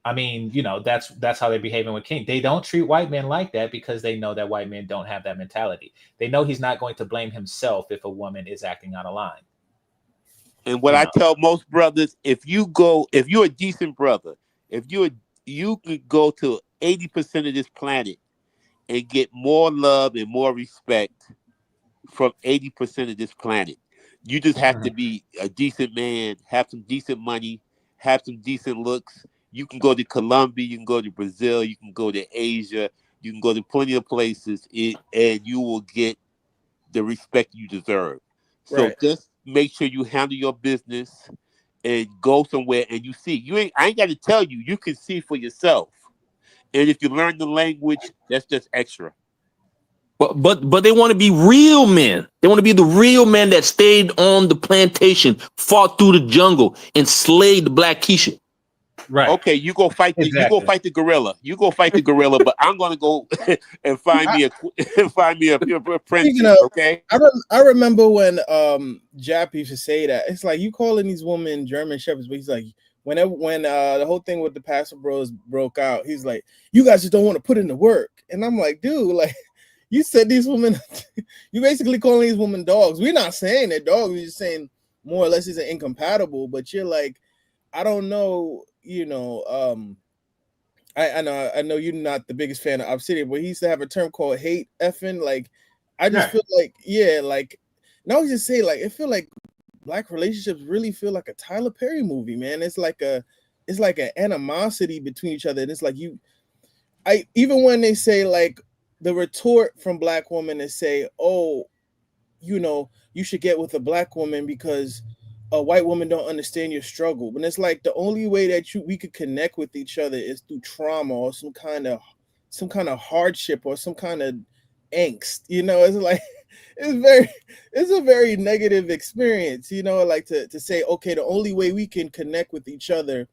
I mean, that's how they're behaving with King. They don't treat white men like that because they know that white men don't have that mentality. They know he's not going to blame himself if a woman is acting out of line. And what I tell most brothers, if you're a decent brother, you could go to 80% of this planet and get more love and more respect from 80% of this planet. You just have to be a decent man, have some decent money, have some decent looks. You can go to Colombia, you can go to Brazil, you can go to Asia, you can go to plenty of places, and you will get the respect you deserve. So Right. just make sure you handle your business and go somewhere and you see. I ain't got to tell you, you can see for yourself. And if you learn the language, that's just extra. But they want to be real men. They want to be the real men that stayed on the plantation, fought through the jungle, and slayed the black Keisha. Right. Okay, you go fight the gorilla. You go fight the gorilla, but I'm gonna go and find me a princess. Okay. I remember when Jap used to say that. It's like you calling these women German shepherds, but he's like, when the whole thing with the Pastor Bros broke out, he's like, you guys just don't want to put in the work. And I'm like, dude, like, you said these women, you basically calling these women dogs. We're not saying they're dogs. We're just saying more or less it's incompatible. But you're like, I don't know, you know. I know you're not the biggest fan of Obsidian, but he used to have a term called hate effing. Like, I just feel like, like, now I just say, like, it feel like black relationships really feel like a Tyler Perry movie, man. It's like an animosity between each other. And it's like even when they say, like, the retort from black women is say, oh, you know, you should get with a black woman because a white woman don't understand your struggle. But it's like the only way that we could connect with each other is through trauma or some kind of hardship or some kind of angst. You know, it's like it's a very negative experience, you know, like to say, okay, the only way we can connect with each other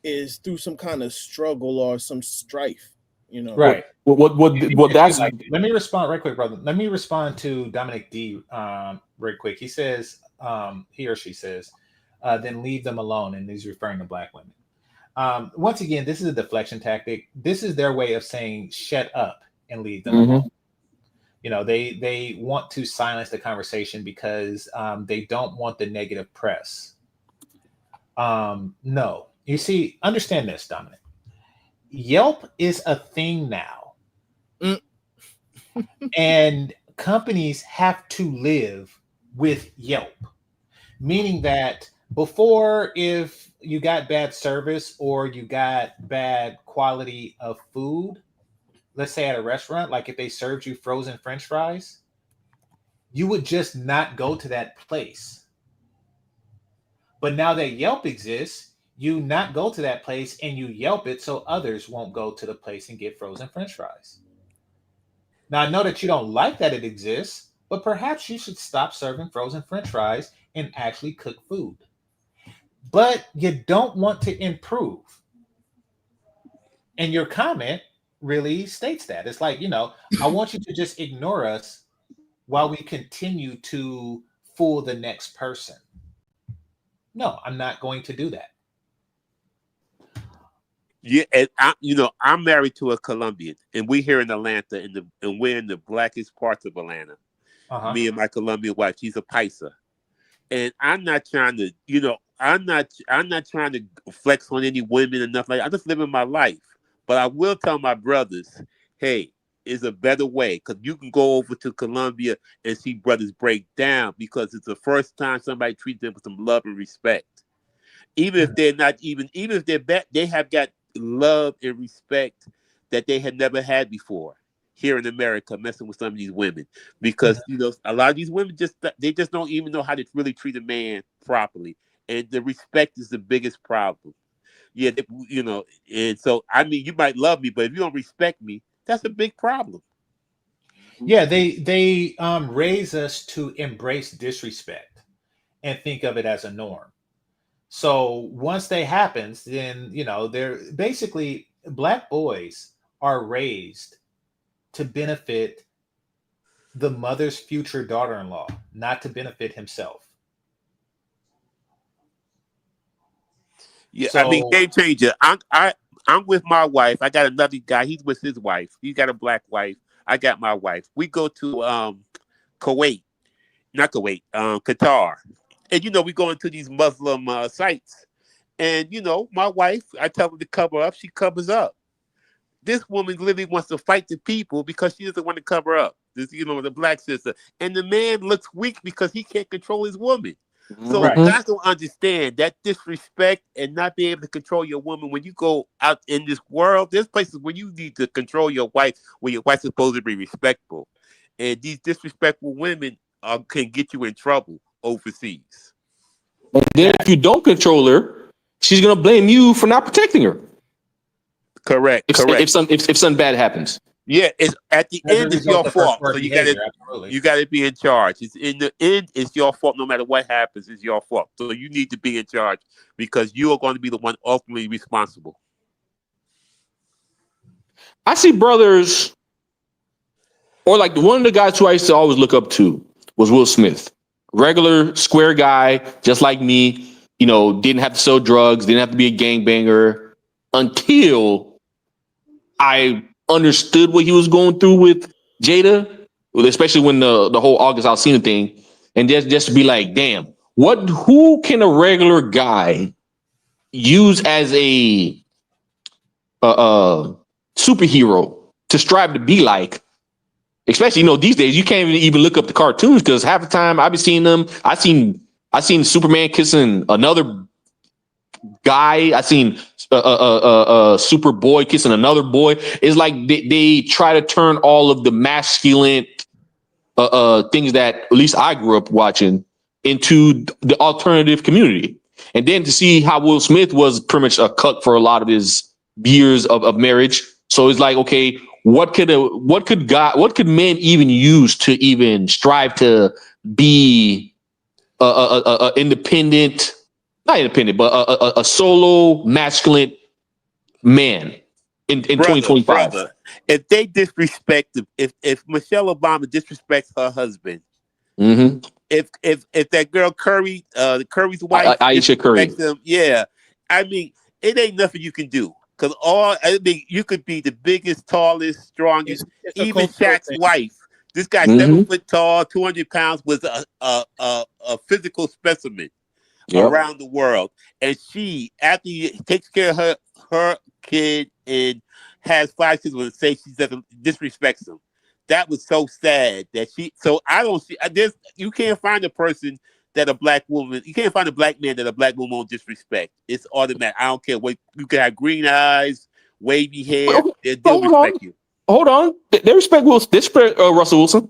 is through some kind of struggle or some strife, you know. Right. What that's like, let me respond right quick, brother. Let me respond to Dominic D very quick. He says, he or she says, then leave them alone, and he's referring to black women. Once again, this is a deflection tactic. This is their way of saying shut up and leave them alone. You know, they want to silence the conversation because they don't want the negative press. No, you see, understand this, Dominic. Yelp is a thing now. And companies have to live with Yelp, meaning that before, if you got bad service or you got bad quality of food, let's say at a restaurant, like if they served you frozen French fries, you would just not go to that place. But now that Yelp exists, you not go to that place and you Yelp it so others won't go to the place and get frozen French fries. Now, I know that you don't like that it exists, but perhaps you should stop serving frozen French fries and actually cook food. But you don't want to improve. And your comment really states that. It's like, you know, I want you to just ignore us while we continue to fool the next person. No, I'm not going to do that. Yeah, and I'm married to a Colombian, and we're here in Atlanta, and we're in the blackest parts of Atlanta. Me and my Colombian wife, she's a Paisa, and I'm not trying to, I'm not trying to flex on any women or nothing like that. I'm just living my life. But I will tell my brothers, hey, it's a better way, because you can go over to Colombia and see brothers break down because it's the first time somebody treats them with some love and respect. Even if they're not even if they're bad, they have got love and respect that they had never had before here in America, messing with some of these women, because a lot of these women just don't even know how to really treat a man properly, and the respect is the biggest problem. Yeah, and so I mean, you might love me, but if you don't respect me, that's a big problem. Yeah, they raise us to embrace disrespect and think of it as a norm. So once that happens, then, they're basically, black boys are raised to benefit the mother's future daughter-in-law, not to benefit himself. Yeah, so, I mean, game changer. I'm with my wife. I got another guy. He's with his wife. He's got a black wife. I got my wife. We go to Qatar. And, we go into these Muslim sites. And, my wife, I tell her to cover up. She covers up. This woman literally wants to fight the people because she doesn't want to cover up. this, the black sister, and the man looks weak because he can't control his woman. So Right. guys don't understand that disrespect and not being able to control your woman when you go out in this world. There's places where you need to control your wife, where your wife's supposed to be respectful, and these disrespectful women can get you in trouble overseas. And then if you don't control her, she's gonna blame you for not protecting her. Correct. If something bad happens. Yeah, it's at the As a end, it's result your of her fault. poor So behavior, absolutely. you gotta be in charge. It's in the end, it's your fault. No matter what happens, it's your fault. So you need to be in charge because you are going to be the one ultimately responsible. I see brothers, or like one of the guys who I used to always look up to was Will Smith. Regular square guy, just like me, didn't have to sell drugs, didn't have to be a gangbanger until I understood what he was going through with Jada, especially when the whole August Alsina thing, and just to be like, damn, who can a regular guy use as a superhero to strive to be like? Especially, these days you can't even look up the cartoons because half the time I've been seeing them. I seen Superman kissing another guy. I seen Superboy kissing another boy. It's like they try to turn all of the masculine things that at least I grew up watching into the alternative community. And then to see how Will Smith was pretty much a cuck for a lot of his years of marriage. So it's like, okay, what could men even use to even strive to be independent, not independent, but a solo masculine man in 2025. Brother, if they disrespect, if Michelle Obama disrespects her husband, if that girl Curry, Curry's wife, Aisha Curry, him, yeah, I mean, it ain't nothing you can do. Because you could be the biggest, tallest, strongest. It's even Shaq's wife, this guy 7 foot tall, 200 pounds, was a physical specimen around the world. And she, after he takes care of her kid and has 5 children, say she doesn't disrespects him. That was so sad that she. So I don't see. You can't find a person that a black woman. You can't find a black man that a black woman won't disrespect. It's automatic. I don't care what you can have, green eyes, wavy hair. They'll respect you. Hold on. They respect Will. They respect Russell Wilson.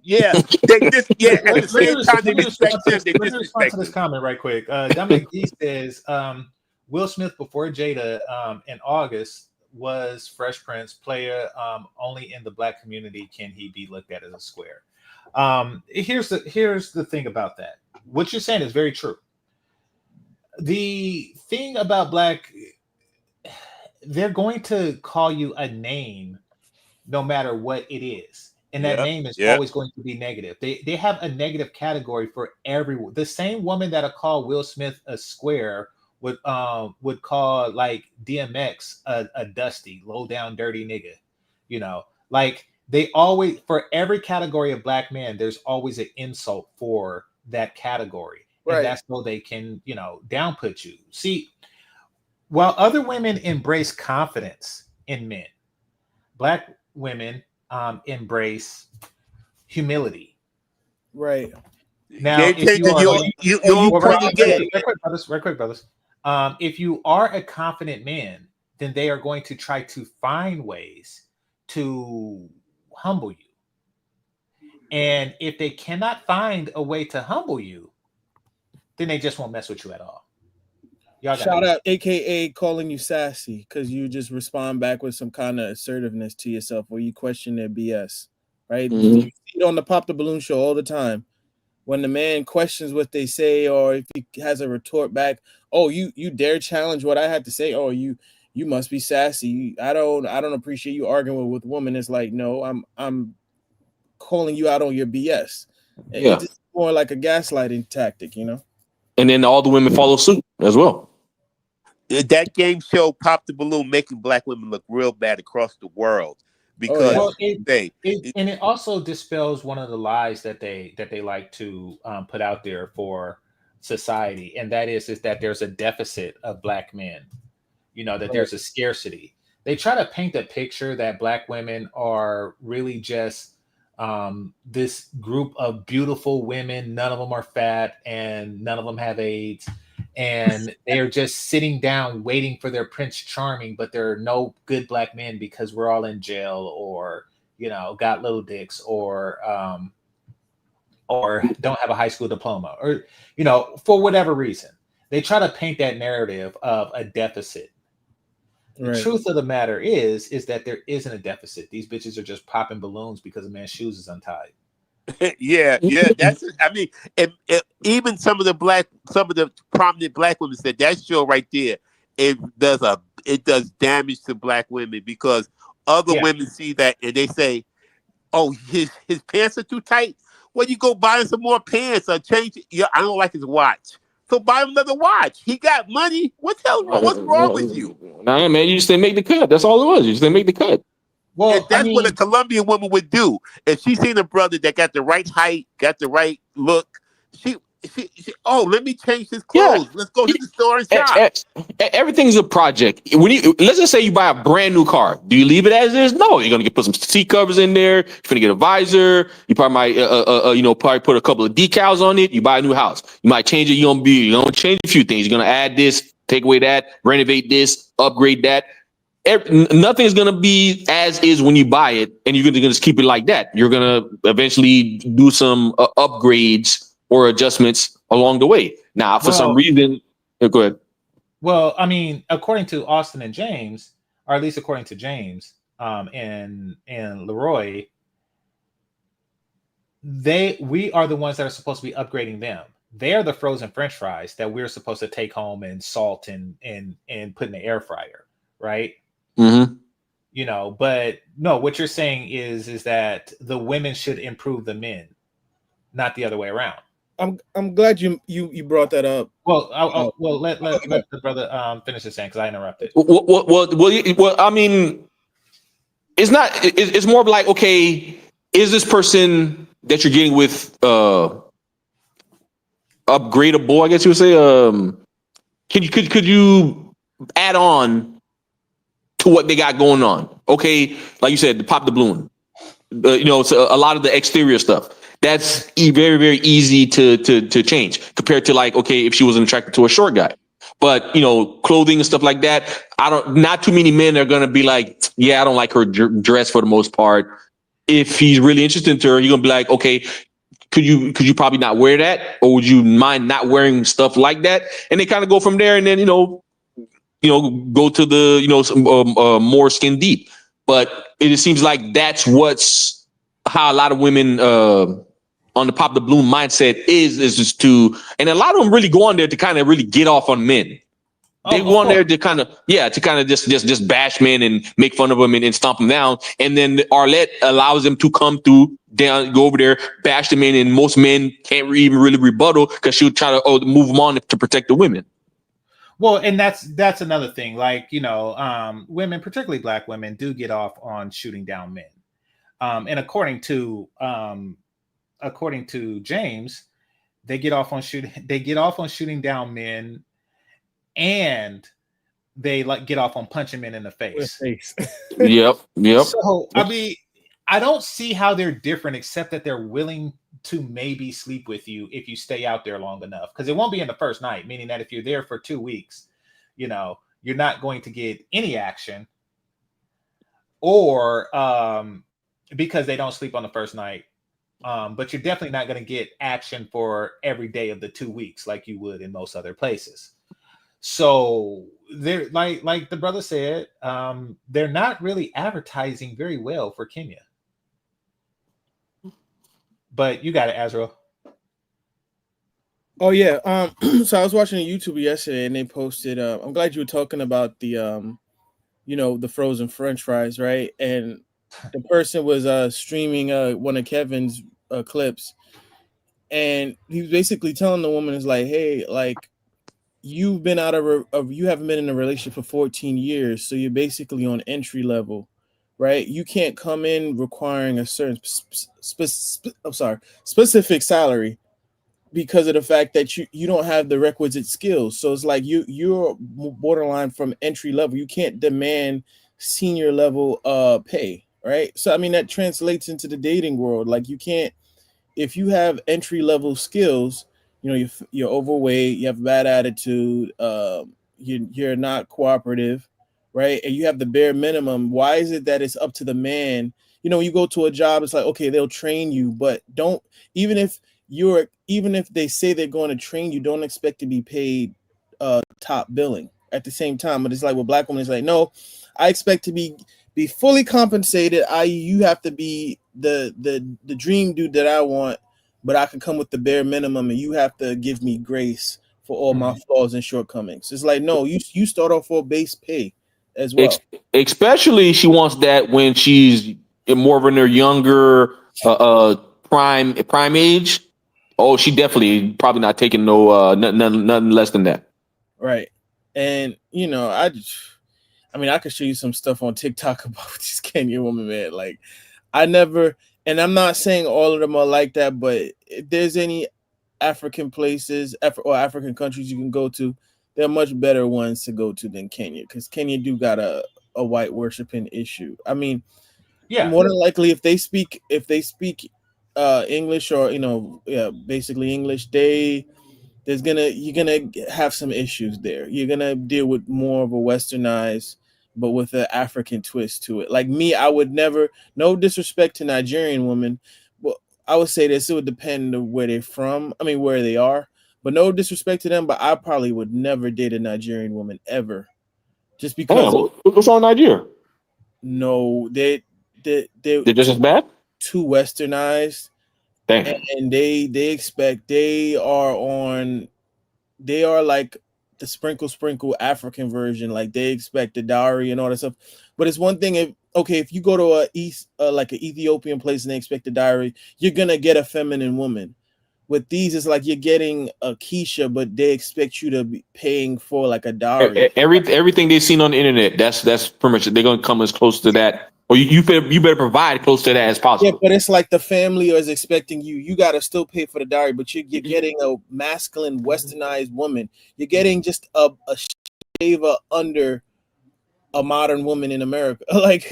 Yeah. At the same time, they respect him. They Let's respond to this comment right quick. Dominic D says Will Smith before Jada in August was Fresh Prince player. Only in the black community can he be looked at as a square. Here's the thing about that. What you're saying is very true. The thing about black, they're going to call you a name no matter what it is. And that name is always going to be negative. They have a negative category for everyone. The same woman that'll call Will Smith a square would call like DMX a dusty, low down, dirty nigga. Like they always, for every category of black man, there's always an insult for that category. Right. And that's so they can, down put you. See, while other women embrace confidence in men, black women embrace humility. Right. Now, if you are a confident man, then they are going to try to find ways to humble you. And if they cannot find a way to humble you, then they just won't mess with you at all. Shout out, AKA calling you sassy, because you just respond back with some kind of assertiveness to yourself where you question their BS, right? You see it on the Pop the Balloon show all the time. When the man questions what they say, or if he has a retort back, oh, you dare challenge what I had to say? Oh, you must be sassy. I don't appreciate you arguing with women. It's like, no, I'm calling you out on your BS. Yeah. It's more like a gaslighting tactic, And then all the women follow suit as well. That game show Pop the Balloon making black women look real bad across the world because it also dispels one of the lies that they like to put out there for society, and that is that there's a deficit of black men. That there's a scarcity. they try to paint a picture that Black women are really just this group of beautiful women. None of them are fat and none of them have AIDS. And they're just sitting down waiting for their Prince Charming, but there are no good Black men because we're all in jail or, got little dicks or don't have a high school diploma or, for whatever reason. They try to paint that narrative of a deficit. The truth of the matter is that there isn't a deficit. These bitches are just popping balloons because a man's shoes is untied. yeah. That's. I mean, even some of the prominent Black women said that show right there. It does damage to Black women because other women see that and they say, "Oh, his pants are too tight. Well, you go buy him some more pants or change. Yeah, I don't like his watch, so buy him another watch. He got money. What's wrong with you?" Nah, man, you just didn't make the cut. That's all it was. You just didn't make the cut. Well, and that's what a Colombian woman would do. If she seen a brother that got the right height, got the right look, she let me change his clothes. Let's go to the store and shop. Everything's a project. Let's just say you buy a brand new car. Do you leave it as is? No, you're gonna put some seat covers in there. You're gonna get a visor. You probably might probably put a couple of decals on it. You buy a new house. You might change it. You're gonna change a few things. You're gonna add this, take away that, renovate this, upgrade that. Nothing is going to be as is when you buy it, and you're going to just keep it like that. You're going to eventually do some upgrades or adjustments along the way. Now, for some reason, go ahead. Well, I mean, according to Austin and James, or at least according to James and Leroy, we are the ones that are supposed to be upgrading them. They are the frozen French fries that we're supposed to take home and salt and put in the air fryer, right? Mm-hmm. But no, what you're saying is that the women should improve the men, not the other way around. I'm glad you brought that up. Well, let the brother finish his saying because I interrupted. Well, I mean, it's not. It's more of like, okay, is this person that you're getting with upgradable? I guess you would say. Could you add on to what they got going on? Okay, like you said, to pop the balloon. So a lot of the exterior stuff that's very, very easy to change compared to like, okay, if she wasn't attracted to a short guy. But clothing and stuff like that, not too many men are gonna be like, yeah, I don't like her dress for the most part. If he's really interested in her, you're gonna be like, okay, could you probably not wear that, or would you mind not wearing stuff like that? And they kind of go from there, and then go to the more skin deep. But it seems like that's how a lot of women on the pop the balloon mindset is just to, and a lot of them really go on there to kind of really get off on men. They go on there to kind of just bash men and make fun of them and stomp them down. And then Arlette allows them to come through, go over there, bash them in, and most men can't even really rebuttal because she'll try to move them on to protect the women. Well, and that's another thing. Like, women, particularly Black women, do get off on shooting down men. And according to James, they get off on shooting down men, and they get off on punching men in the face. Yep. So I mean, I don't see how they're different, except that they're willing to maybe sleep with you if you stay out there long enough, because it won't be in the first night, meaning that if you're there for 2 weeks, you're not going to get any action, or because they don't sleep on the first night, but you're definitely not going to get action for every day of the 2 weeks like you would in most other places. So they're like the brother said, they're not really advertising very well for Kenya. But you got it, Azrael. Oh yeah. So I was watching YouTube yesterday, and they posted. I'm glad you were talking about the the frozen French fries, right? And the person was streaming one of Kevin's clips, and he was basically telling the woman, is like, hey, like, you've been you haven't been in a relationship for 14 years, so you're basically on entry level, right? You can't come in requiring a certain specific salary because of the fact that you don't have the requisite skills. So it's like you're borderline from entry level. You can't demand senior level pay, right? So I mean that translates into the dating world. Like you can't, if you have entry level skills, you know, you're overweight, you have a bad attitude, you're not cooperative, right? And you have the bare minimum. Why is it that it's up to the man? You know, when you go to a job, it's like, okay, they'll train you, but don't, even if they say they're going to train you, don't expect to be paid top billing at the same time. But it's like with black women, it's like, no, I expect to be fully compensated, i.e. you have to be the dream dude that I want, but I can come with the bare minimum and you have to give me grace for all my flaws and shortcomings. It's like, no, you start off for base pay as well. Especially she wants that when she's more of in her younger prime age. Oh, she definitely probably not taking no nothing less than that. Right. And you know, I mean, I could show you some stuff on TikTok about these Kenyan women, man. Like, I never, and I'm not saying all of them are like that, but if there's any African places or African countries you can go to, there are much better ones to go to than Kenya, because Kenya do got a white worshiping issue. I mean, more than likely, if they speak English, or basically English, you're gonna have some issues there. You're gonna deal with more of a westernized, but with an African twist to it. Like me, I would never, no disrespect to Nigerian women, but I would say this, it would depend on where they're from. I mean, where they are, but no disrespect to them. But I probably would never date a Nigerian woman ever, just because. What's on Nigeria? No, they're just as bad. Too westernized. Damn. And they expect, they are like the sprinkle African version. Like they expect the dowry and all that stuff. But it's one thing if you go to like an Ethiopian place and they expect the dowry, you're gonna get a feminine woman. With these, it's like you're getting a Keisha, but they expect you to be paying for like a dowry. Everything they've seen on the internet, that's pretty much, they're gonna come as close to that, or you better provide close to that as possible. Yeah, but it's like the family is expecting you got to still pay for the dowry, but you're getting a masculine, westernized woman. You're getting just a shaver under a modern woman in America. Like,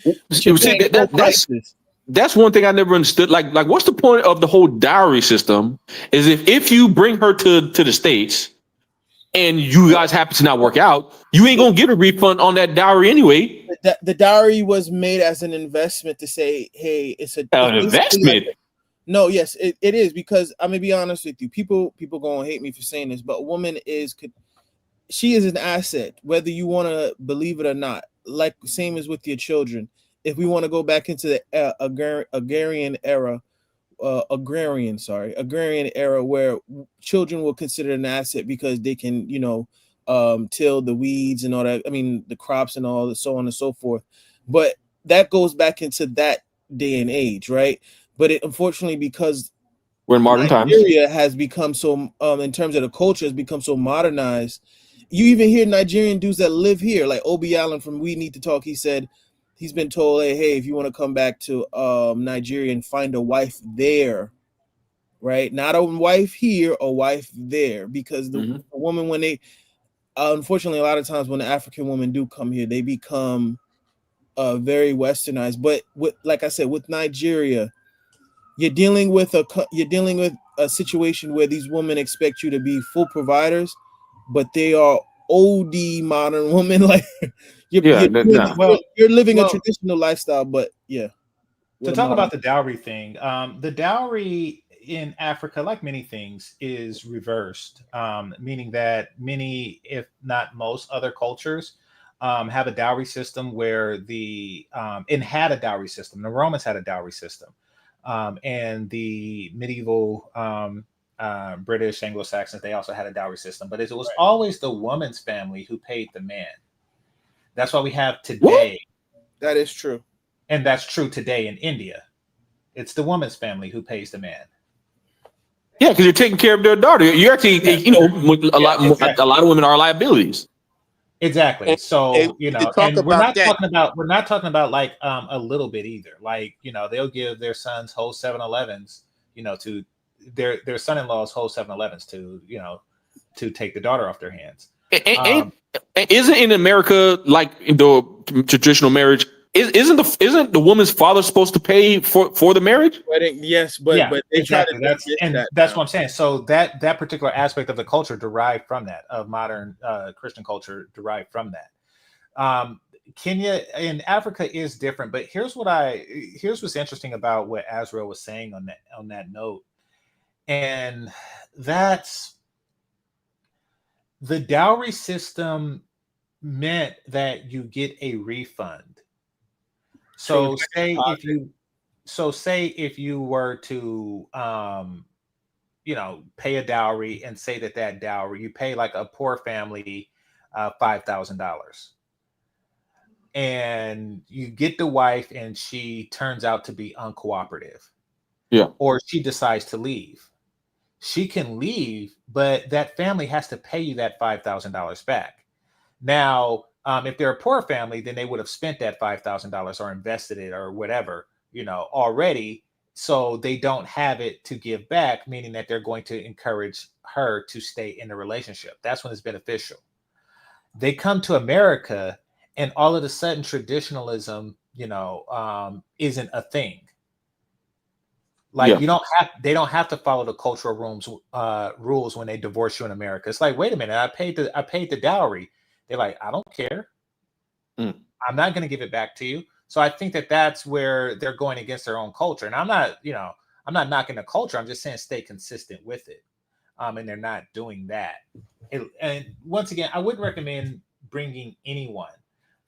you see, that's one thing I never understood. Like what's the point of the whole dowry system? Is if you bring her to the States and you guys happen to not work out, you ain't gonna get a refund on that dowry anyway. The dowry was made as an investment to say, hey, it's an investment. Like, no, yes, it is, because I'm gonna be honest with you. People gonna hate me for saying this, but a woman she is an asset, whether you want to believe it or not. Like same as with your children. If we want to go back into the agrarian era, where children were considered an asset because they can, till the weeds and all that. I mean, the crops and all, so on and so forth. But that goes back into that day and age, right? But unfortunately, because we're in modern times, Nigeria has become so, in terms of the culture, has become so modernized. You even hear Nigerian dudes that live here, like Obi Allen from We Need to Talk. He said he's been told, hey, if you want to come back to Nigeria and find a wife there, right? Not a wife here, a wife there, because the woman, when they, unfortunately, a lot of times when the African women do come here, they become very westernized. But like I said, with Nigeria, you're dealing with a situation where these women expect you to be full providers, but they are OD modern women. Like you're living a traditional lifestyle, but yeah. To talk about the dowry thing, the dowry in Africa, like many things, is reversed, meaning that many, if not most, other cultures have a dowry system where had a dowry system. The Romans had a dowry system, and the medieval British Anglo-Saxons, they also had a dowry system, but it was always the woman's family who paid the man. That's what we have today. That is true. And that's true today in India. It's the woman's family who pays the man. Yeah, because you're taking care of their daughter. You're actually, a lot of women are liabilities. Exactly. So and we're not talking about like a little bit either. Like, they'll give their sons whole 7-Elevens, to their son-in-law's whole 7-Elevens to take the daughter off their hands. Isn't in America like the traditional marriage? Isn't the woman's father supposed to pay for the marriage? Wedding, yes, but Yeah, they exactly. try to That's what I'm saying. So that particular aspect of the culture derived from that, of modern Christian culture derived from that. Kenya and Africa is different, but here's what's interesting about what Azrael was saying on that note, and that's the dowry system meant that you get a refund. So say if you were to pay a dowry and say that dowry, you pay like a poor family $5,000, and you get the wife and she turns out to be uncooperative, or she decides to leave. She can leave, but that family has to pay you that $5,000 back. Now, if they're a poor family, then they would have spent that $5,000 or invested it or whatever, already. So they don't have it to give back, meaning that they're going to encourage her to stay in the relationship. That's when it's beneficial. They come to America, and all of a sudden, traditionalism, isn't a thing. Like they don't have to follow the cultural rules when they divorce you in America. It's like, wait a minute, I paid the dowry. They're like, I don't care. I'm not going to give it back to you. So I think that's where they're going against their own culture. And I'm not knocking the culture. I'm just saying stay consistent with it. And they're not doing that. And once again, I wouldn't recommend bringing anyone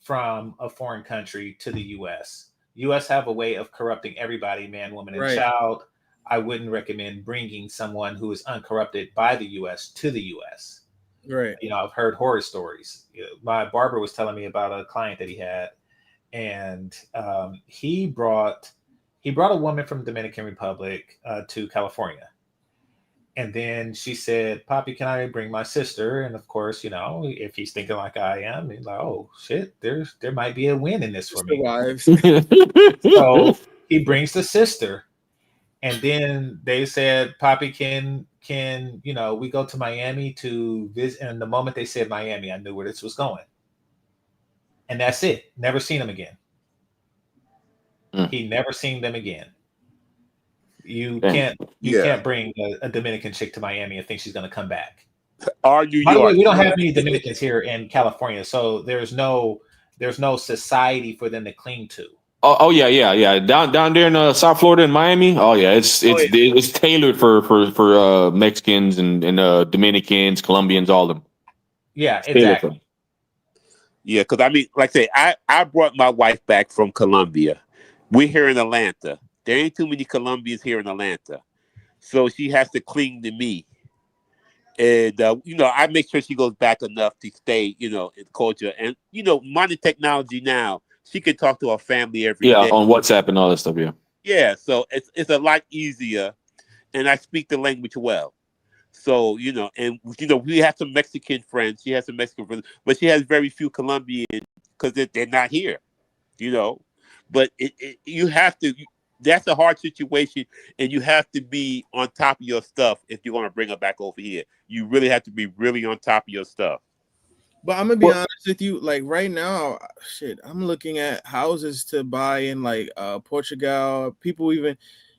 from a foreign country to the U.S. U.S. have a way of corrupting everybody, man, woman, and child. I wouldn't recommend bringing someone who is uncorrupted by the U.S. to the U.S. Right. I've heard horror stories. My barber was telling me about a client that he had, and he brought a woman from the Dominican Republic to California. And then she said, Poppy, can I bring my sister? And of course, if he's thinking like I am, he's like, oh shit, there might be a win in this for me. So he brings the sister. And then they said, Poppy, can we go to Miami to visit? And the moment they said Miami, I knew where this was going. And that's it. Never seen him again. He never seen them again. You can't bring a Dominican chick to Miami and think she's going to come back. By the way, we don't have many Dominicans here in California, so there's no society for them to cling to. Oh yeah. Down there in South Florida and Miami. Oh yeah, it's tailored for Mexicans and Dominicans, Colombians, all of them. Yeah, exactly. Yeah, because I mean, like I say, I brought my wife back from Colombia. We're here in Atlanta. There ain't too many Colombians here in Atlanta, so she has to cling to me. And I make sure she goes back enough to stay, in culture. And modern technology now, she can talk to her family every day. Yeah, on WhatsApp and all that stuff. Yeah. Yeah, so it's a lot easier, and I speak the language well. So we have some Mexican friends. She has some Mexican friends, but she has very few Colombian because they're not here. But you have to. That's a hard situation, and you have to be on top of your stuff if you're going to bring her back over here. You really have to be really on top of your stuff. But I'm gonna be honest with you. Like right now, I'm looking at houses to buy in like Portugal. People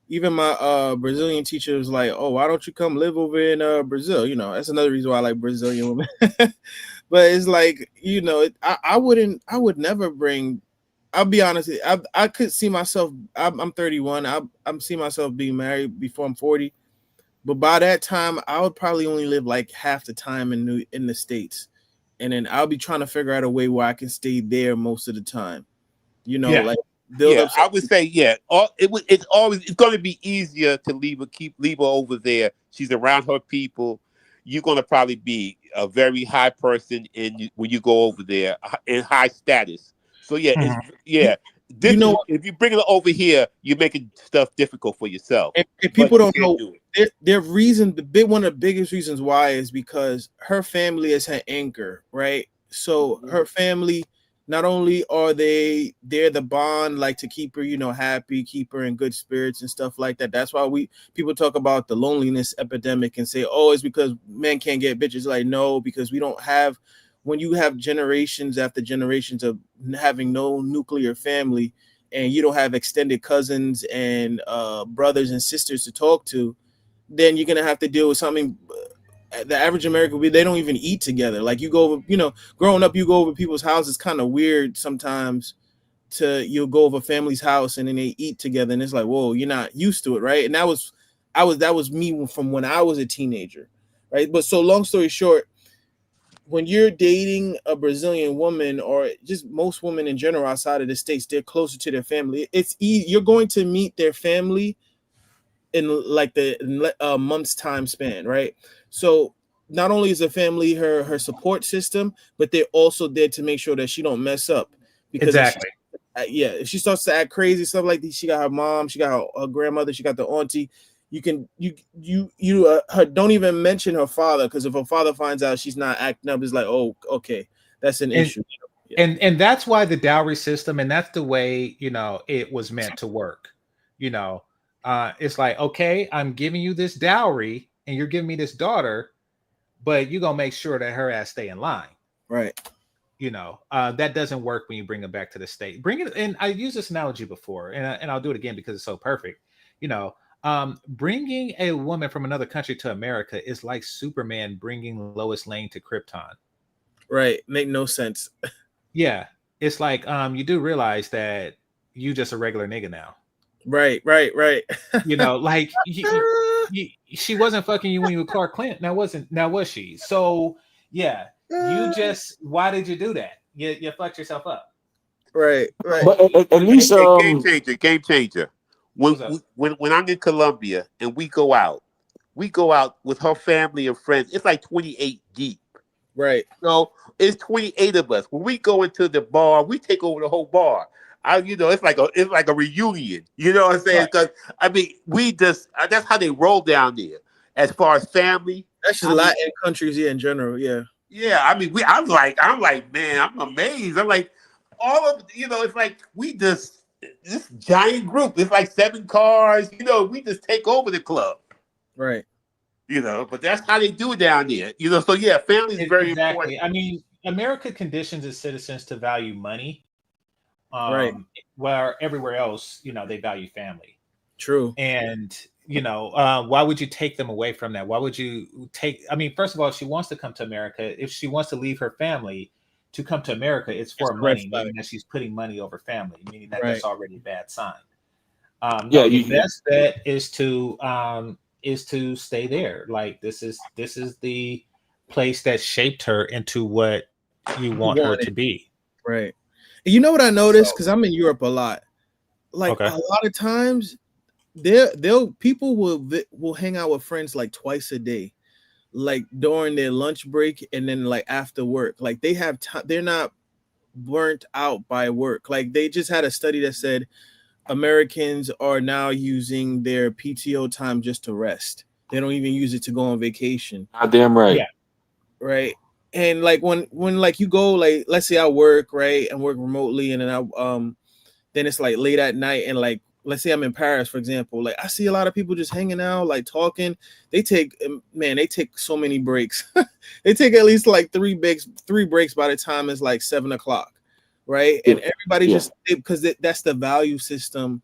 even my Brazilian teacher was like, "Oh, why don't you come live over in Brazil?" That's another reason why I like Brazilian women. But it's like I would never bring. I'll be honest. I could see myself. I'm 31. I'm see myself being married before I'm 40. But by that time, I would probably only live like half the time in the States, and then I'll be trying to figure out a way where I can stay there most of the time. Like build up. I would say it's going to be easier to leave her over there. She's around her people. You're going to probably be a very high person when you go over there in high status. So if you bring it over here, you're making stuff difficult for yourself. And people don't know their reason. One of the biggest reasons why is because her family is her anchor, right? So her family not only are they're the bond, like to keep her, happy, keep her in good spirits and stuff like that. That's why people talk about the loneliness epidemic and say, oh, it's because men can't get bitches. Like, no, because we don't have, when you have generations after generations of having no nuclear family, and you don't have extended cousins and brothers and sisters to talk to, then you're gonna have to deal with something. The average American, they don't even eat together. Like, you go over, growing up, you go over people's houses. Kind of weird sometimes you'll go over family's house and then they eat together, and it's like, whoa, you're not used to it, right? And that was me from when I was a teenager, right? But so long story short, when you're dating a Brazilian woman, or just most women in general outside of the States, they're closer to their family. You're going to meet their family in like the month's time span, right? So not only is the family her support system, but they're also there to make sure that she don't mess up. Because exactly, if she starts to act crazy, stuff like this, she got her mom, she got her grandmother, she got the auntie. You don't even mention her father, because if her father finds out she's not acting up, it's like, oh, okay, that's an issue. Yeah. And that's why the dowry system, and that's the way it was meant to work. It's like, okay, I'm giving you this dowry and you're giving me this daughter, but you're gonna make sure that her ass stay in line. Right. That doesn't work when you bring it back to the state. Bring it, and I used this analogy before, and I'll do it again because it's so perfect. Bringing a woman from another country to America is like Superman bringing Lois Lane to Krypton. Right. Make no sense. Yeah. It's like, you do realize that you just a regular nigga now. Right. Like she wasn't fucking you when you were Clark Kent. Now was she? So yeah, why did you do that? You fucked yourself up. Right. But at least game changer. When I'm in Colombia and we go out with her family and friends. It's like 28 deep. Right. So it's 28 of us. When we go into the bar, we take over the whole bar. It's like a reunion. You know what I'm saying? Because we just that's how they roll down there. As far as family, that's just Latin countries, in general, yeah. Yeah, I'm like, man, I'm amazed. I'm like, all of it's like we just this giant group. It's like 7 cars. We just take over the club. Right. But that's how they do it down there. So yeah, family is very important. America conditions its citizens to value money. Right. Where everywhere else, they value family. True. And why would you take them away from that? Why would you first of all, if she wants to come to America, if she wants to leave her family to come to America, it's for money, meaning that she's putting money over family, meaning that that's already a bad sign. The best bet is to stay there. Like this is the place that shaped her into what you want her to be. Right. You know what I noticed? Because I'm in Europe a lot. Like a lot of times, people will hang out with friends like twice a day, like during their lunch break and then like after work. Like they have they're not burnt out by work. Like they just had a study that said Americans are now using their PTO time just to rest. They don't even use it to go on vacation. Damn right. Yeah. Right. And like when like you go, like let's say I work, right, and work remotely, and then then it's like late at night, and like let's say I'm in Paris, for example, like I see a lot of people just hanging out, like talking. They take so many breaks. They take at least like 3 breaks by the time it's like 7 o'clock, right? And everybody just, because that's the value system.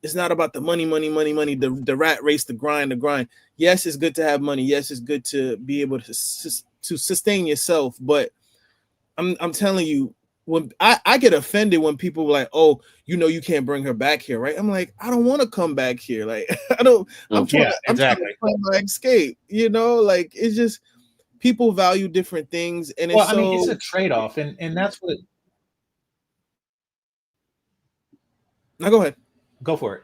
It's not about the money, the rat race, the grind. Yes, it's good to have money. Yes, it's good to be able to sustain yourself. But I'm telling you, when I get offended when people are like, oh, you can't bring her back here, right? I'm like, I don't want to come back here. Like, I'm trying to find my escape, like it's just people value different things. And it's a trade-off, and that's what. Now go ahead. Go for it.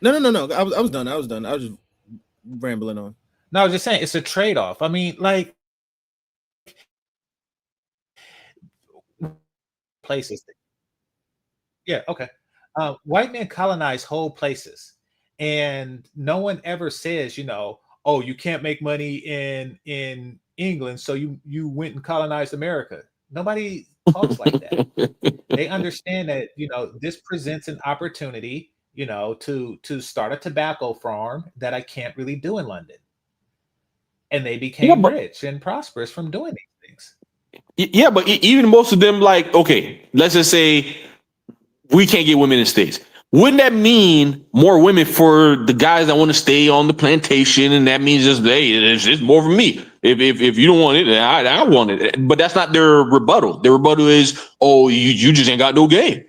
No. I was done. I was just rambling on. No, I was just saying it's a trade-off. Like places. Yeah, okay. White men colonize whole places, and no one ever says, oh, you can't make money in England, so you went and colonized America. Nobody talks like that. They understand that, you know, this presents an opportunity, you know, to start a tobacco farm that I can't really do in London. And they became rich and prosperous from doing these things. Yeah, but even most of them, like, okay, let's just say we can't get women in the States. Wouldn't that mean more women for the guys that want to stay on the plantation? And that means just, hey, it's more for me. If you don't want it, I want it. But that's not their rebuttal. Their rebuttal is, oh, you just ain't got no game.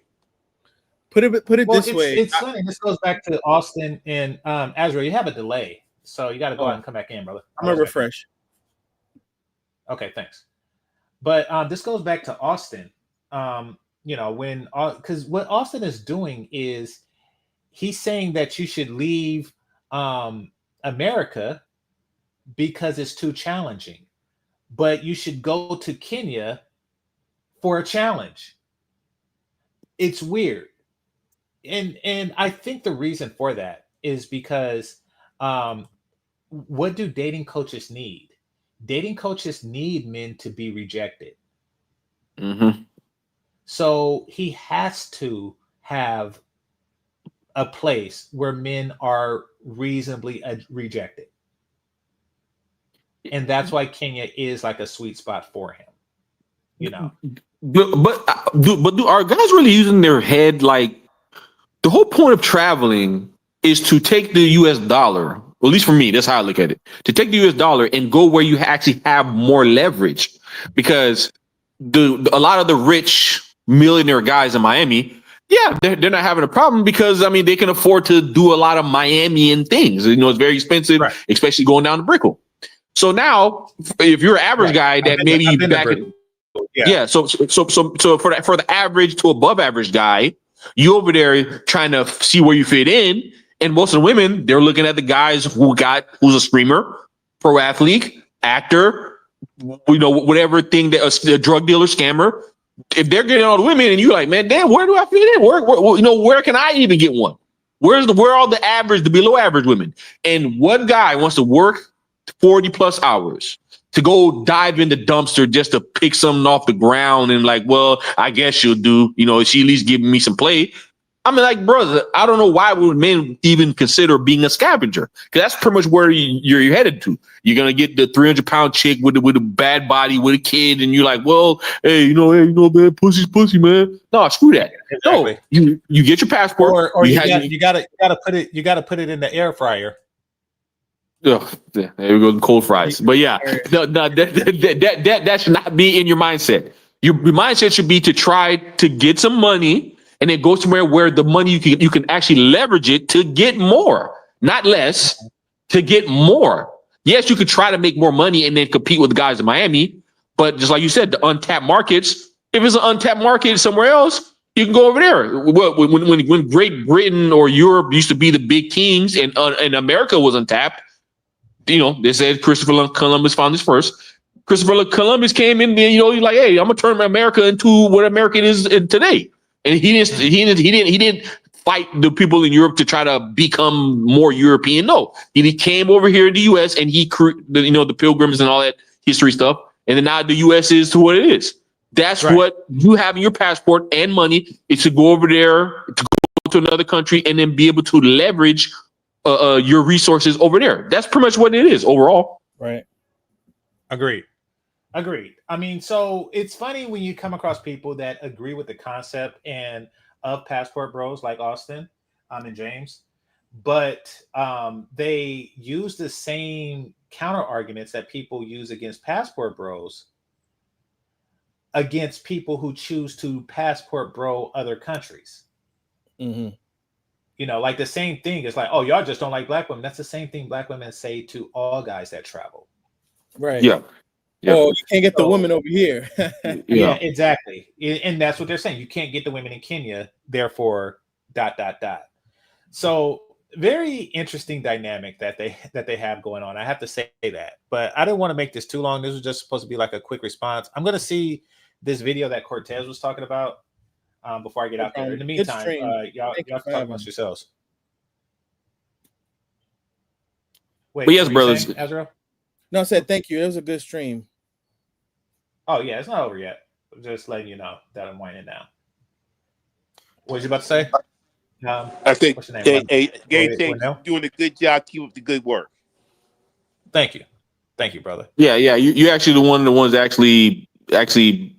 Put it this way. It's funny. This goes back to Austin and Azrael. You have a delay, so you got to go out and come back in, brother. I'm gonna refresh. Okay, thanks. But this goes back to Austin. You know, when because what Austin is doing is he's saying that you should leave America because it's too challenging, but you should go to Kenya for a challenge. It's weird. And I think the reason for that is because what do dating coaches need? Dating coaches need men to be rejected. Mm-hmm. So he has to have a place where men are reasonably rejected. And that's why Kenya is like a sweet spot for him. You know. But are guys really using their head? Like, the whole point of traveling is to take the US dollar, or at least for me, that's how I look at it, to take the US dollar and go where you actually have more leverage. Because a lot of the rich millionaire guys in Miami, yeah, they're not having a problem because, I mean, they can afford to do a lot of Miamian things. You know, it's very expensive, especially going down to Brickell. So now, if you're an average guy that maybe back in, so for the average to above average guy, you over there trying to see where you fit in, and most of the women, they're looking at the guys who's a streamer, pro athlete, actor, you know, whatever thing that a drug dealer, scammer. If they're getting all the women, and you're like, man, damn, where do I fit in? Where can I even get one? Where are all the average, the below average women? And one guy wants to work 40 plus hours to go dive in the dumpster just to pick something off the ground and like, well, I guess she'll do, you know, she at least giving me some play. I mean, like, brother, I don't know why would men even consider being a scavenger, because that's pretty much where you're headed to. You're gonna get the 300-pound chick with a bad body with a kid, and you're like, well, hey, man, pussy's pussy, man. No, screw that. Exactly. No, you get your passport, or you gotta put it in the air fryer. Oh, there we go, cold fries. But yeah, that should not be in your mindset. Your mindset should be to try to get some money and then go somewhere where the money you can actually leverage it to get more, not less, to get more. Yes, you could try to make more money and then compete with the guys in Miami, but just like you said, the untapped markets. If it's an untapped market somewhere else, you can go over there. When Great Britain or Europe used to be the big kings and America was untapped, you know, they said Christopher Columbus found this first. Christopher Columbus came in there, you know, he's like, hey, I'm gonna turn America into what America is today. And he didn't fight the people in Europe to try to become more European. No, he came over here in the U.S. and he, the Pilgrims and all that history stuff. And then now the U.S. is to what it is. That's what you have in your passport and money is to go over there, to go to another country, and then be able to leverage your resources over there. That's pretty much what it is overall. Right. Agreed. I mean, so it's funny when you come across people that agree with the concept and of passport bros like Austin and James, but they use the same counter arguments that people use against passport bros against people who choose to passport bro other countries. Mm-hmm. You know, like the same thing is like, oh, y'all just don't like black women. That's the same thing black women say to all guys that travel. Right. Yeah. Oh, you can't get the women over here. Yeah, exactly. And that's what they're saying. You can't get the women in Kenya, therefore, ... So very interesting dynamic that they have going on. I have to say that. But I didn't want to make this too long. This was just supposed to be like a quick response. I'm going to see this video that Cortez was talking about before I get out there. In the meantime, y'all can talk amongst yourselves. Wait, but yes, brothers. Azrael? No, I said thank you. It was a good stream. Oh, yeah, it's not over yet. Just letting you know that I'm winding down. What was you about to say? I think What's your name? Game Changer doing a good job. Keep up the good work. Thank you, brother. Yeah, you're actually one of the ones that actually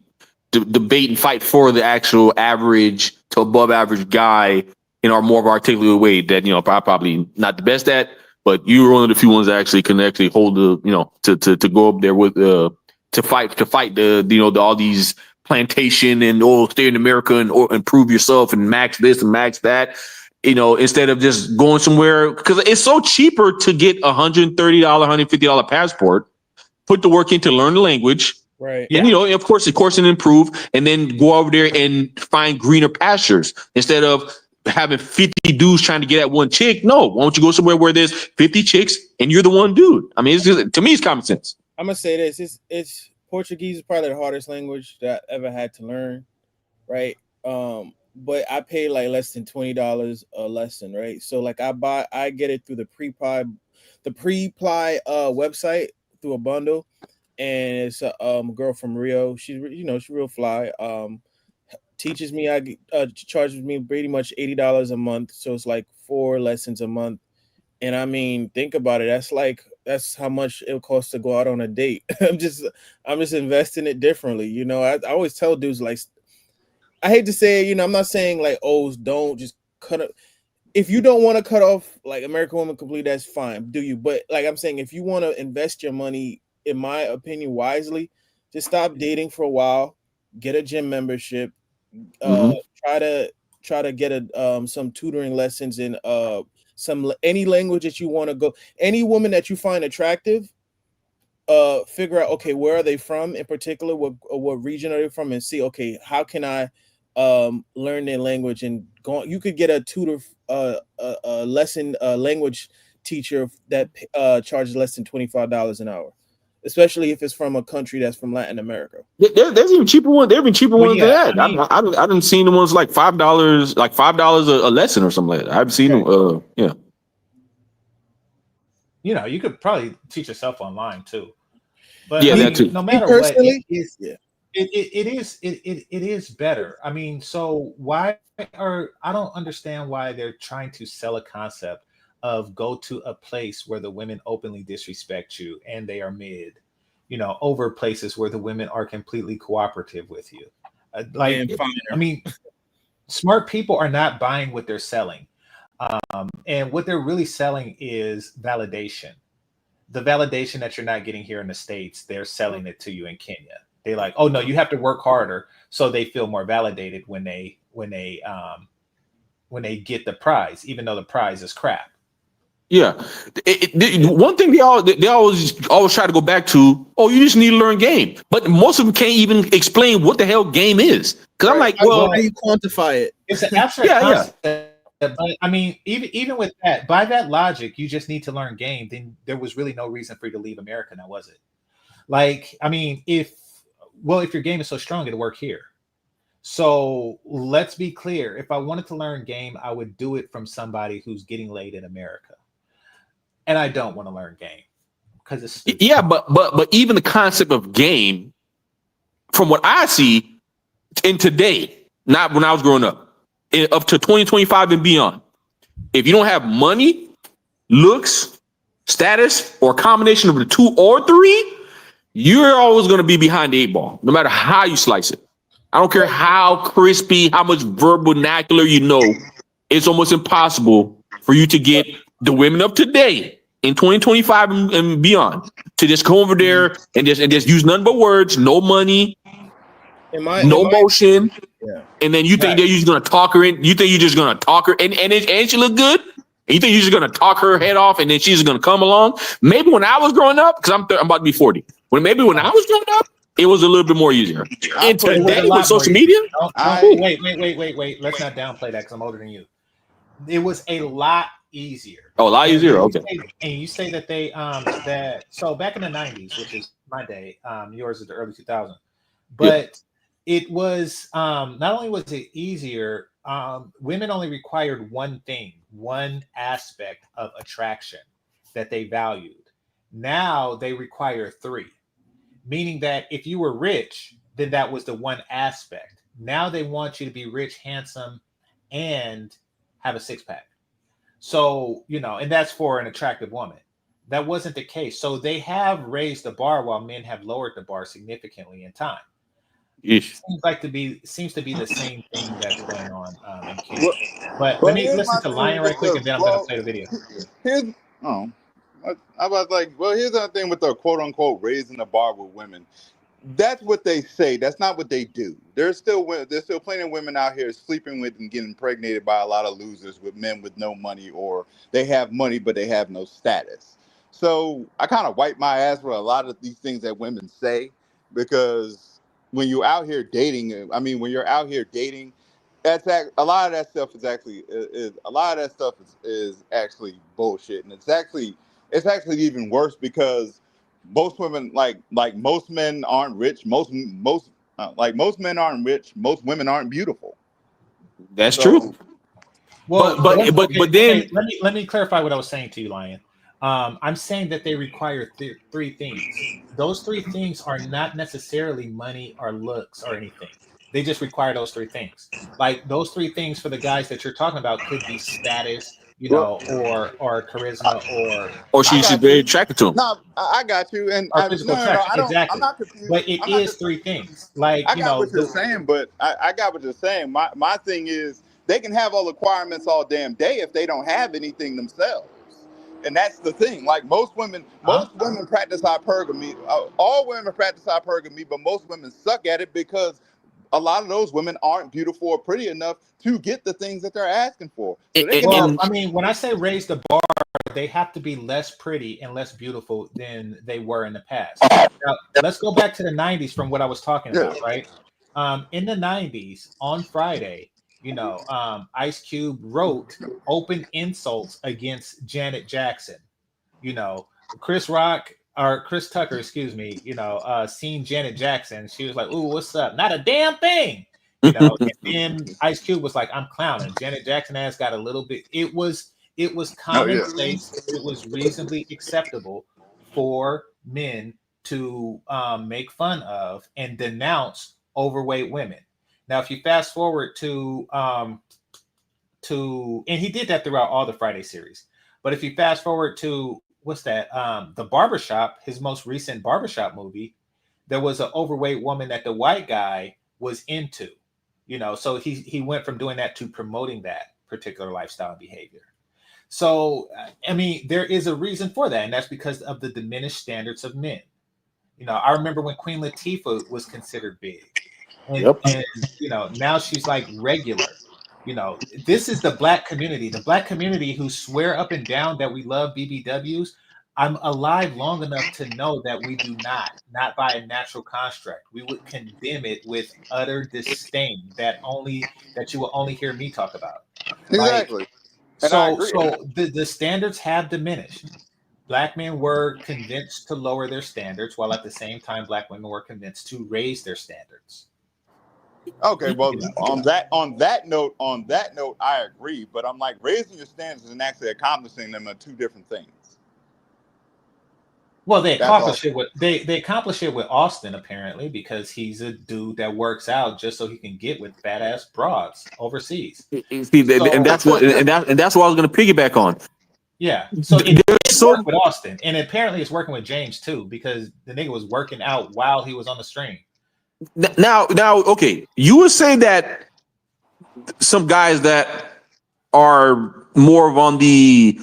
debate and fight for the actual average to above average guy in our more articulate way that I'm probably not the best at, but you were one of the few ones that actually can actually hold the to go up there with to fight the all these plantation and stay in America and or improve yourself and max this and max that. Instead of just going somewhere, because it's so cheaper to get $130, $150 passport, put the work in to learn the language, right? And of course, and improve, and then go over there and find greener pastures instead of having 50 dudes trying to get at one chick. No, why don't you go somewhere where there's 50 chicks and you're the one dude? I mean, to me, it's common sense. I'm gonna say this: it's Portuguese is probably the hardest language that I ever had to learn, right? But I pay like less than $20 a lesson, right? So like I get it through the pre-apply website through a bundle, and it's a girl from Rio. She's real fly. Teaches me. Charges me pretty much $80 a month, so it's like 4 lessons a month. And I mean, think about it. That's how much it costs to go out on a date. I'm just investing it differently. I always tell dudes, like, I hate to say it, I'm not saying like, oh, don't just cut it. If you don't want to cut off like American Woman completely, that's fine. Do you? But like I'm saying, if you want to invest your money, in my opinion, wisely, just stop dating for a while, get a gym membership, try to get some tutoring lessons in any language that you want to go. Any woman that you find attractive, figure out, okay, where are they from in particular, what region are they from, and see, okay, how can I learn their language, and go on. You could get a tutor, a lesson, language teacher that charges less than $25 an hour, especially if it's from a country that's from Latin America. There's even cheaper ones. There've been cheaper ones than that. I didn't see the ones like $5, like $5 a lesson or something like that. I've seen them. Yeah. You could probably teach yourself online too. But that too. No matter what, it is better. I mean, so I don't understand why they're trying to sell a concept of go to a place where the women openly disrespect you and they are mid, over places where the women are completely cooperative with you. I mean, smart people are not buying what they're selling. And what they're really selling is validation. The validation that you're not getting here in the States, they're selling it to you in Kenya. They're like, oh no, you have to work harder, so they feel more validated when they get the prize, even though the prize is crap. Yeah, one thing they always try to go back to. Oh, you just need to learn game, but most of them can't even explain what the hell game is. Because I'm like, well, how do you quantify it? It's an abstract concept. But I mean, even with that, by that logic, you just need to learn game. Then there was really no reason for you to leave America, now was it? Like, I mean, if your game is so strong, it'll work here. So let's be clear. If I wanted to learn game, I would do it from somebody who's getting laid in America. And I don't want to learn game because it's stupid. Yeah, but even the concept of game, from what I see in today, not when I was growing up, up to 2025 and beyond, if you don't have money, looks, status, or a combination of the 2 or 3, you're always going to be behind the 8 ball, no matter how you slice it. I don't care how crispy, how much vernacular it's almost impossible for you to get the women of today in 2025 and beyond to just go over there and just use nothing but words, no money, no motion. Yeah. And then you think that you're just gonna talk her in. You think you're just gonna talk her and she look good. And you think you're just gonna talk her head off and then she's gonna come along. Maybe when I was growing up, because I'm about to be 40. When I was growing up, it was a little bit more easier. And today with social media, wait. Let's not downplay that because I'm older than you. It was a lot easier. Oh, a lot easier. Okay. And you say that they so back in the 90s, which is my day, yours is the early 2000s, but it was not only was it easier, women only required one thing, one aspect of attraction that they valued. Now they require 3, meaning that if you were rich, then that was the one aspect. Now they want you to be rich, handsome, and have a six-pack. So, and that's for an attractive woman. That wasn't the case. So they have raised the bar while men have lowered the bar significantly in time. Yeesh. Seems to be the same thing that's going on in Kenya. But let me here's listen my to thing Lion with right quick, the- and then I'm going to play the video. Here's the thing with the quote unquote raising the bar with women. That's what they say. That's not what they do. There's still plenty of women out here sleeping with and getting impregnated by a lot of losers with men with no money, or they have money but they have no status. So I kind of wipe my ass for a lot of these things that women say, because when you're out here dating, that's a lot of that stuff is actually bullshit, and it's actually even worse because most women, like most men aren't rich. Most men aren't rich. Most women aren't beautiful. That's true. Well, but then let me clarify what I was saying to you, Lion. I'm saying that they require three things. Those three things are not necessarily money or looks or anything. They just require those three things. Like those three things for the guys that you're talking about could be status, or charisma, or she's very attracted to him. No, I got you, and or physical attraction. Exactly. I'm not confused. But it is three things. Like I got what you're saying, but I got what you're saying. My thing is they can have all the requirements all damn day if they don't have anything themselves. And that's the thing. Like most women practice hypergamy. All women practice hypergamy, but most women suck at it because a lot of those women aren't beautiful or pretty enough to get the things that they're asking for. So I mean, when I say raise the bar, they have to be less pretty and less beautiful than they were in the past. Now, let's go back to the 90s from what I was talking about, right? In the 90s, on Friday, Ice Cube wrote open insults against Janet Jackson. Chris Tucker, seen Janet Jackson. She was like, "Ooh, what's up? Not a damn thing." And then Ice Cube was like, "I'm clowning." Janet Jackson ass got a little bit. It was commonplace. It was reasonably acceptable for men to make fun of and denounce overweight women. Now, if you fast forward to and he did that throughout all the Friday series. But if you fast forward to the Barbershop, his most recent Barbershop movie, there was an overweight woman that the white guy was into, so he went from doing that to promoting that particular lifestyle and behavior. So, I mean, there is a reason for that, and that's because of the diminished standards of men. I remember when Queen Latifah was considered big. And now she's like regular. This is the black community who swear up and down that we love BBWs. I'm alive long enough to know that we do not by a natural construct. We would condemn it with utter disdain that you will only hear me talk about. Exactly. So the standards have diminished. Black men were convinced to lower their standards, while at the same time, black women were convinced to raise their standards. Okay, well, on that note, I agree. But I'm like, raising your standards and actually accomplishing them are two different things. Well, they accomplish it with Austin, apparently, because he's a dude that works out just so he can get with fat ass broads overseas. And that's what I was going to piggyback on. Yeah, so it's working with Austin, and apparently it's working with James too, because the nigga was working out while he was on the stream. Now, okay, you would say that some guys that are more of on the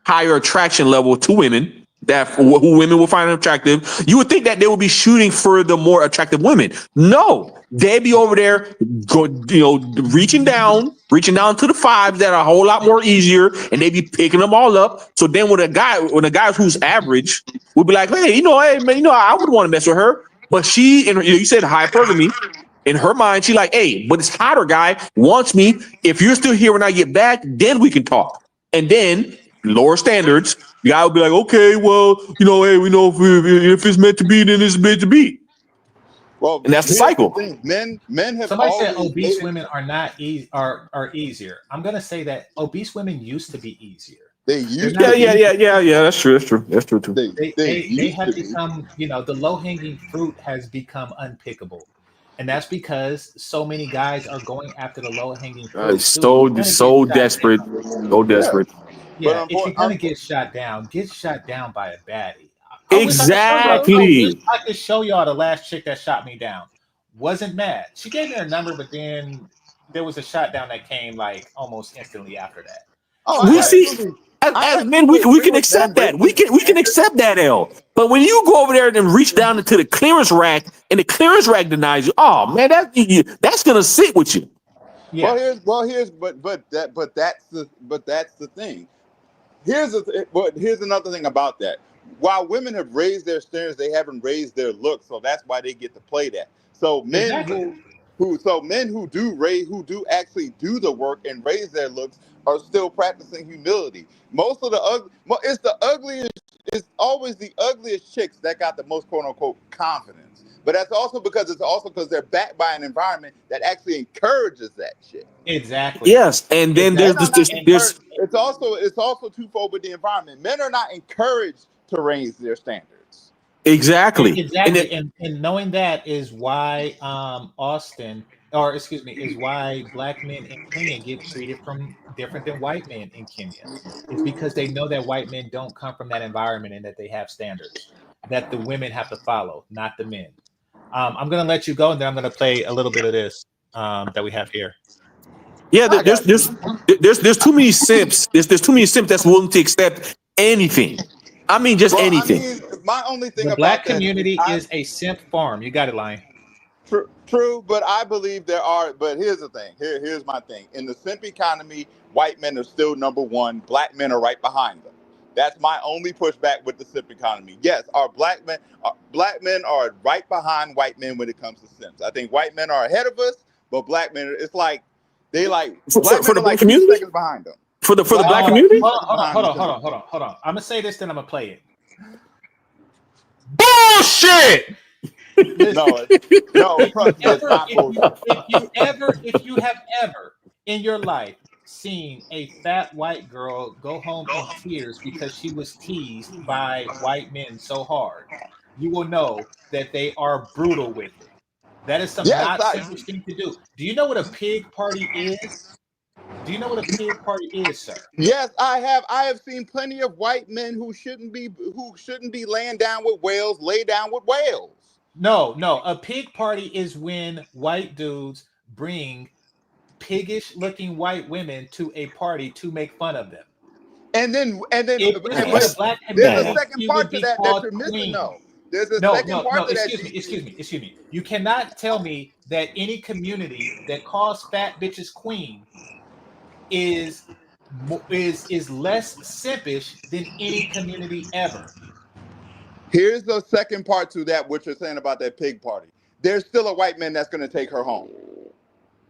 higher attraction level to women, that who women will find attractive, you would think that they would be shooting for the more attractive women. No, they'd be over there, reaching down to the fives that are a whole lot more easier, and they'd be picking them all up. So then when a guy who's average would be like, hey man, I would want to mess with her. But she, you said hypergamy. In her mind, she like, hey, but this hotter guy wants me. If you're still here when I get back, then we can talk. And then lower standards, the guy would be like, okay, well, hey, we know if it's meant to be, then it's meant to be. Well, and that's the cycle. Men have. Somebody said obese women are not are easier. I'm gonna say that obese women used to be easier. They used to. Yeah. That's true too. They have become, the low hanging fruit has become unpickable. And that's because so many guys are going after the low hanging fruit. Dude, So you're gonna so get shot desperate, down. so desperate. Yeah, if you're gonna get shot down by a baddie. I wish Exactly. I could show y'all the last chick that shot me down. Wasn't mad. She gave me her number, but then there was a shot down that came like almost instantly after that. We see as men, we can accept that. We can accept that L. But when you go over there and reach down into the clearance rack and the clearance rack denies you, oh man, that's gonna sit with you. Yeah. But that's the thing. Here's another thing about that. While women have raised their standards, they haven't raised their looks, so that's why they get to play that. So men who do actually do the work and raise their looks are still practicing humility. Most of it's always the ugliest chicks that got the most quote unquote confidence. But that's also because they're backed by an environment that actually encourages that shit. Exactly. Yes, and then there's it's also twofold with the environment. Men are not encouraged to raise their standards. Exactly. And knowing that is why is why black men in Kenya get treated different than white men in Kenya. It's because they know that white men don't come from that environment and that they have standards that the women have to follow, not the men. I'm gonna let you go, and then I'm gonna play a little bit of this that we have here. Yeah, there's too many simps. There's too many simps that's willing to accept anything. I mean, just anything. My only thing the about black community is a simp farm. You got it, Lion. True, but I believe there are. But here's the thing. Here's my thing. In the simp economy, white men are still number one. Black men are right behind them. That's my only pushback with the simp economy. Yes, black men are right behind white men when it comes to simps. I think white men are ahead of us, but black men, it's like black men are like 2 seconds behind them. For the black community? Hold on. I'm gonna say this, then I'm gonna play it. Bullshit. If you have ever in your life seen a fat white girl go home in tears because she was teased by white men so hard, you will know that they are brutal with it. That is not selfish thing to do. Do you know what a pig party is? Do you know what a pig party is, sir? Yes, I have. I have seen plenty of white men who shouldn't be laying down with whales, lay down with whales. No. A pig party is when white dudes bring piggish looking white women to a party to make fun of them. And then there's a second part to that you're missing. There's a second part to that. Excuse me. You cannot tell me that any community that calls fat bitches queen is less simpish than any community ever. Here's the second part to that, what you're saying about that pig party. There's still a white man that's going to take her home.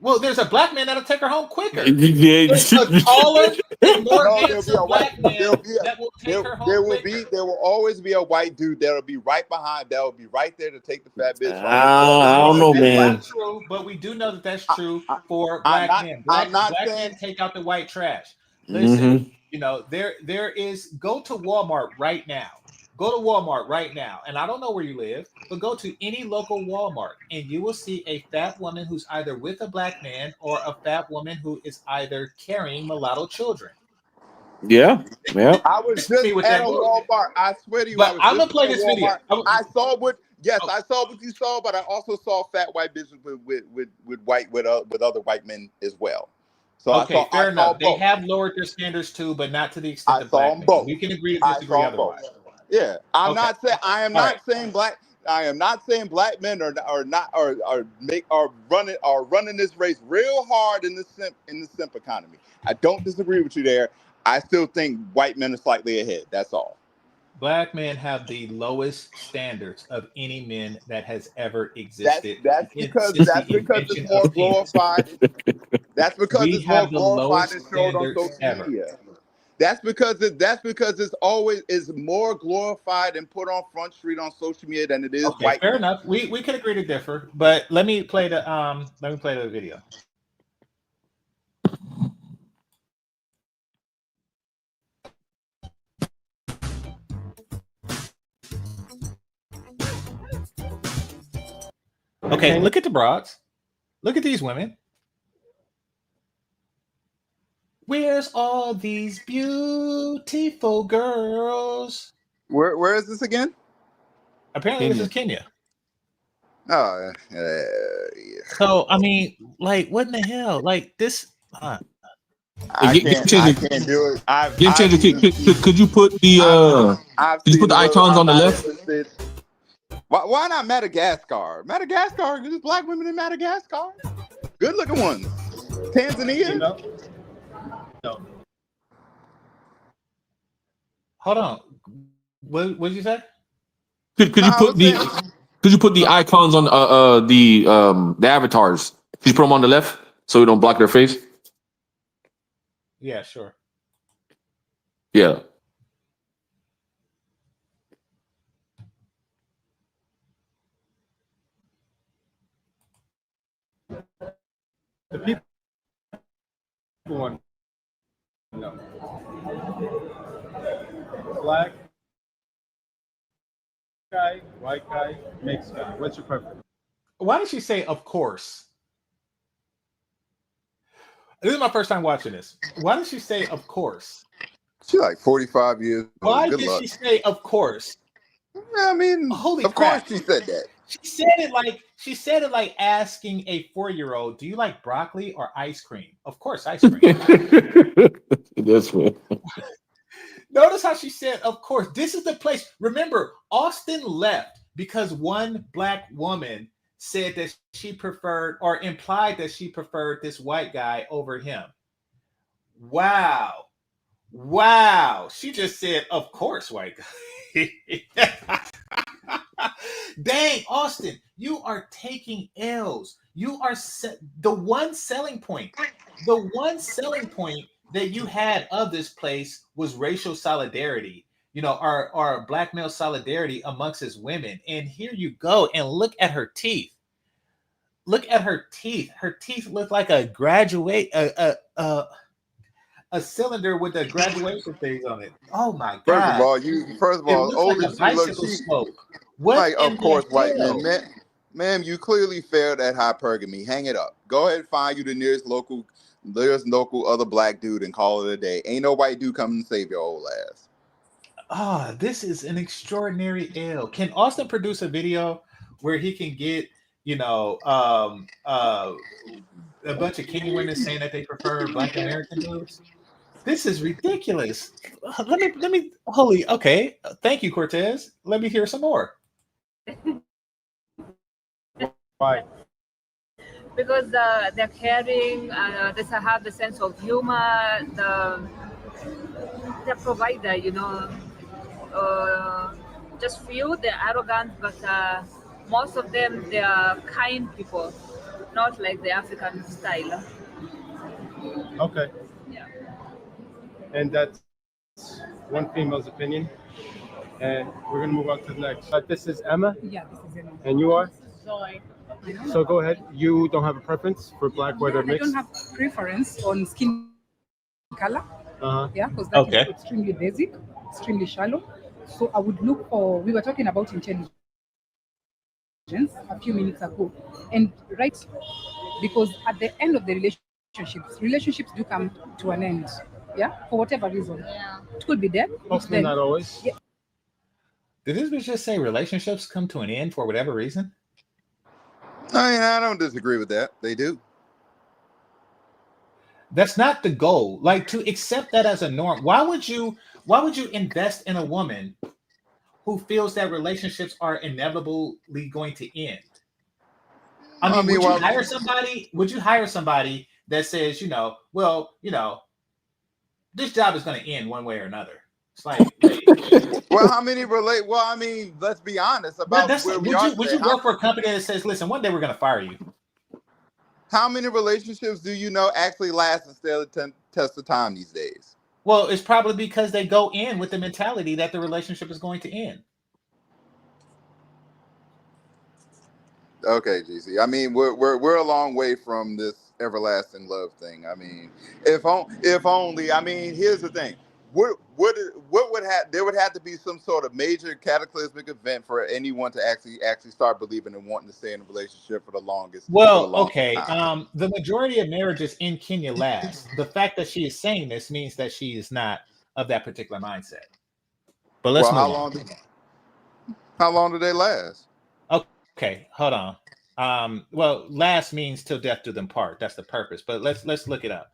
Well, there's a black man that'll take her home quicker. There's a taller and more handsome black man that will take her home quicker. There will always be a white dude that'll be right behind, that will be right there to take the fat bitch home. I don't know, man. That's not true, but we do know that that's true for black men. Black men take out the white trash. Listen, there is. Go to Walmart right now. Go to Walmart right now, and I don't know where you live, but go to any local Walmart, and you will see a fat woman who's either with a black man or a fat woman who is either carrying mulatto children. Yeah. I was just at a Walmart. I swear to you, I'm gonna play this video. I saw what you saw, but I also saw fat white bitches with other white men as well. So fair enough. They have lowered their standards too, but not to the extent of black men. We can agree to disagree otherwise. Yeah, I am not saying black men are running this race real hard in the simp economy. I don't disagree with you there. I still think white men are slightly ahead. That's all. Black men have the lowest standards of any men that has ever existed. That's because it's more glorified. That's because it's more glorified and showed on social media. That's because it's always is more glorified and put on Front Street on social media than it is white. Fair enough. We can agree to differ, but let me play the video. Okay, look at the broads. Look at these women. Where's all these beautiful girls? Where is this again? Apparently, this is Kenya. Oh, yeah. So I mean, like, what in the hell? Like this. I can't do it. GameChanger, could you put the icons on the left? Why not Madagascar? Madagascar, there's black women in Madagascar. Good looking ones. Tanzania. No. Hold on. What did you say? Could you put the icons on the avatars? Could you put them on the left so we don't block their face? Yeah, sure. Yeah. The people want to know. Black guy, white guy, mixed guy. What's your preference? Why did she say of course? This is my first time watching this. Why did she say of course? She's like 45 years old. Why Good did luck. she say of course? I mean, holy of crap. course she said that. She said it like asking a 4-year-old, do you like broccoli or ice cream? Of course, ice cream. That's right. Notice how she said, of course. This is the place. Remember, Austin left because one black woman said that she preferred or implied that she preferred this white guy over him. Wow. She just said, of course, white guy. Dang, Austin, you are taking L's. You are the one selling point. The one selling point that you had of this place was racial solidarity. You know, our black male solidarity amongst his women. And here you go, and look at her teeth. Look at her teeth. Her teeth look like a cylinder with a graduation things on it. Oh my god! First of all, like a bicycle smoke. What? Like, of course, white hell? men. Ma'am, you clearly failed at hypergamy. Hang it up. Go ahead and find you the nearest local other black dude and call it a day. Ain't no white dude coming to save your old ass. Ah, this is an extraordinary L. Can Austin produce a video where he can get, you know, a bunch of Kenyan women saying that they prefer black American dudes? This is ridiculous. Let me holy okay. Thank you, Cortez. Let me hear some more. Why? Because they're caring, they have the sense of humor, the provider, you know. Just few, they're arrogant, but most of them, they are kind people, not like the African style. Okay. Yeah. And that's one female's opinion. And we're going to move on to the next. This is Emma. Yeah, this is Emma. And you are? Zoe. So go ahead. You don't have a preference for black, white, or I mixed? don't have preference on skin color. Uh-huh. Yeah, because that is extremely basic, extremely shallow. So I would look for, we were talking about intelligence a few minutes ago. And right, because at the end of the relationships do come to an end. Yeah, for whatever reason. Yeah. It could be death. Hopefully not always. Yeah. Did this bitch just say relationships come to an end for whatever reason? I mean, I don't disagree with that. They do. That's not the goal. Like, to accept that as a norm. Why would you invest in a woman who feels that relationships are inevitably going to end? I mean, would you hire somebody? Would you hire somebody that says, this job is going to end one way or another? It's like, well, how many relate? Well, I mean, let's be honest about where we are. Would you work for a company that says, listen, one day we're going to fire you? How many relationships do you know actually last and stand the test of time these days? Well, it's probably because they go in with the mentality that the relationship is going to end. Okay, GC. I mean, we're a long way from this everlasting love thing. I mean, if only. I mean, here's the thing. what would have there would have to be some sort of major cataclysmic event for anyone to actually start believing and wanting to stay in a relationship for the longest. Well, okay. The majority of marriages in Kenya last. The fact that she is saying this means that she is not of that particular mindset. But let's move on. How long do they last? Okay, hold on. Well, last means till death do them part. That's the purpose. But let's look it up.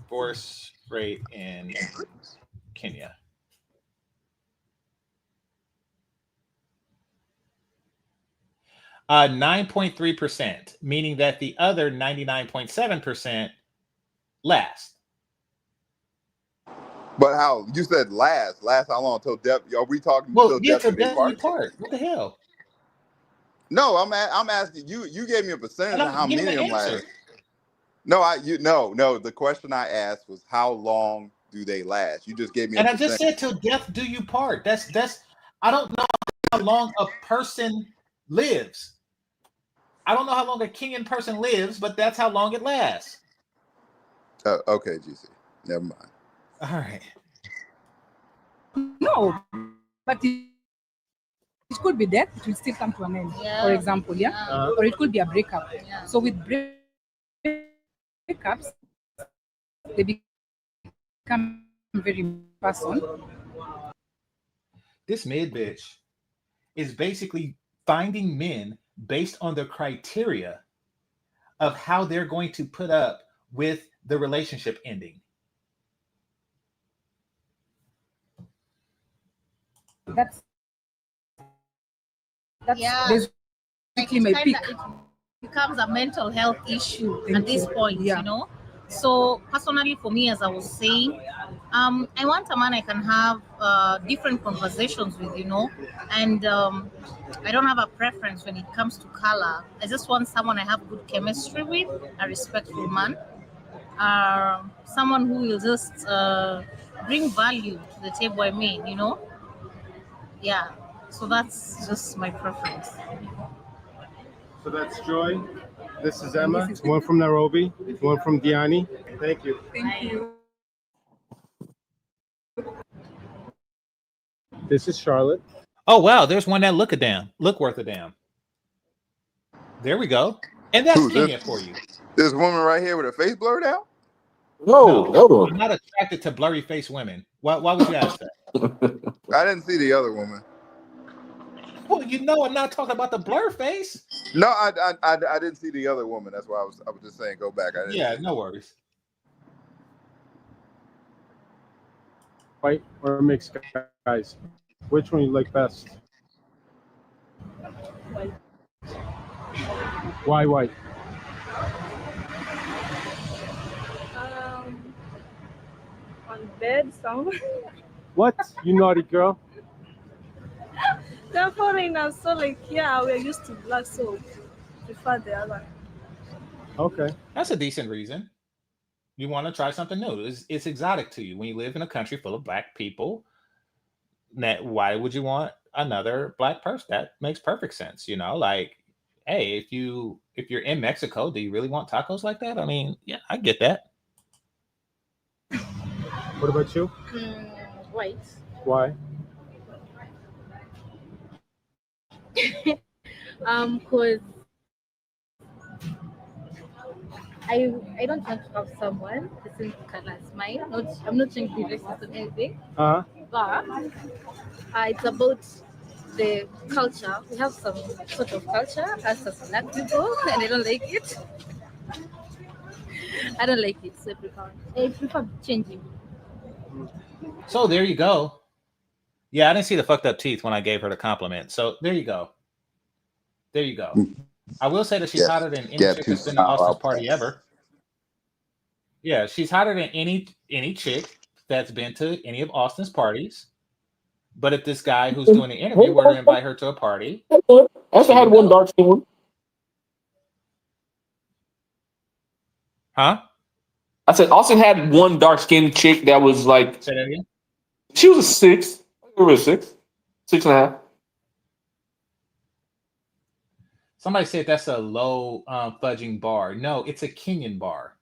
Divorce rate in Kenya. Uh, 9.3%, meaning that the other 99.7% last. But how you said last how long till death? Are we talking Well, till yeah, death till do they death do you part? part. What the hell? No, I'm asking you. You gave me a percentage And of I'm how giving many the of them answer. last. No. The question I asked was how long do they last? You just gave me a And I percentage. just said till death do you part. That's I don't know how long a person lives. I don't know how long a Kenyan person lives, but that's how long it lasts. Okay, GC. Never mind. All right. No, but it could be death. It will still come to an end. For example, or it could be a breakup. So with breakups, they become very personal. This mid bitch is basically finding men based on the criteria of how they're going to put up with the relationship ending. That's basically my peak. It becomes a mental health issue at this point, you know. So personally, for me, as I was saying, I want a man I can have different conversations with, you know, and I don't have a preference when it comes to color. I just want someone I have good chemistry with, a respectful man, someone who will just bring value to the table. I mean, you know, yeah. So that's just my preference. So that's Joy. This is Emma. One from Nairobi. One from Diani. Thank you. Thank you. This is Charlotte. Oh wow, there's one that look worth a damn. There we go. And that's Kenya for you. This woman right here with her face blurred out? Whoa, hold on. I'm not attracted to blurry face women. Why would you ask that? I didn't see the other woman. Well, you know, I'm not talking about the blur face. No, I didn't see the other woman. That's why I was just saying go back. I didn't see no worries. White or mixed, guys? Which one you like best? White. Why white? On bed somewhere. What? You naughty girl. They're foreigners, so like we're used to black, so prefer the other. Okay. That's a decent reason. You want to try something new. It's exotic to you when you live in a country full of black people. Why would you want another black person? That makes perfect sense. You know, like, hey, if you're in Mexico, do you really want tacos like that? I mean, yeah, I get that. What about you? White. Why? Because I don't want to have someone the same color as mine. I'm not trying to be racist or anything. But it's about the culture. We have some sort of culture as black people, and I don't like it. I don't like it, so I prefer changing. So there you go. Yeah, I didn't see the fucked up teeth when I gave her the compliment. So there you go. There you go. I will say that she's hotter than any chick that's been to Austin's party ever. Yeah, she's hotter than any chick that's been to any of Austin's parties. But if this guy who's doing the interview were to invite her to a party, also had one dark skin one. Huh? I said Austin had one dark skinned chick that was like. Say that again? She was a 6. Give her a 6. 6.5. Somebody said that's a low fudging bar. No, it's a Kenyan bar.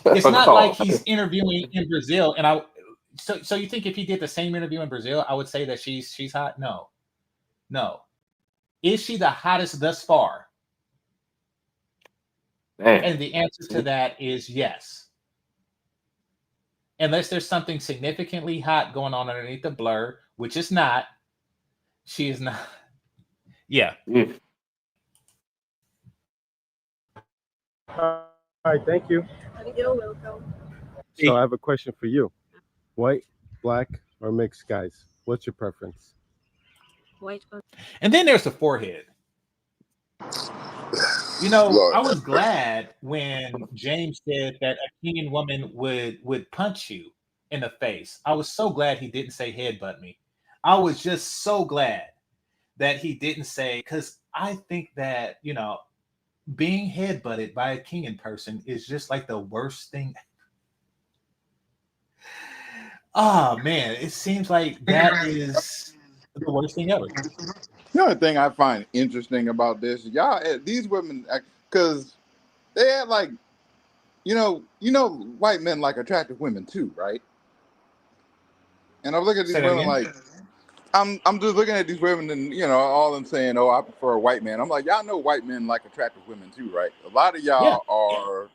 It's not like he's interviewing in Brazil, and so you think if he did the same interview in Brazil, I would say that she's hot? No. Is she the hottest thus far? Man. And the answer to that is yes. Unless there's something significantly hot going on underneath the blur, which is not. She is not. Yeah. All right, thank you. You're welcome. So I have a question for you. White, black, or mixed guys? What's your preference? White. And then there's the forehead. You know, Lord. I was glad when James said that a Kenyan woman would punch you in the face. I was so glad he didn't say headbutt me. I was just so glad that he didn't say, because I think that, you know, being headbutted by a Kenyan person is just like the worst thing. Oh man, it seems like that is the worst thing ever. The only thing I find interesting about this, y'all, these women, because they had like, you know, white men like attractive women too, right? And I'm looking at these women like, I'm just looking at these women and, you know, all them saying, oh, I prefer a white man. I'm like, y'all know white men like attractive women too, right? A lot of y'all are,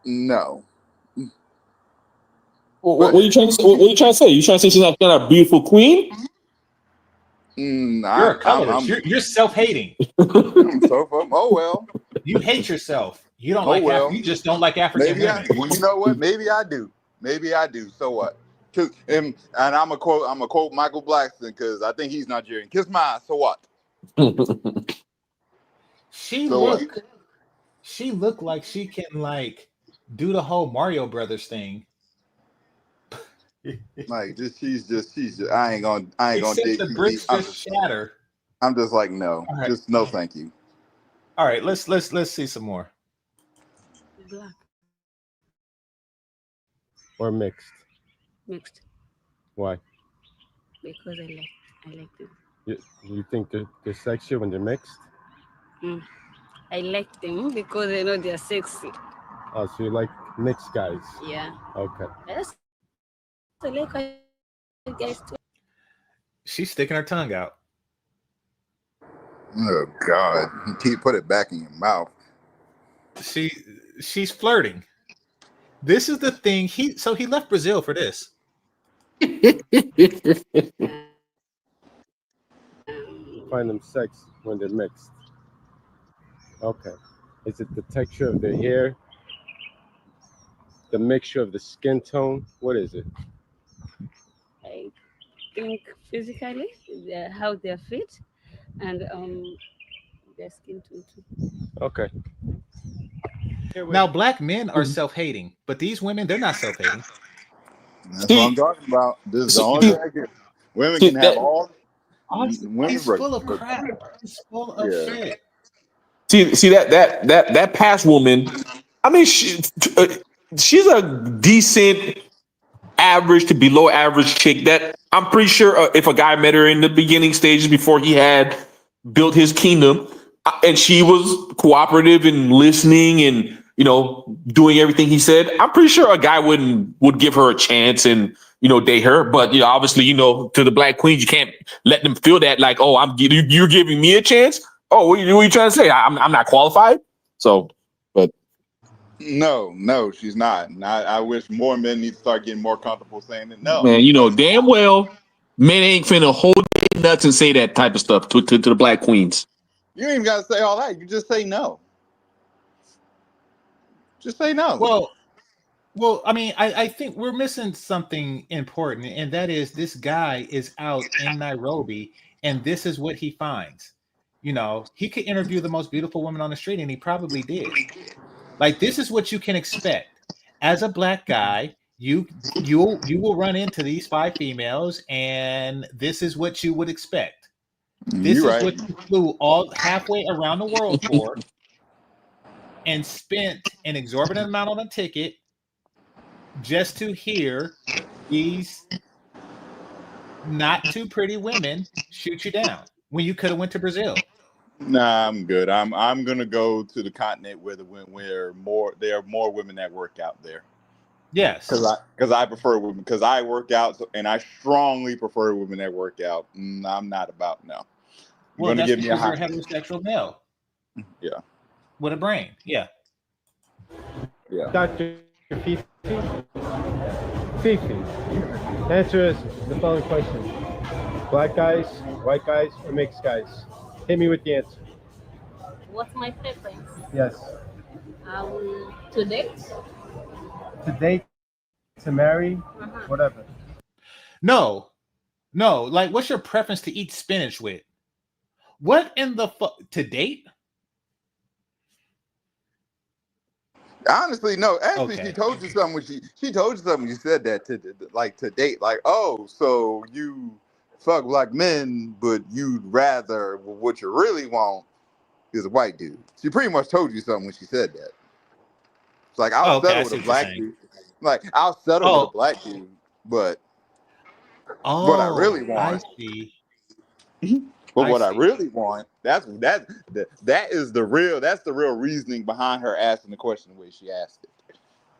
no. What are you trying to say? What are you trying to say? You trying to say she's not a beautiful queen? You're a colorist. You're self-hating. Oh well. You hate yourself. You don't like you just don't like African women. Well, you know what? Maybe I do. So what? And I'm gonna quote Michael Blackson because I think he's Nigerian. Kiss my ass. So what? She looked like she can like do the whole Mario Brothers thing. Like she's just I ain't gonna dig the too bricks deep. just shatter. I'm just like no, right. Just no, thank you. All right, let's see some more. Black or mixed? Mixed. Why? Because I like them. You think they're sexy when they're mixed? I like them because I know they're sexy. Oh, so you like mixed guys? Yeah. Okay. I like white guys too. She's sticking her tongue out. Oh God! Put it back in your mouth. She's flirting. This is the thing. He left Brazil for this. Find them sex when they're mixed. Okay. Is it the texture of their hair? The mixture of the skin tone? What is it? I think physically, how they're fit, and their skin tone too. Okay. Now, black men are self-hating, but these women, they're not self-hating. That's what I'm talking about. This is the only thing I get. Women can have all. He's full of crap. He's full of shit. See that past woman. I mean, she's a decent, average to below average chick. That I'm pretty sure if a guy met her in the beginning stages before he had built his kingdom, and she was cooperative and listening and doing everything he said, I'm pretty sure a guy would give her a chance and date her. But obviously, to the black queens, you can't let them feel that like, oh, you're giving me a chance. Oh, what are you trying to say? I'm not qualified. So, but no, she's not. And I wish more men need to start getting more comfortable saying it. No, man, damn well, men ain't finna hold their nuts and say that type of stuff to the black queens. You ain't even got to say all that. You just say no. Just say no. Well, I mean, I think we're missing something important, and that is this guy is out in Nairobi, and this is what he finds. He could interview the most beautiful woman on the street, and he probably did. Like, this is what you can expect. As a black guy, you will run into these 5 females, and this is what you would expect. This is what you flew all halfway around the world for, and spent an exorbitant amount on a ticket just to hear these not too pretty women shoot you down when you could have went to Brazil. Nah, I'm good. I'm gonna go to the continent where there are more women that work out there. Yes, because I prefer women, because I work out, and I strongly prefer women that work out. I'm not about no. Well, that's because you're a heterosexual male. Yeah. With a brain. Yeah. Yeah. Dr. Fifi. Fifi, answer us the following question: black guys, white guys, or mixed guys? Hit me with the answer. What's my preference? Yes. To date? To date, to marry, whatever. No. Like, what's your preference to eat spinach with? What in the fuck? To date? Honestly, no. Actually, she told you something when she told you something. You said that to date. Like, oh, so you fuck black men, but you'd rather what you really want is a white dude. She pretty much told you something when she said that. It's like, I'll settle with a black dude. Like, I'll settle with a black dude, but what I really want. I see. But what I really want, that is the real reasoning behind her asking the question the way she asked it.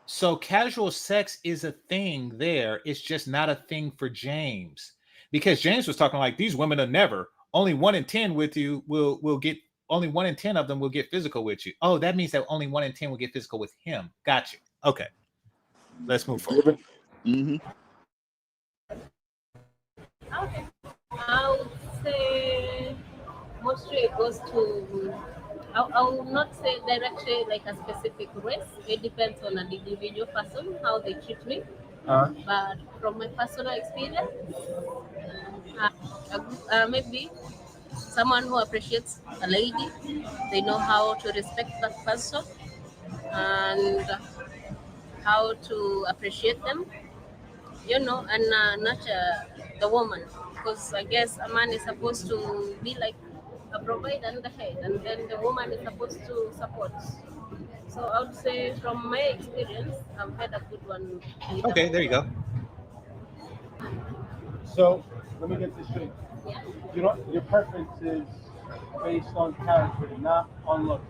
So casual sex is a thing there. It's just not a thing for James. Because James was talking like, these women are never, only 1 in 10 with you will get, only 1 in 10 of them will get physical with you. Oh, that means that only 1 in 10 will get physical with him. Got you. Okay. Let's move forward. Okay. I would say mostly it goes to, I will not say directly like a specific race. It depends on an individual person, how they treat me. But from my personal experience, maybe someone who appreciates a lady, they know how to respect that person and how to appreciate them, and not the woman, because I guess a man is supposed to be like a provider and the head, and then the woman is supposed to support. So I would say from my experience, I've had a good one. Okay, there you go. So let me get this straight. Your preference is based on character, not on looks.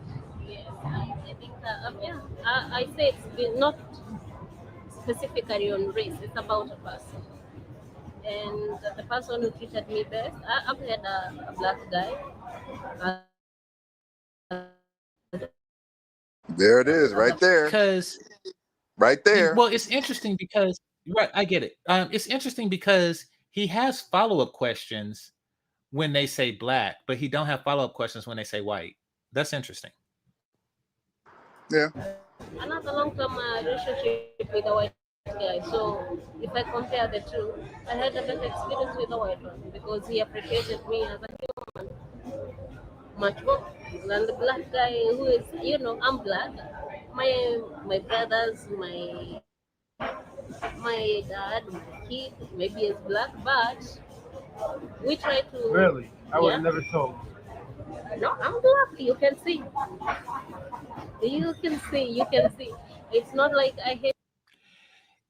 Yes, I think I say it's not specifically on race. It's about a person. And the person who treated me best, I've had a black guy. There it is, right there. Because right there. Well, it's interesting because I get it. It's interesting because he has follow-up questions when they say black, but he don't have follow-up questions when they say white. That's interesting. Yeah. Another long-term relationship with a white guy. So if I compare the two, I had a better experience with the white one because he appreciated me as a human much more than the black guy who is, I'm black. My brothers, my dad, my kid, maybe is black, but we try to. Really? I would have never told. No, I'm black. You can see. You can see. It's not like I hate.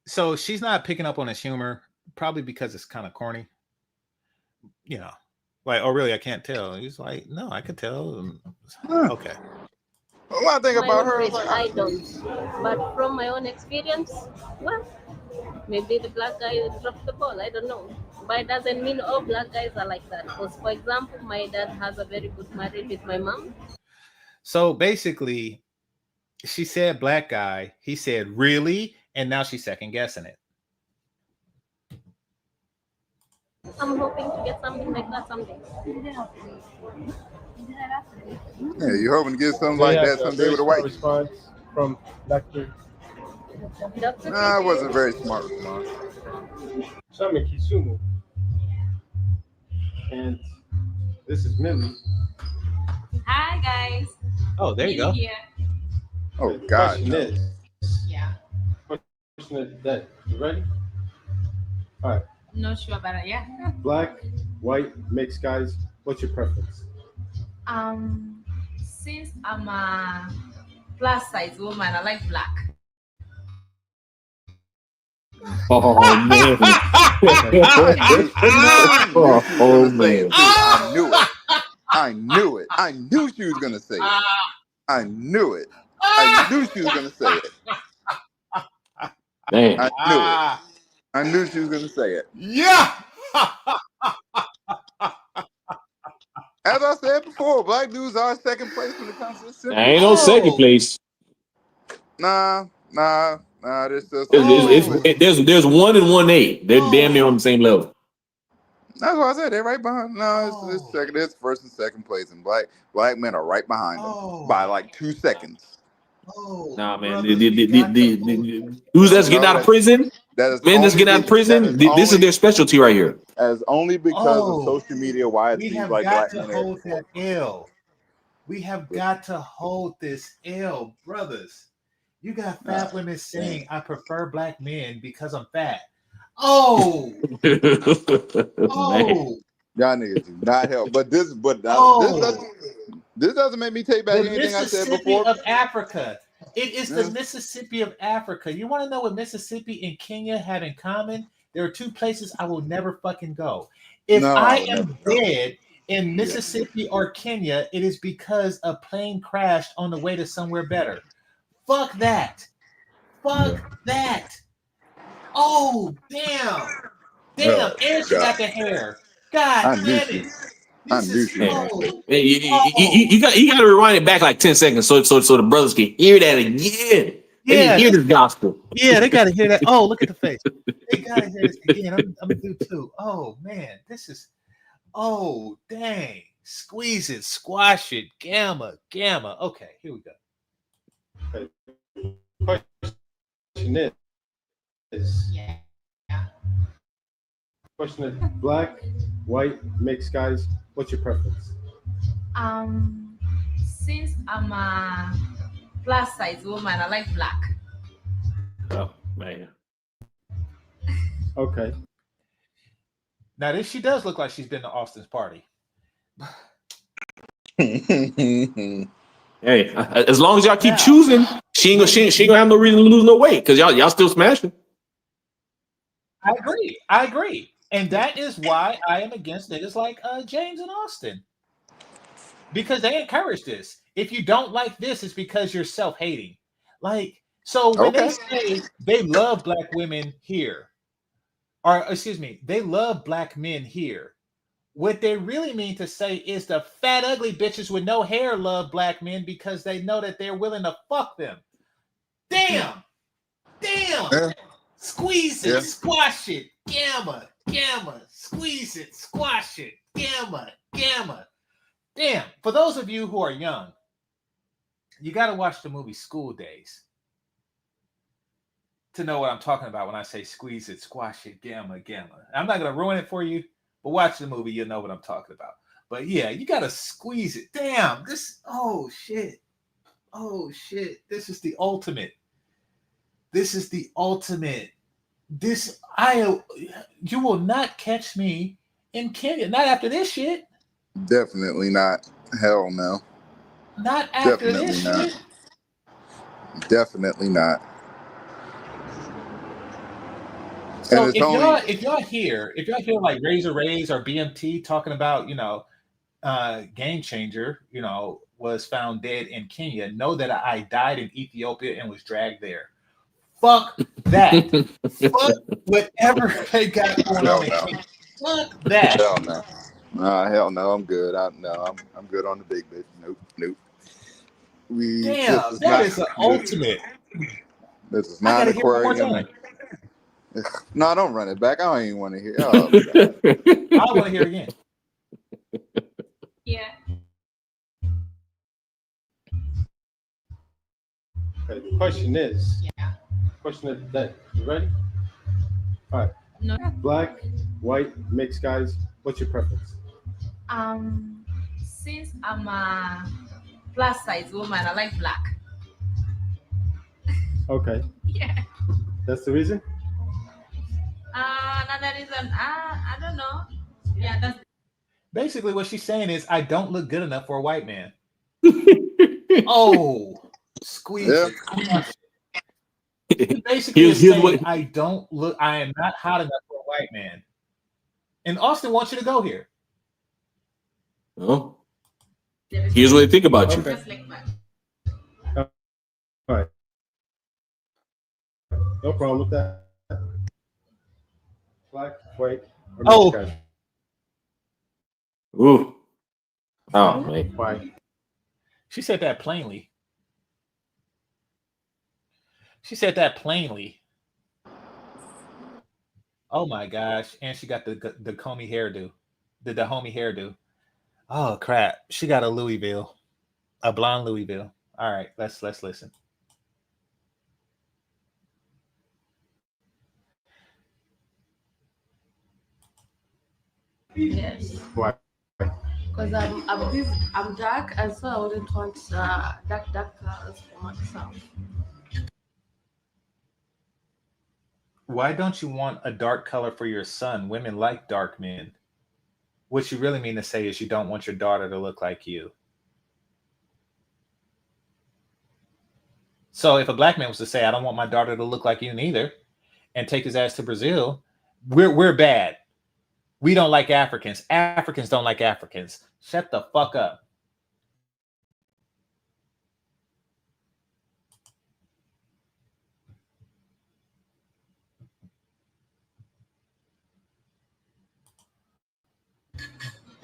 So she's not picking up on his humor, probably because it's kind of corny. Like, oh, really? I can't tell. He's like, no, I can tell. Okay. Well, I think about her. I don't. But from my own experience, well, maybe the black guy dropped the ball. I don't know. But it doesn't mean all black guys are like that. Because, for example, my dad has a very good marriage with my mom. So basically, she said black guy. He said, really? And now she's second guessing it. I'm hoping to get something like that someday. Yeah, you're hoping to get something like that someday with a white response from Dr. Nah, it wasn't a very smart response. Shami Kisumu. And this is Millie. Hi, guys. Oh, there you go. Here. Oh, God. Yeah. Question is that. You ready? All right. Not sure about it. Yeah. Black, white, mixed guys. What's your preference? Since I'm a plus size woman, I like black. Oh man! I knew it. I knew it. I knew she was gonna say it. I knew it. I knew she was gonna say it. Man. I knew it. I knew she was gonna say it. Yeah. As I said before, black dudes are second place when it comes to this. Ain't no second place. Nah. There's still There's 1 and 1A. They're damn near on the same level. That's why I said they're right behind. No, it's second. It's first and second place, and black men are right behind them by like 2 seconds. Nah, man. Dudes that's getting out of prison, men that's getting out of prison, this is their specialty right here. As only because of social media, why it seems like black men are. Hold that L. We have got to hold this L, brothers. You got fat women saying, "I prefer black men because I'm fat." Oh, y'all niggas do not help. But this doesn't make me take back anything I said before. Of Africa. It is the Mississippi of Africa. You want to know what Mississippi and Kenya have in common? There are 2 places I will never fucking go. If I am dead in Mississippi or Kenya, it is because a plane crashed on the way to somewhere better. Fuck that. Fuck that. Oh, damn. Damn. And she got the hair. God damn it. You got to rewind it back like 10 seconds so the brothers can hear that again. They can hear this gospel. Yeah, they got to hear that. Oh, look at the face. They got to hear this again. I'm going to do too. Oh, man. This is, oh, dang. Squeeze it, squash it, gamma. Okay, here we go. Question is black, white, mixed guys. What's your preference? Since I'm a plus size woman, I like black. Oh man. Okay. Now she does look like she's been to Austin's party. Hey, as long as y'all keep choosing, she ain't gonna have no reason to lose no weight because y'all still smashing. I agree. And that is why I am against niggas like James and Austin. Because they encourage this. If you don't like this, it's because you're self-hating. Like, so when they say they love black women here, or excuse me, they love black men here, what they really mean to say is the fat, ugly bitches with no hair love black men because they know that they're willing to fuck them. Damn. Yeah. Squeeze it, squash it, gamma. Squeeze it, squash it, gamma. Damn. For those of you who are young, you got to watch the movie School Days to know what I'm talking about when I say squeeze it, squash it, gamma. I'm not going to ruin it for you, but watch the movie. You'll know what I'm talking about. But yeah, you got to squeeze it. Damn. Oh shit. This is the ultimate. You will not catch me in Kenya. Not after this shit. Definitely not. Hell no. Not after this shit. Definitely not. So if y'all hear like Razor Rays or BMT talking about, GameChanger, was found dead in Kenya, know that I died in Ethiopia and was dragged there. Fuck that. Fuck whatever they got going on. Fuck that. Hell no. Hell no. I'm good. I'm good on the big bitch. Nope. Damn, that is the ultimate. This is not an aquarium. No, don't run it back. I don't even want to hear. Oh, I want to hear it again. Yeah. Okay, the question is. That you ready? All right. No. Black, white, mixed guys. What's your preference? Since I'm a plus size woman, I like black. Okay. Yeah. That's the reason? Another reason, I don't know. Yeah, that's basically what she's saying is I don't look good enough for a white man. Oh, squeeze it. Basically saying I am not hot enough for a white man. And Austin wants you to go here. Oh. Here's what they think about you. Just like that. All right. No problem with that. Black, white, or mixed guys. Ooh. Oh, man. Why? She said that plainly. She said that plainly. Oh my gosh. And she got the Comey hairdo. The homie hairdo. Oh crap. She got a Louisville. A blonde Louisville. All right, let's listen. Yes. Why? Because I'm dark, and so I wouldn't want dark colors for myself. Why don't you want a dark color for your son? Women like dark men. What you really mean to say is you don't want your daughter to look like you. So if a black man was to say, I don't want my daughter to look like you neither, and take his ass to Brazil, we're bad. We don't like Africans. Africans don't like Africans. Shut the fuck up.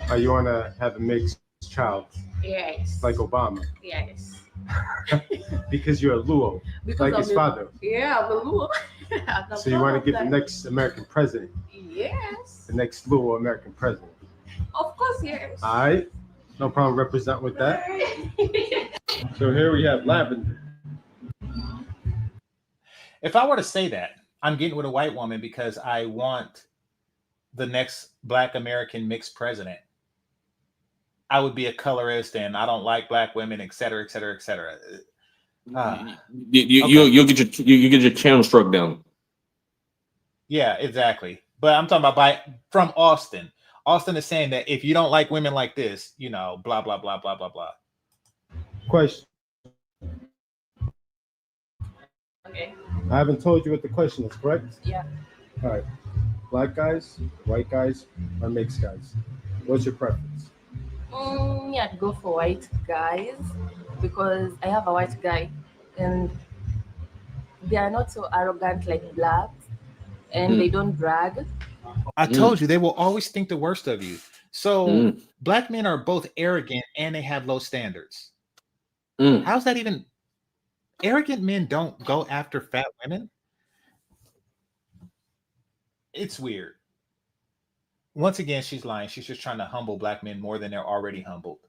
Are you want to have a mixed child? Yes. Like Obama? Yes. Because you're a Luo, Because like I'm his father. Yeah, I'm a Luo. So you want to get the next American president? Yes. The next Luo American president? Of course, yes. All right. No problem. Represent with that. So here we have lavender. If I were to say that, I'm getting with a white woman because I want the next Black American mixed president. I would be a colorist and I don't like black women, et cetera, et cetera, et cetera. You'll get your channel struck down. Yeah, exactly. But I'm talking about from Austin. Austin is saying that if you don't like women like this, you know, blah, blah, blah, blah, blah, blah. Question. Okay. I haven't told you what the question is, correct? Yeah. All right. Black guys, white guys, or mixed guys? What's your preference? Yeah, I'd go for white guys because I have a white guy and they are not so arrogant like blacks and they don't brag. I told you they will always think the worst of you. So black men are both arrogant and they have low standards. How's that even? Arrogant men don't go after fat women. It's weird. Once again, she's lying. She's just trying to humble black men more than they're already humbled.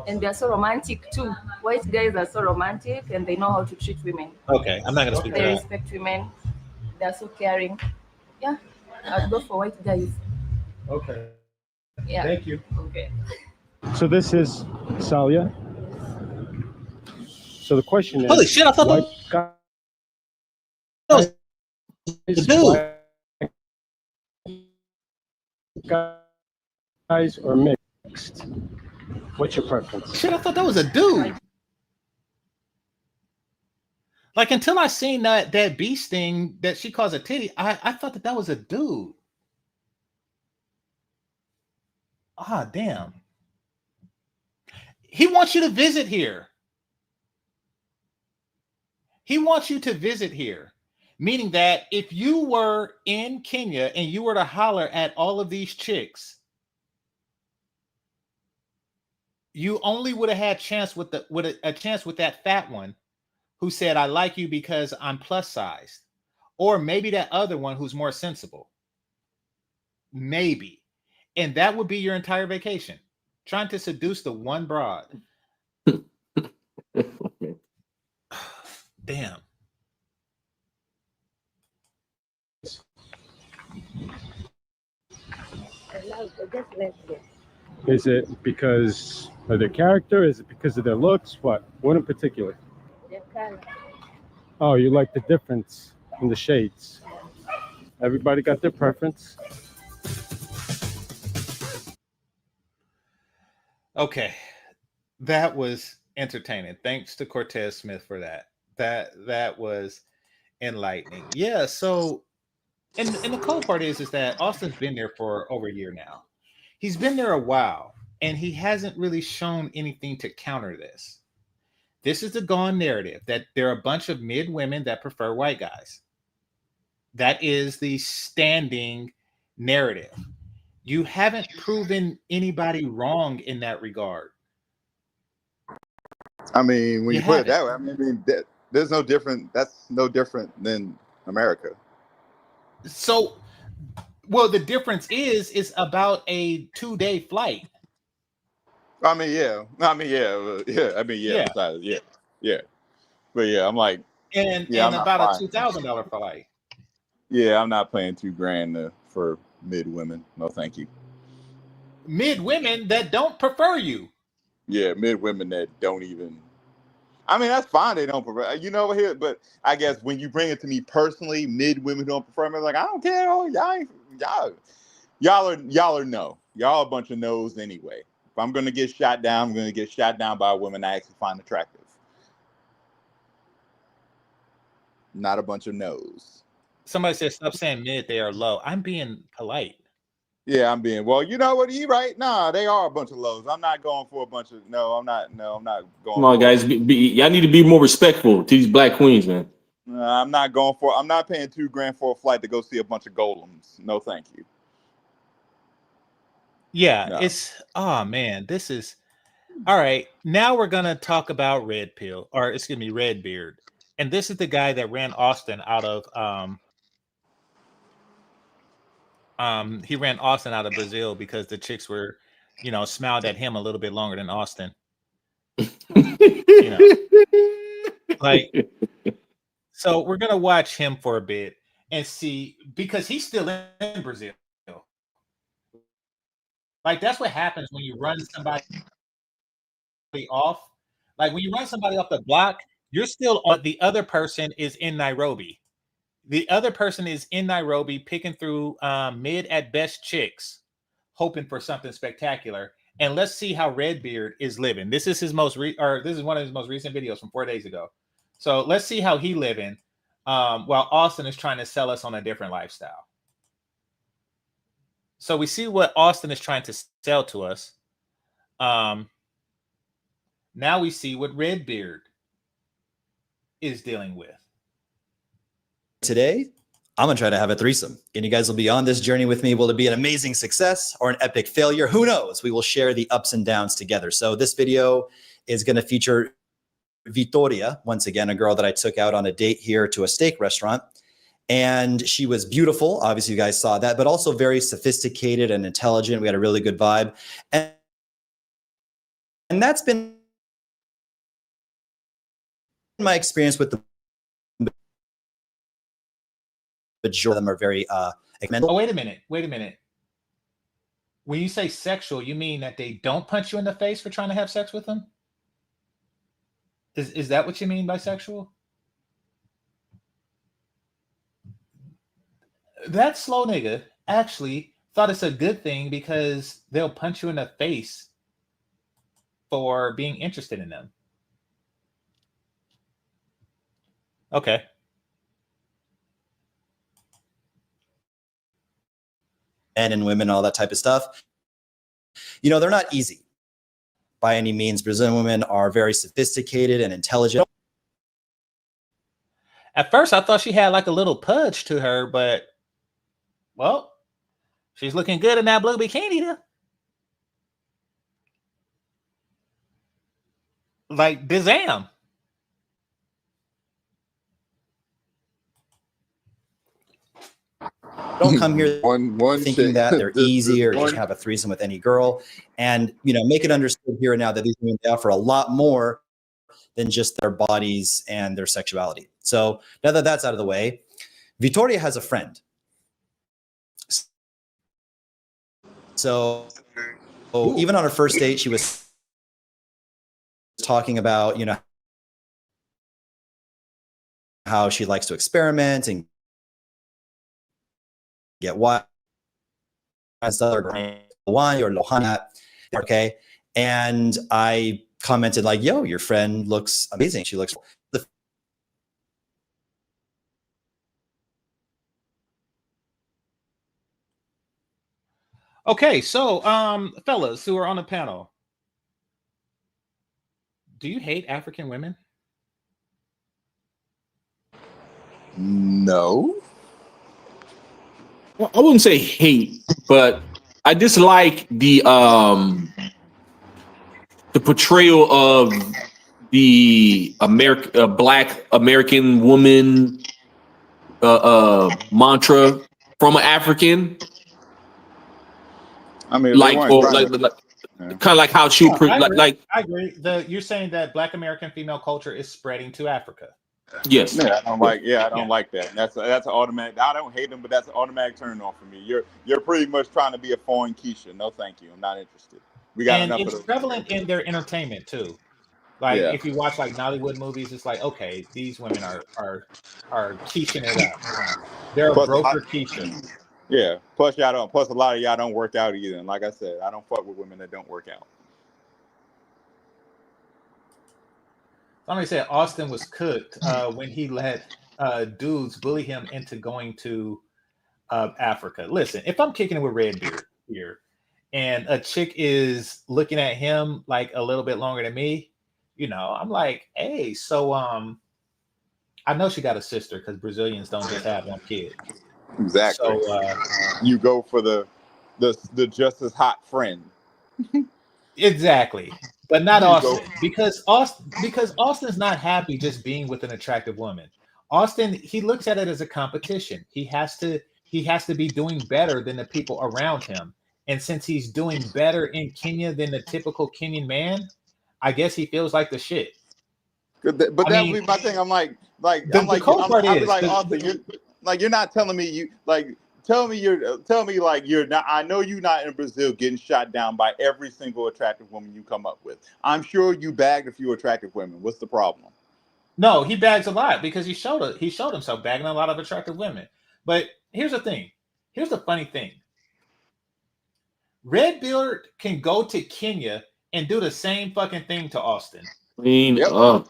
And they're so romantic too. White guys are so romantic and they know how to treat women. Okay, I'm not going to speak to They that. respect women. They're so caring. Yeah, I'd go for white guys. Okay. Yeah. Thank you. Okay. So this is Salia. So the question is, Holy shit, I thought white that was the dude. Guys or mixed? What's your preference? Shit, I thought that was a dude. Like until I seen that beast thing that she calls a titty, I thought that was a dude. Ah, damn. He wants you to visit here. He wants you to visit here. Meaning that if you were in Kenya and you were to holler at all of these chicks, you only would have had chance with a chance with that fat one who said, I like you because I'm plus sized. Or maybe that other one who's more sensible. Maybe. And that would be your entire vacation. Trying to seduce the one broad. Damn. Is it because of their character? Is it because of their looks? What in particular? Their color. Oh, you like the difference in the shades. Everybody got their preference. Okay. That was entertaining. Thanks to Cortez Smith for that. That was enlightening. Yeah, so and the cool part is that Austin's been there for over a year now. He's been there a while. And he hasn't really shown anything to counter this. This is the gone narrative that there are a bunch of mid women that prefer white guys. That is the standing narrative. You haven't proven anybody wrong in that regard. I mean, when you put it that way, I mean, there's no different. That's no different than America. So, well, the difference is about a 2-day flight. I mean, yeah. I mean, yeah. Besides, yeah. But yeah, I'm like, And I'm about not a $2,000 flight. Yeah, I'm not paying $2,000 for mid women. No, thank you. Mid women that don't prefer you. Yeah, mid women that don't even. I mean, that's fine. They don't prefer. You know here, but I guess when you bring it to me personally, mid women don't prefer me. Like I don't care. Oh, y'all are no. Y'all a bunch of no's anyway. If I'm gonna get shot down, I'm gonna get shot down by a woman I actually find attractive. Not a bunch of no's. Somebody said, "Stop saying mid. They are low." I'm being polite. Yeah, I'm being. Well, you know what? You right? Nah, they are a bunch of lows. I'm not going for a bunch of. No, I'm not. No, I'm not going. Come on, guys. Y'all need to be more respectful to these black queens, man. I'm not going for. I'm not paying $2,000 for a flight to go see a bunch of golems. No, thank you. Yeah, No. it's. Oh man, this is. All right, now we're gonna talk about Redbeard, and this is the guy that ran Austin out of. He ran Austin out of Brazil because the chicks were, smiled at him a little bit longer than Austin. Like, so we're gonna watch him for a bit and see, because he's still in Brazil. Like, that's what happens when you run somebody off. Like, when you run somebody off the block, you're still on. The other person is in Nairobi. The other person is in Nairobi picking through mid at best chicks, hoping for something spectacular. And let's see how Redbeard is living. This is his this is one of his most recent videos from 4 days ago. So let's see how he living while Austin is trying to sell us on a different lifestyle. So we see what Austin is trying to sell to us. Now we see what Redbeard is dealing with. Today, I'm going to try to have a threesome, and you guys will be on this journey with me. Will it be an amazing success or an epic failure? Who knows? We will share the ups and downs together. So this video is going to feature Vitoria, once again, a girl that I took out on a date here to a steak restaurant. And she was beautiful. Obviously, you guys saw that, but also very sophisticated and intelligent. We had a really good vibe. And that's been my experience with the majority of them are very Oh, wait a minute. When you say sexual, you mean that they don't punch you in the face for trying to have sex with them? Is that what you mean by sexual? That slow nigga actually thought it's a good thing because they'll punch you in the face for being interested in them. Okay. Men and women, all that type of stuff. They're not easy by any means. Brazilian women are very sophisticated and intelligent. At first, I thought she had like a little pudge to her, but, well, she's looking good in that blue bikini there. Like, Dizam. Don't come here one thinking that they're easy or you can have a threesome with any girl. And, make it understood here and now that these women offer a lot more than just their bodies and their sexuality. So now that that's out of the way, Vitoria has a friend. So even on her first date, she was talking about, how she likes to experiment and get wild. Okay. And I commented like, yo, your friend looks amazing. She looks Okay, so fellas who are on the panel, do you hate African women? No. Well, I wouldn't say hate, but I dislike the portrayal of the black American woman mantra from an African. I mean, if they Like, weren't or trying like, to. like Yeah. kind of like how she No, I agree. like. I agree. You're saying that Black American female culture is spreading to Africa. Yes. Yeah, I don't like. Yeah, I don't like that. That's an automatic. I don't hate them, but that's an automatic turn off for me. You're pretty much trying to be a foreign Keisha. No, thank you. I'm not interested. We got And enough it's of those. prevalent in their entertainment too. Like Yeah. if you watch like Nollywood movies, it's like, okay, these women are quiching it up. They're a Plus a lot. broker Keisha. Yeah. Plus y'all don't. Plus a lot of y'all don't work out either. And like I said, I don't fuck with women that don't work out. Somebody said Austin was cooked when he let dudes bully him into going to Africa. Listen, if I'm kicking it with Redbeard here, and a chick is looking at him like a little bit longer than me, I'm like, hey, so I know she got a sister because Brazilians don't just have one kid. Exactly. So you go for the just as hot friend. exactly, but not Austin because Austin's not happy just being with an attractive woman. Austin, he looks at it as a competition. He has to be doing better than the people around him. And since he's doing better in Kenya than the typical Kenyan man, I guess he feels like the shit. But that would be my thing. I'm like, the cold part I'll be is, like, Austin, you're not telling me tell me like you're not. I know you're not in Brazil getting shot down by every single attractive woman you come up with. I'm sure you bagged a few attractive women. What's the problem? No, he bags a lot because he showed himself bagging a lot of attractive women. But here's the thing. Here's the funny thing. Redbeard can go to Kenya and do the same fucking thing to Austin. Clean up.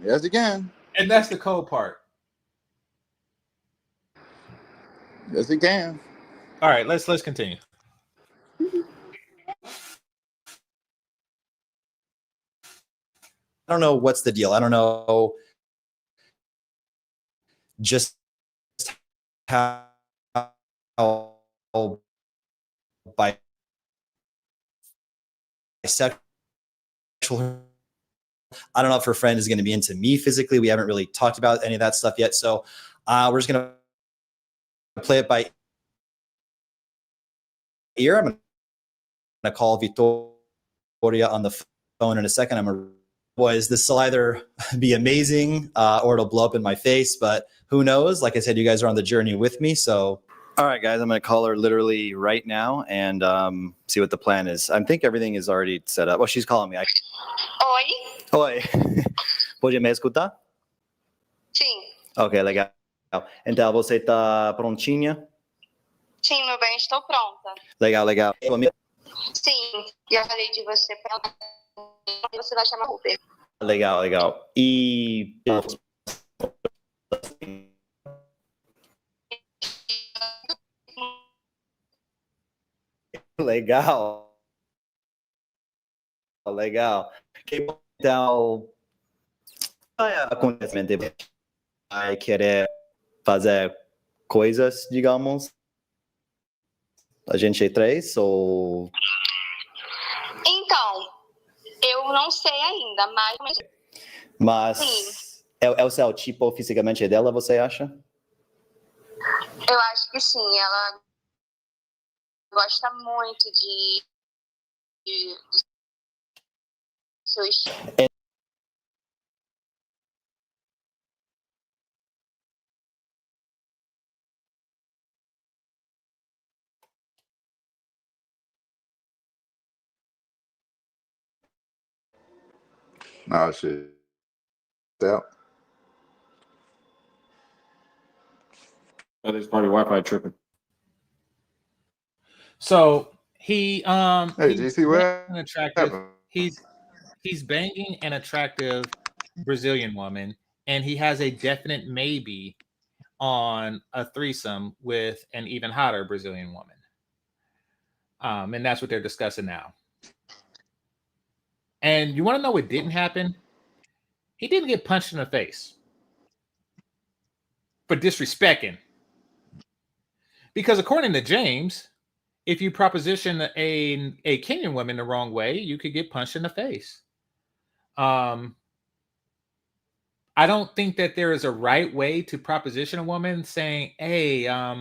Yes, again. And that's the cold part. Yes, it can. All right, let's continue. I don't know what's the deal. I don't know just how bisexual. I don't know if her friend is going to be into me physically. We haven't really talked about any of that stuff yet. So we're just going to play it by ear. I'm going to call Victoria on the phone in a second. Boys, this will either be amazing or it'll blow up in my face, but who knows? Like I said, you guys are on the journey with me. So, all right, guys, I'm going to call her literally right now and see what the plan is. I think everything is already set up. Well, she's calling me. Oi. Pode me escutar? Sim. Ok, legal. Então, você está prontinha? Sim, meu bem, estou pronta. Legal. Sim, já falei de você para você vai chamar o Uber. Legal. E legal. Então, acontecimento vai querer fazer coisas, digamos, a gente três ou... Então, eu não sei ainda, mas sim. É o seu tipo fisicamente dela, você acha? Eu acho que sim, ela gosta muito do seu estilo. Oh shit. Out. Oh, there's probably Wi-Fi tripping. So he Hey, GC, what? an attractive. He's banging an attractive Brazilian woman, and he has a definite maybe on a threesome with an even hotter Brazilian woman. And that's what they're discussing now. And you want to know what didn't happen? He didn't get punched in the face for disrespecting. Because according to James, if you proposition a Kenyan woman the wrong way, you could get punched in the face. I don't think that there is a right way to proposition a woman saying, hey, I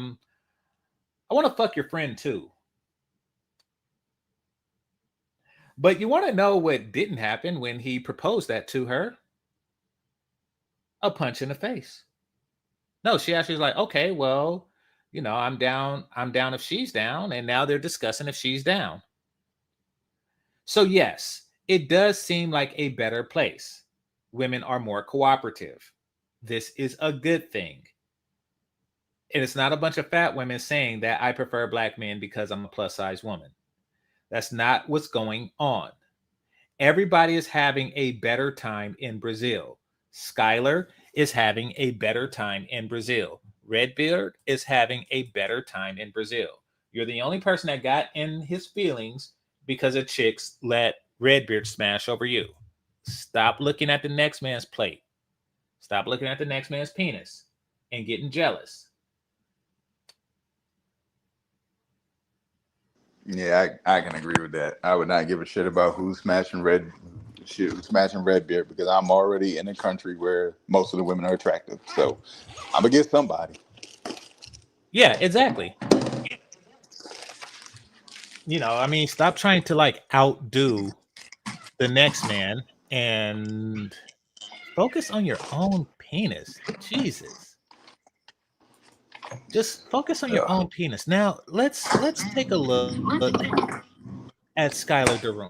want to fuck your friend too. But you want to know what didn't happen when he proposed that to her? A punch in the face. No, she actually was like, okay, well, you know, I'm down if she's down. And now they're discussing if she's down. So yes, it does seem like a better place. Women are more cooperative. This is a good thing. And it's not a bunch of fat women saying that I prefer black men because I'm a plus size woman. That's not what's going on. Everybody is having a better time in Brazil. Skylar is having a better time in Brazil. Redbeard is having a better time in Brazil. You're the only person that got in his feelings because a chicks let Redbeard smash over you. Stop looking at the next man's plate. Stop looking at the next man's penis and getting jealous. Yeah, I can agree with that. I would not give a shit about who's smashing Redbeard because I'm already in a country where most of the women are attractive. So I'm gonna get somebody. Yeah, exactly. You know, I mean, stop trying to like outdo the next man and focus on your own penis. Jesus. Just focus on your own penis. Now, let's take a look at Skylar Durham.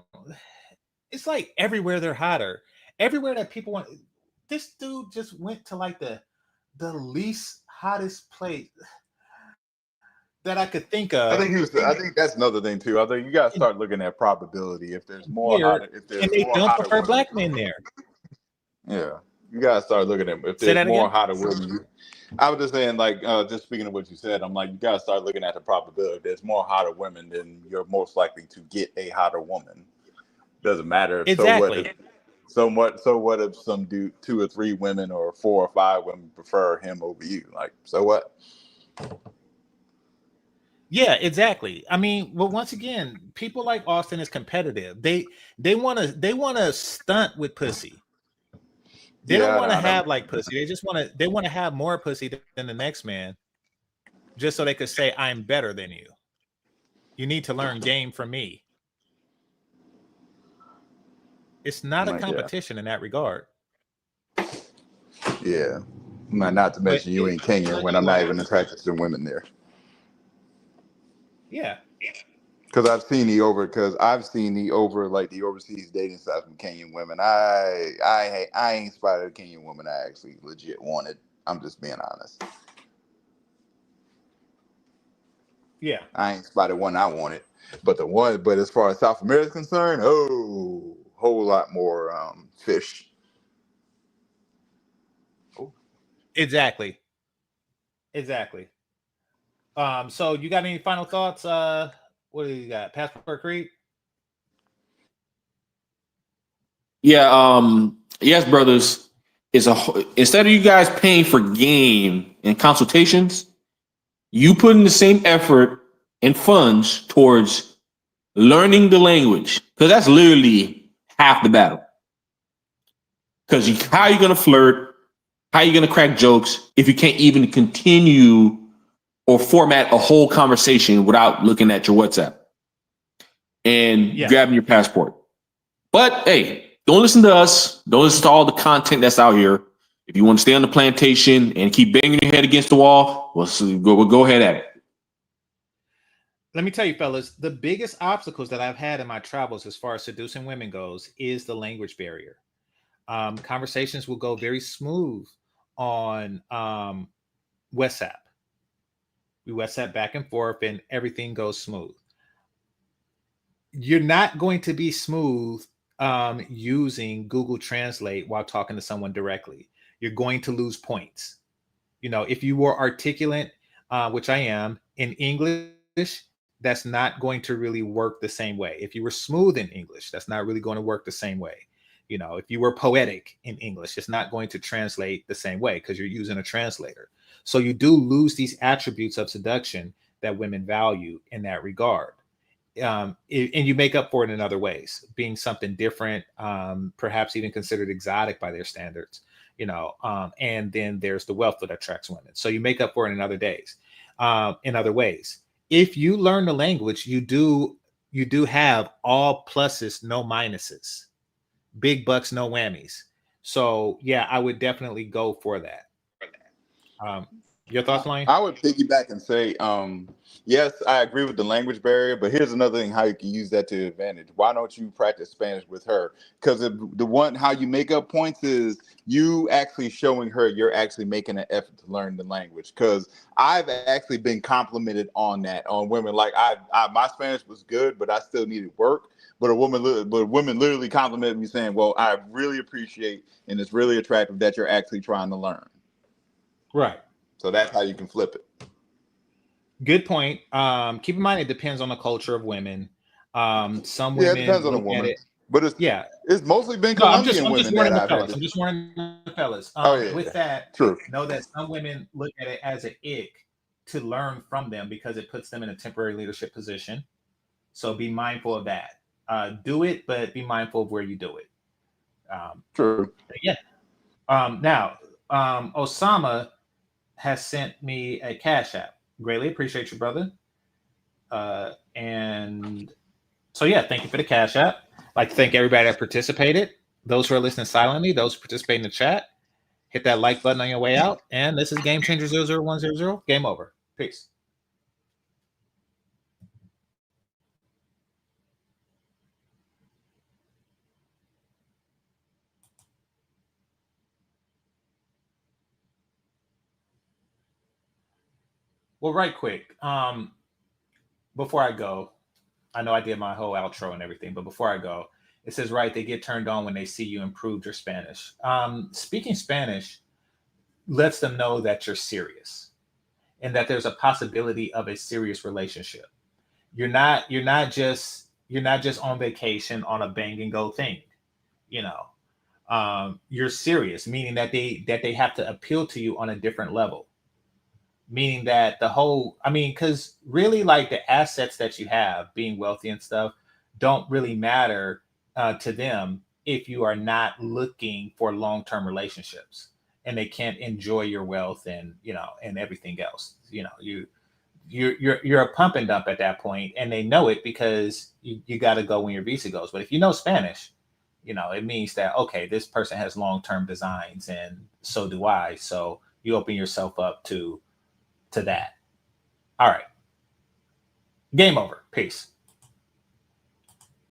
It's like everywhere they're hotter. Everywhere that people want. This dude just went to like the least hottest place that I could think of. I think that's another thing too. I think you gotta start looking at probability. If there's more Here, hotter, if there's and they more don't hotter prefer women, black men there. yeah, you gotta start looking at if Say there's that more again? hotter women. I was just saying, like, just speaking of what you said, I'm like, you gotta start looking at the probability. If there's more hotter women, then you're most likely to get a hotter woman. Doesn't matter. Exactly. So what if some 2 or 3 women or 4 or 5 women prefer him over you? Like, so what? Yeah, exactly. I mean, well, once again, people like Austin is competitive. They want to stunt with pussy. They don't want to have like pussy. They want to have more pussy than the next man, just so they could say I'm better than you. You need to learn game from me. It's not a competition in that regard. Yeah. Not to mention you ain't Kenyan when I'm not even attracted to the women there. Yeah. Because I've seen the like the overseas dating sites from Kenyan women. I ain't spotted a Kenyan woman I actually legit wanted. I'm just being honest. Yeah. I ain't spotted one I wanted. But as far as South America is concerned, whole lot more fish. Exactly. So you got any final thoughts? What do you got? Passport Creed? Yeah, yes, brothers. Instead of you guys paying for game and consultations, you put in the same effort and funds towards learning the language, because that's literally half the battle. Because how are you going to flirt? How are you going to crack jokes if you can't even continue or format a whole conversation without looking at your WhatsApp and grabbing your passport? But hey, don't listen to us. Don't listen to all the content that's out here. If you want to stay on the plantation and keep banging your head against the wall, we'll go ahead at it. Let me tell you, fellas, the biggest obstacles that I've had in my travels as far as seducing women goes is the language barrier. Conversations will go very smooth on WhatsApp. We WhatsApp back and forth and everything goes smooth. You're not going to be smooth using Google Translate while talking to someone directly. You're going to lose points. You know, if you were articulate, which I am, in English, that's not going to really work the same way. If you were smooth in English, that's not really going to work the same way. You know, if you were poetic in English, it's not going to translate the same way because you're using a translator. So you do lose these attributes of seduction that women value in that regard. And you make up for it in other ways, being something different, perhaps even considered exotic by their standards, you know, and then there's the wealth that attracts women. So you make up for it in other ways. If you learn the language, you do have all pluses, no minuses, big bucks, no whammies. So yeah, I would definitely go for that. Your thoughts, Lane? I would piggyback and say, yes, I agree with the language barrier, but here's another thing how you can use that to your advantage. Why don't you practice Spanish with her? Because how you make up points is you actually showing her you're actually making an effort to learn the language. Because I've actually been complimented on that, on women. Like my Spanish was good, but I still needed work. But women literally complimented me saying, well, I really appreciate and it's really attractive that you're actually trying to learn. Right. So that's how you can flip it. Good point. Keep in mind it depends on the culture of women. Some women it depends on the woman, but it's mostly been Colombian women that I've had. I'm just warning the fellas. With that, true. Know that some women look at it as an ick to learn from them because it puts them in a temporary leadership position. So be mindful of that. Do it, but be mindful of where you do it. True. Yeah. Now, Osama has sent me a Cash App. Greatly appreciate you, brother. And so, yeah, thank you for the Cash App. I'd like to thank everybody that participated. Those who are listening silently, those who participate in the chat, hit that like button on your way out. And this is GameChanger 00100. Game over. Peace. Well, right quick, before I go, I know I did my whole outro and everything, but before I go, it says, right, they get turned on when they see you improved your Spanish. Speaking Spanish lets them know that you're serious and that there's a possibility of a serious relationship. You're not just on vacation on a bang and go thing, you know. You're serious, meaning that they have to appeal to you on a different level. Meaning that because really, like, the assets that you have, being wealthy and stuff, don't really matter to them if you are not looking for long-term relationships and they can't enjoy your wealth and, you know, and everything else. You know, you're a pump and dump at that point, and they know it because you got to go when your visa goes. But if you know Spanish, you know, it means that, okay, this person has long-term designs and so do I. So you open yourself up to that. All right. Game over. Peace.